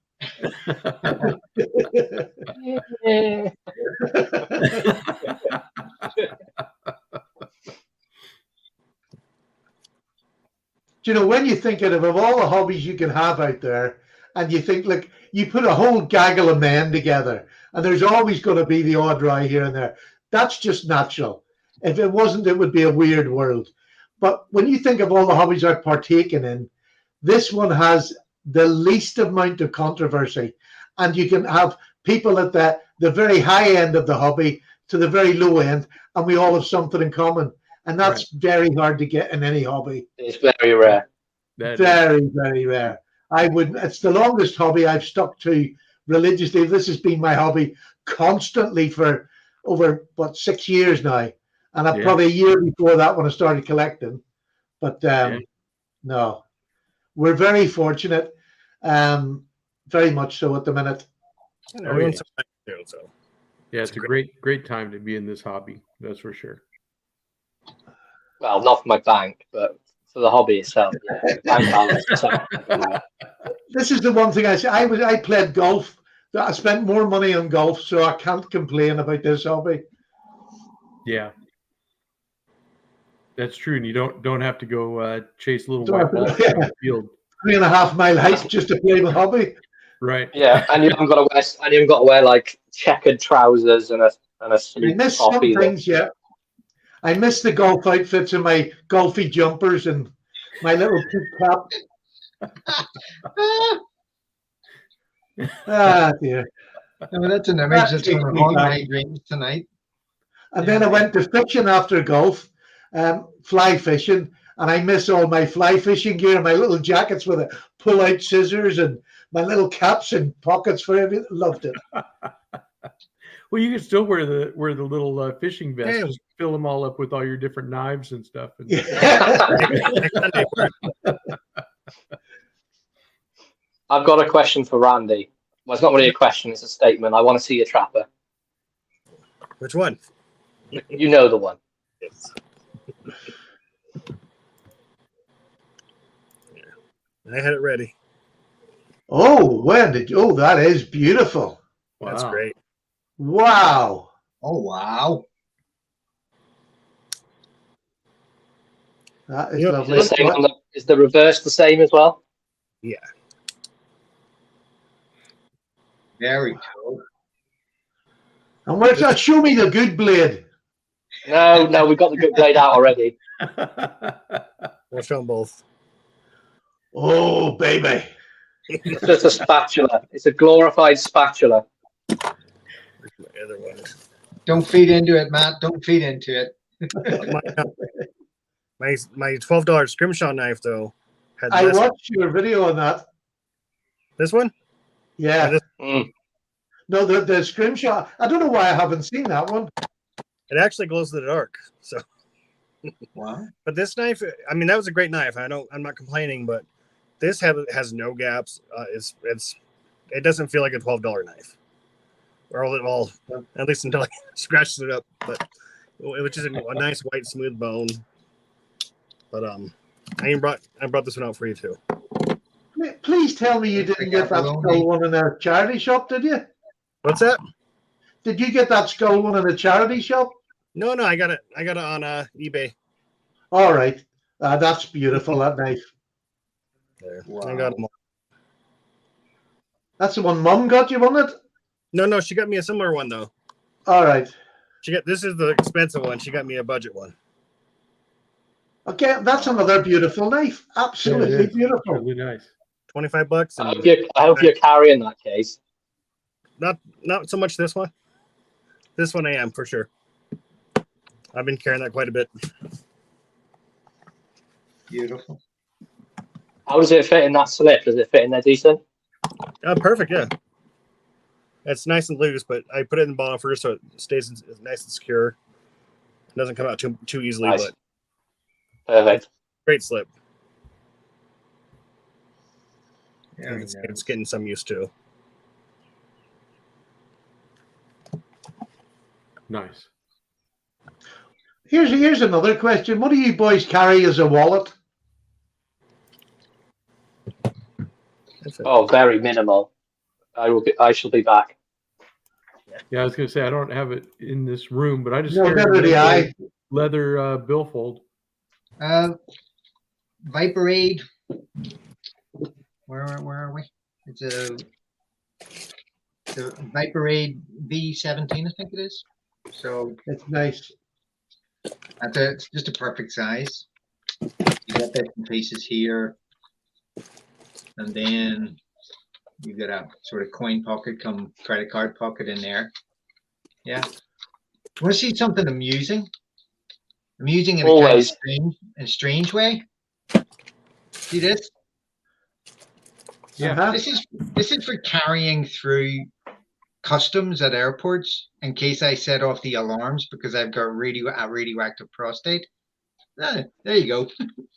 You know, when you think of all the hobbies you can have out there, and you think, look, you put a whole gaggle of men together, and there's always going to be the odd eye here and there. That's just natural. If it wasn't, it would be a weird world. But when you think of all the hobbies I've partaken in, this one has the least amount of controversy, and you can have people at the very high end of the hobby to the very low end, and we all have something in common. And that's very hard to get in any hobby. It's very rare. Very, very rare. It's the longest hobby I've stuck to religiously. This has been my hobby constantly for over 6 years now, and probably a year before that when I started collecting. But no, we're very fortunate, very much so at the minute. Yeah, it's a great time to be in this hobby. That's for sure. Well, not for my bank, but for the hobby itself. Yeah. Bank balance. This is the one thing I say. I played golf. I spent more money on golf, so I can't complain about this hobby. Yeah, that's true, and you don't have to go chase little white balls in the field. 3.5 mile hike just to play the hobby. Right. Yeah, and you haven't got to wear like checkered trousers and a I miss some things. Yeah, I miss the golf outfits and my golfy jumpers and my little peak cap. Dear. Oh, that's an image that's going to haunt my dreams tonight. And then I went to fishing after golf, fly fishing, and I miss all my fly fishing gear, my little jackets with a pull-out scissors and my little caps and pockets for everything. Loved it. Well, you can still wear the little fishing vest. Just fill them all up with all your different knives and stuff. I've got a question for Randy. Well, it's not really a question; it's a statement. I want to see your trapper. Which one? You know the one. Yes. I had it ready. Oh, when did you? Oh, that is beautiful. Wow. That's great. Wow. Oh, wow. That is lovely. Is the reverse the same as well? Yeah. Very cool. And where's that? Show me the good blade. No, we've got the good blade out already. We'll show them both. Oh, baby. It's just a spatula. It's a glorified spatula. Where's my other one? Don't feed into it, Matt. Don't feed into it. My $12 scrimshaw knife though. I watched your video on that. This one? Yeah. No, the scrimshaw. I don't know why I haven't seen that one. It actually glows in the dark. So. Wow. But this knife, I mean, that was a great knife. I'm not complaining, but this has no gaps. It doesn't feel like a $12 knife, or at least until I scratched it up. But which is a nice white smooth bone. But I brought this one out for you too. Please tell me you didn't get that skull one in a charity shop, did you? What's that? Did you get that skull one in a charity shop? No, I got it on eBay. All right, that's beautiful. That knife. There. Wow. I got them all. That's the one Mum got you, wasn't it? No, she got me a similar one though. All right. This is the expensive one. She got me a budget one. Okay, that's another beautiful knife. Absolutely beautiful. Really nice. $25. I hope you're carrying that case. Not so much this one. This one I am for sure. I've been carrying that quite a bit. Beautiful. How does it fit in that slip? Does it fit in there decent? Perfect, yeah. It's nice and loose, but I put it in the bottom first so it stays nice and secure. It doesn't come out too easily, nice. But perfect. Great slip. Yeah, it's getting some use too. Nice. Here's another question. What do you boys carry as a wallet? Oh, very minimal. I shall be back. Yeah, I was going to say I don't have it in this room, but I just carry leather billfold. Viperade. Where are we? It's the Viperade V17, I think it is. So it's nice. It's just a perfect size. You got bits and pieces here, and then you got a sort of coin pocket, credit card pocket in there. Yeah. Want to see something amusing? Amusing in Always. a kind of strange way. See this? Yeah. This is for carrying through customs at airports in case I set off the alarms because I've got a radioactive prostate. There you go.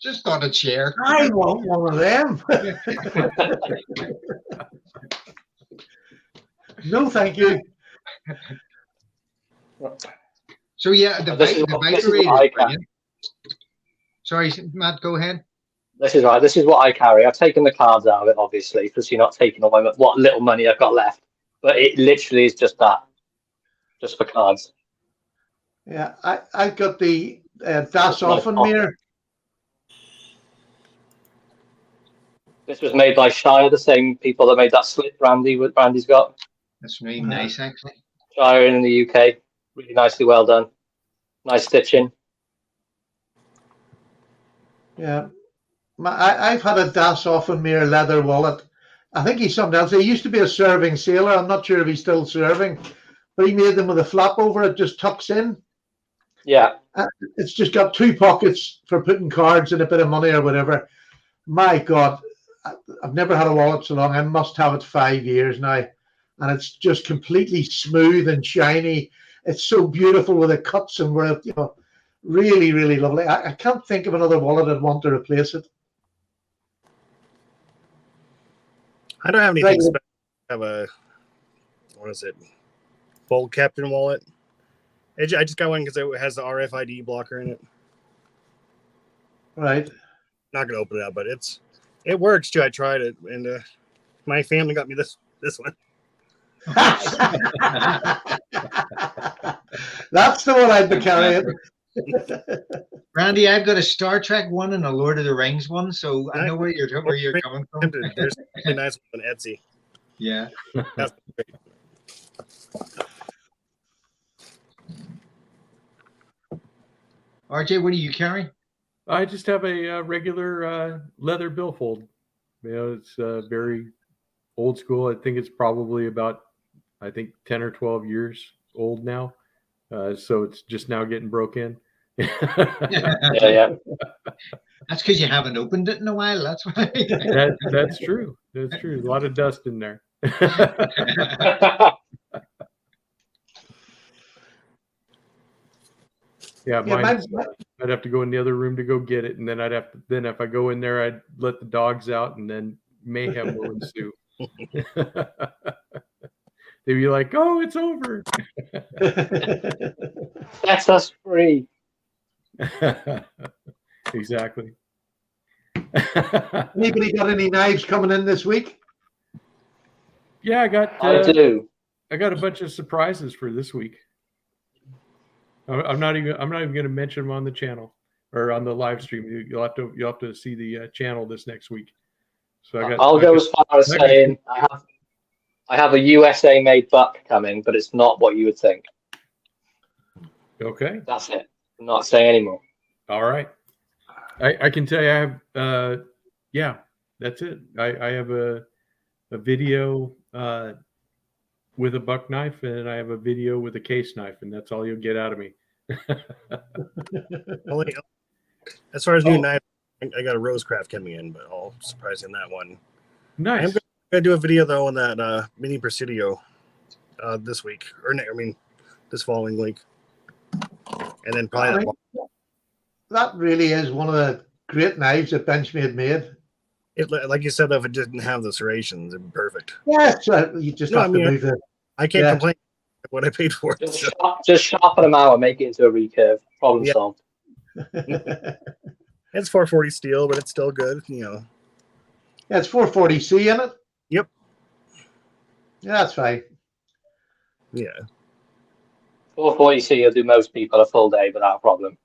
Just thought I'd share. I want one of them. No, thank you. So yeah, the This is Viperade what I is brilliant. Sorry, Matt, go ahead. This is right. This is what I carry. I've taken the cards out of it, obviously, because you're not taking all my what little money I've got left. But it literally is just that, just for cards. Yeah, I got the Das Offenmeer. This was made by Shire, the same people that made that slip brandy Brandy's got. That's really nice, actually. Shire in the UK, really nicely well done. Nice stitching. Yeah, I've had a Das Offenmeer leather wallet. I think he's something else. He used to be a serving sailor. I'm not sure if he's still serving, but he made them with a flap over it, just tucks in. Yeah. It's just got 2 pockets for putting cards and a bit of money or whatever. My God, I've never had a wallet so long. I must have it 5 years now. And it's just completely smooth and shiny. It's so beautiful with the cuts and where, you know, really, really lovely. I can't think of another wallet I'd want to replace it. I don't have anything special. I have a, what is it? Bold Captain wallet. I just got one because it has the RFID blocker in it. Right. Not gonna open it up, but it works too. I tried it, and my family got me this one. That's the one I'd be carrying. Randy, I've got a Star Trek one and a Lord of the Rings one, so I know where you're coming from. There's a nice one on Etsy. Yeah. That's great. RJ, what do you carry? I just have a regular leather billfold. You know, it's very old school. I think it's probably about, 10 or 12 years old now. So it's just now getting broke in. Yeah. That's because you haven't opened it in a while. That's why. That's true. That's true. A lot of dust in there. Yeah, I'd have to go in the other room to go get it, and then then if I go in there, I'd let the dogs out, and then mayhem will ensue. They'd be like, "Oh, it's over." That's us free. Exactly. Anybody got any knives coming in this week? Yeah, I do. I got a bunch of surprises for this week. I'm not even going to mention them on the channel or on the live stream. You'll have to see the channel this next week. So I'll go as far as saying I have a USA made buck coming, but it's not what you would think. Okay. That's it. I'm not saying anymore. All right. I can tell you I have yeah, that's it. I have a video with a buck knife, and I have a video with a case knife, and that's all you'll get out of me. As far as new knives, I got a Rosecraft coming in, but all surprising that one. Nice. I'm gonna do a video though on that Mini Presidio this week, this following week, and then probably that really is one of the great knives that Benchmade made. Like you said, if it didn't have the serrations, it'd be perfect. Yeah, so you just have to move it. I can't complain what I paid for it. Just sharpen them out and make it into a recurve. Problem solved. It's 440 steel, but it's still good, you know. Yeah, it's 440C in it. Yep. Yeah, that's fine. Yeah. 440C will do most people a full day without a problem.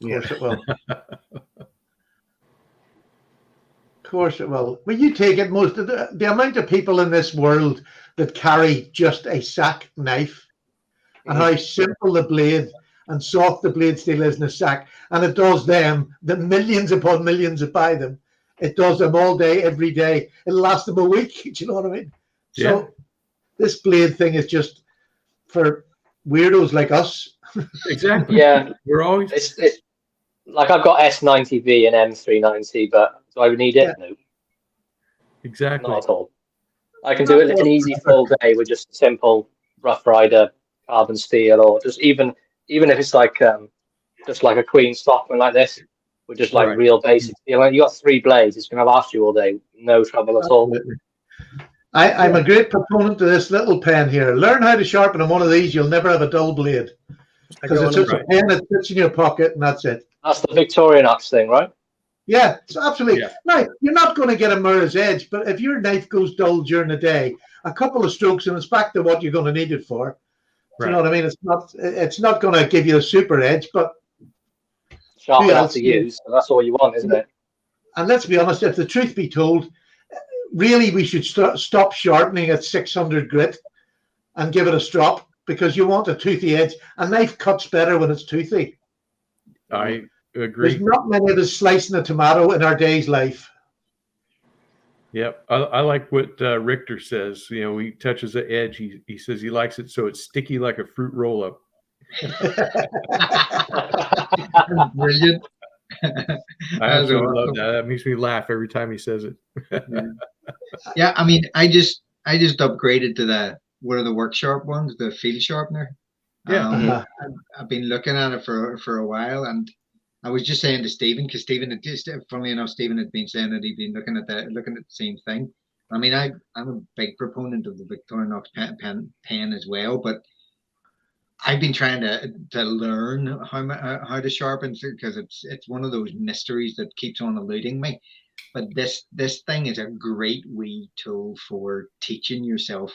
Of course it will. Of course it will. When you take it, most of the amount of people in this world that carry just a sack knife, and how simple the blade and soft the blade steel is in a sack, and it does them, the millions upon millions that buy them, it does them all day, every day. It'll last them a week. Do you know what I mean? Yeah. So this blade thing is just for weirdos like us. Exactly. Yeah, We're always. it's like I've got S90V and M390, but do I need it? Yeah. No, Exactly. not at all. I can do it an easy full day with just a simple Rough Rider carbon steel, or just even if it's like just like a Queen Stockman like this, with just like real basic steel. Like you got 3 blades, it's gonna last you all day, no trouble at all. Absolutely. I'm a great proponent of this little pen here. Learn how to sharpen on one of these. You'll never have a dull blade because it's just a pen that fits in your pocket and that's it. That's the Victorinox thing, right? Yeah, it's absolutely. Yeah. Now, you're not going to get a mirror's edge, but if your knife goes dull during the day, a couple of strokes and it's back to what you're going to need it for. You know what I mean? It's not going to give you a super edge, but sharp enough to use. So that's all you want, isn't it? And let's be honest, if the truth be told, really we should stop sharpening at 600 grit and give it a strop, because you want a toothy edge. A knife cuts better when it's toothy. I agree. There's not many of us slicing a tomato in our day's life. Yep. I like what Richter says. You know, he touches the edge. He says he likes it so it's sticky like a fruit roll-up. Brilliant. I absolutely love that. That makes me laugh every time he says it. Yeah, I mean, I just upgraded to the work sharp ones, the field sharpener. Yeah. I've been looking at it for a while, and I was just saying to Stephen, because Stephen had just, funnily enough, Stephen had been saying that he'd been looking at the same thing. I mean, I'm a big proponent of the Victorinox pen as well, but I've been trying to learn how to sharpen, because it's one of those mysteries that keeps on eluding me. But this thing is a great wee tool for teaching yourself,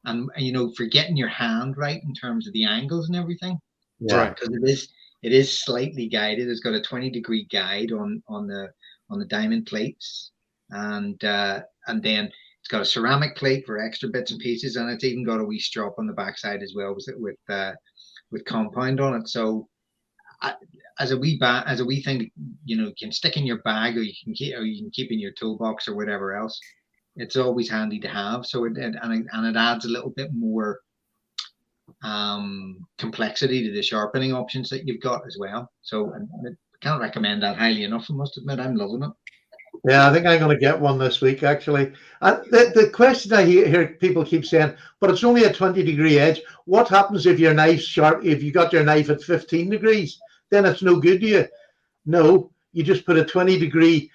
and for getting your hand right in terms of the angles and everything. Yeah. Because it is slightly guided. It's got a 20-degree guide on the diamond plates, and then it's got a ceramic plate for extra bits and pieces, and it's even got a wee strop on the backside as well with compound on it. So as a wee thing, you can stick in your bag, or you can keep in your toolbox or whatever else. It's always handy to have. So it adds a little bit more complexity to the sharpening options that you've got as well. So I can't recommend that highly enough. I must admit, I'm loving it. Yeah, I think I'm going to get one this week, actually. The question I hear people keep saying, but it's only a 20-degree edge. What happens if your knife's sharp? If you got your knife at 15 degrees, then it's no good to you. No, you just put a 20-degree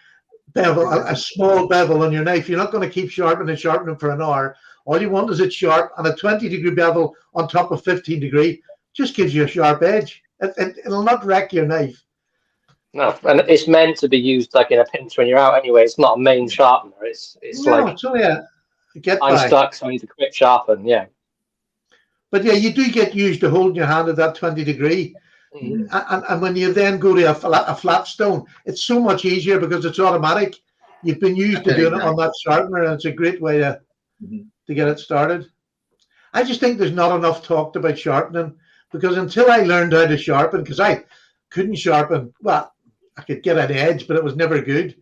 bevel, a small bevel on your knife. You're not going to keep sharpening for an hour. All you want is it sharp, and a 20-degree bevel on top of 15-degree just gives you a sharp edge. It'll not wreck your knife. No, and it's meant to be used like in a pinch when you're out anyway. It's not a main sharpener. It's only a get by. I'm stuck, so I need to quick sharpen. Yeah. But yeah, you do get used to holding your hand at that 20 degree. Mm-hmm. And when you then go to a flat stone, it's so much easier because it's automatic. You've been used to doing it on that sharpener, and it's a great way to get it started. I just think there's not enough talked about sharpening, because until I learned how to sharpen, because I couldn't sharpen, well, I could get an edge, but it was never good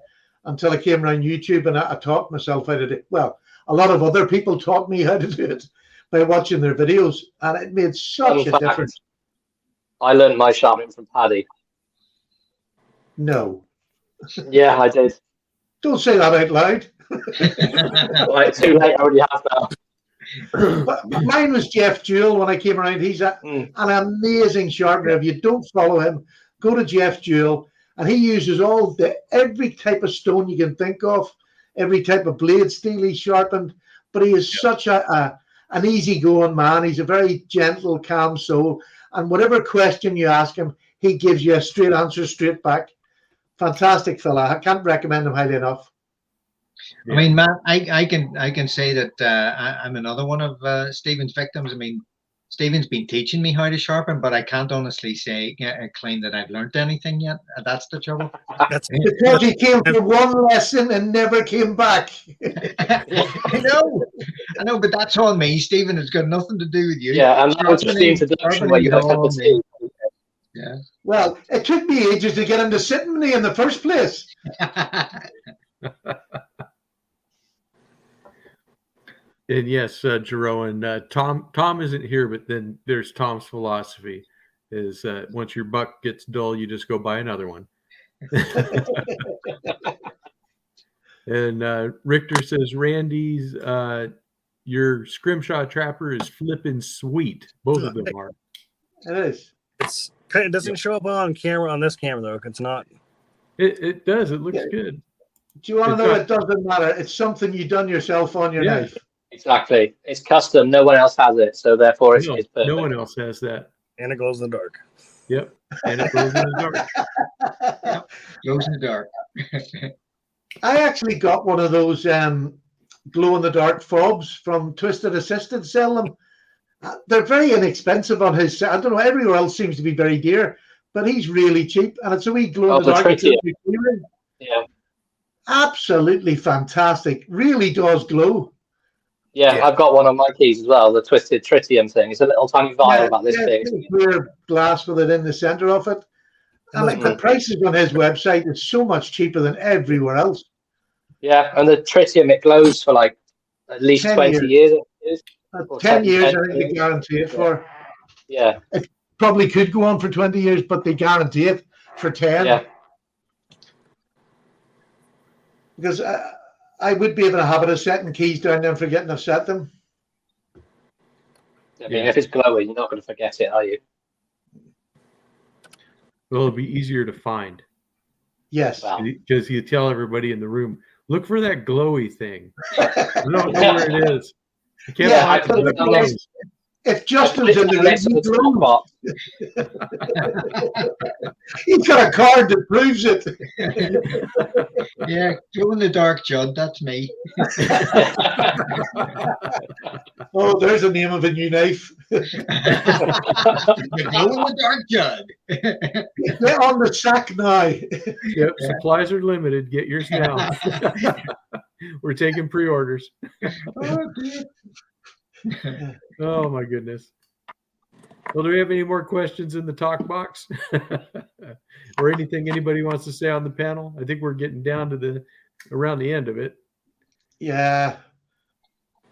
until I came around YouTube and I taught myself how to do it. Well, a lot of other people taught me how to do it by watching their videos, and it made such a difference. I learned my sharpening from Paddy. No. Yeah, I did. Don't say that out loud. Right, too late, I already have now. But mine was Jeff Jewell when I came around. He's an amazing sharpener. If you don't follow him, go to Jeff Jewell, and he uses every type of stone you can think of, every type of blade steel he's sharpened. But he is such an easygoing man. He's a very gentle, calm soul, and whatever question you ask him, he gives you a straight answer straight back. Fantastic fella. I can't recommend him highly enough. Yeah. I mean, Matt, I can say that I'm another one of Stephen's victims. I mean, Stephen's been teaching me how to sharpen, but I can't honestly claim that I've learned anything yet. That's the trouble. That's because he came for one lesson and never came back. I know, but that's on me. Stephen, it's got nothing to do with you. Yeah, and that was just the introduction where you had the tea. Yeah. Well, it took me ages to get him to sit with me in the first place. And yes, Jeroen, Tom isn't here, but then there's Tom's philosophy is once your buck gets dull, you just go buy another one. And Richter says, Randy's your scrimshaw trapper is flipping sweet. Both of them are. It is. It doesn't show up on camera on this camera though. It's not. It does. It looks good. Do you want to know? It doesn't matter. It's something you've done yourself on your knife. Exactly. It's custom. No one else has it, so therefore it's perfect. No one else has that. And it glows in the dark. Yep. And it glows in the dark. Yep. Glows in the dark. I actually got one of those glow in the dark fobs from Twisted Assistant. Sell them. They're very inexpensive on his. I don't know. Everywhere else seems to be very dear, but he's really cheap, and it's a wee glow in the dark. Yeah. Absolutely fantastic. Really does glow. Yeah, I've got one on my keys as well. The twisted tritium thing. It's a little tiny vial about this big. Clear glass with it in the center of it. And like the prices on his website is so much cheaper than everywhere else. Yeah, and the tritium, it glows for like at least 20 years. 10 years, I think they guarantee it for. Yeah. It probably could go on for 20 years, but they guarantee it for 10. Yeah. Because I would be able to habit of setting keys down there and forgetting I've set them. I mean, if it's glowing, you're not going to forget it, are you? Well, it'll be easier to find. Yes. Because you tell everybody in the room, look for that glowy thing. I don't know where it is. I can't find it, but it glows. If Justin's in the room, he's got a card that proves it. Yeah, glow in the dark, Judd. That's me. Oh, there's a name of a new knife. The glow in the dark, Judd. Get on the sack now. Yep, supplies are limited. Get yours now. We're taking pre-orders. Oh, dear. Oh my goodness. Well, do we have any more questions in the talk box or anything anybody wants to say on the panel? I think we're getting down to around the end of it. Yeah,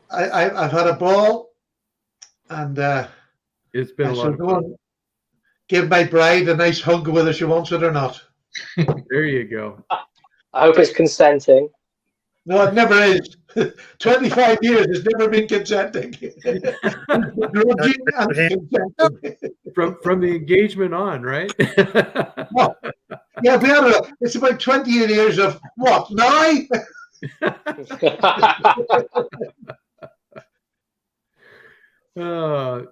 I've had a ball, and it's been a lot of fun. Give my bride a nice hug whether she wants it or not. There you go. I hope it's consenting. No, it never is. 25 years has never been consenting. From the engagement on, right? Well, yeah, it's about 28 years of what now?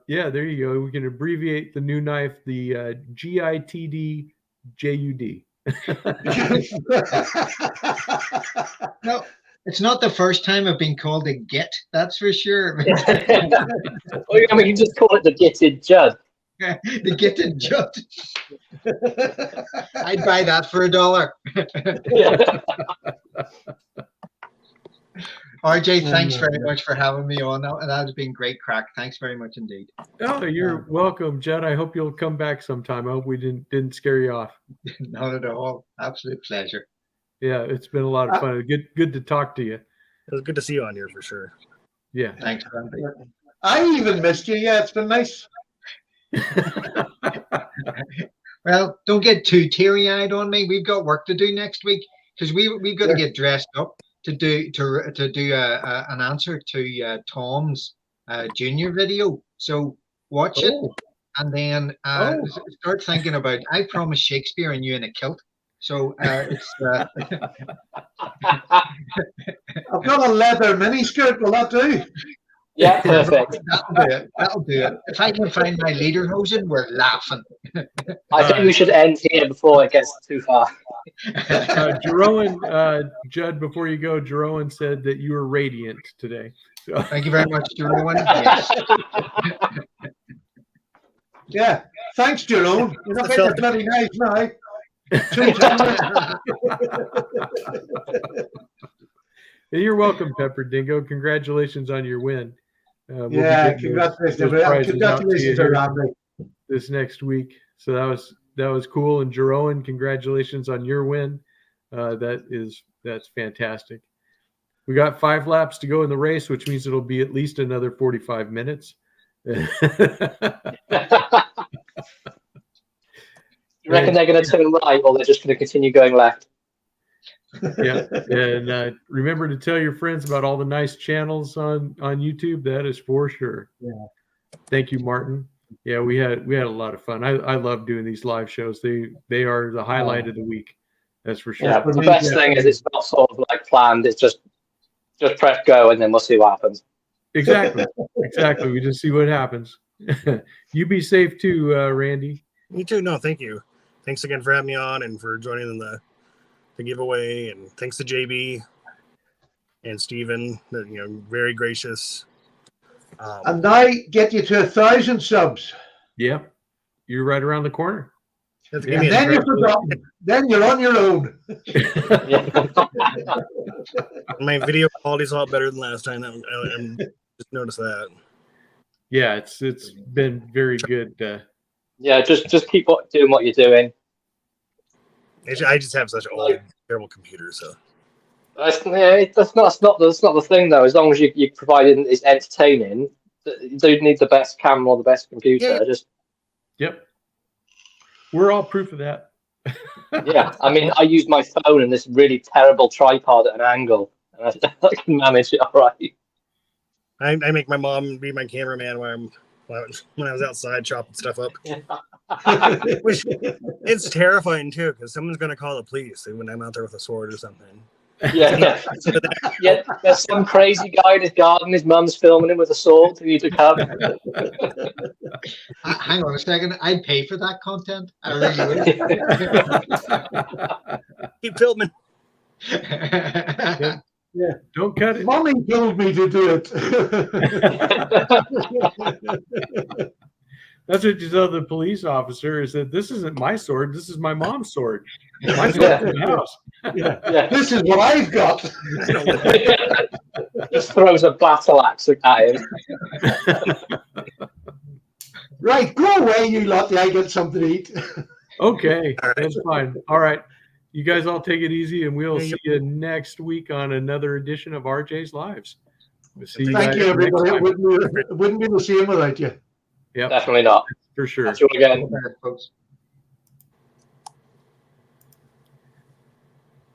Yeah, there you go. We can abbreviate the new knife, the GITD JUD. No, it's not the first time I've been called a git, that's for sure. Well, I mean, you just call it the gitted Judd. The gitted Judd. I'd buy that for $1. RJ, thanks very much for having me on. That has been great crack. Thanks very much indeed. Oh, you're welcome, Judd. I hope you'll come back sometime. I hope we didn't scare you off. Not at all. Absolute pleasure. Yeah, it's been a lot of fun. Good to talk to you. It was good to see you on here for sure. Yeah. Thanks, Randy. I even missed you. Yeah, it's been nice. Well, don't get too teary-eyed on me. We've got work to do next week because we've got to get dressed up to do an answer to Tom's junior video. So watch it and then start thinking about I Promised Shakespeare and you in a kilt. So it's I've got a leather miniskirt. Will that do? Yeah, perfect. That'll do it. If I can find my lederhosen, we're laughing. I think we should end here before it gets too far. Jeroen, Judd, before you go, Jeroen said that you were radiant today. So. Thank you very much, Jeroen. Yes. Yeah. Thanks, Jeroen. You're not getting a bloody knife now. You're welcome, Pepper Dingo. Congratulations on your win. Congratulations. Congratulations, Randy. This next week. So that was cool. And Jeroen, congratulations on your win. That's fantastic. We got 5 laps to go in the race, which means it'll be at least another 45 minutes. You reckon they're going to turn right, or they're just going to continue going left? Yeah, and remember to tell your friends about all the nice channels on YouTube. That is for sure. Yeah. Thank you, Martin. Yeah, we had a lot of fun. I love doing these live shows. They are the highlight of the week. That's for sure. Yeah, the best thing is it's not sort of like planned. It's just press go and then we'll see what happens. Exactly. We just see what happens. You be safe too, Randy. You too. No, thank you. Thanks again for having me on and for joining in the giveaway. And thanks to JB and Steven. Very gracious. And I get you to 1,000 subs. Yep. You're right around the corner. And then you're forgotten. Then you're on your own. My video quality's a lot better than last time. I just noticed that. Yeah, it's been very good. Yeah, just keep doing what you're doing. I just have such old, terrible computer, so. That's not the thing though. As long as you providing it's entertaining, you don't need the best camera or the best computer. Yeah. Yep. We're all proof of that. Yeah, I mean, I use my phone and this really terrible tripod at an angle, and I can manage it all right. I make my mom be my cameraman when I was outside chopping stuff up. Yeah. Which it's terrifying too, because someone's gonna call the police when I'm out there with a sword or something. Yeah. There's some crazy guy in his garden. His mum's filming him with a sword. You need to come. Hang on a second. I'd pay for that content. I really would. Keep filming. Yeah. Don't cut it. Mommy told me to do it. That's what you tell the police officer, is that this isn't my sword. This is my mom's sword. My sword's in the house. Yeah. This is what I've got. Just throws a battle axe at him. Right, go away, you lot. I get something to eat. Okay, that's fine. All right. You guys all take it easy, and we'll see you next week on another edition of RJ's Lives. We'll see you Thank guys you, everybody. next time. It wouldn't be the same without you. Yep, Definitely not. for sure. That's you again. Folks.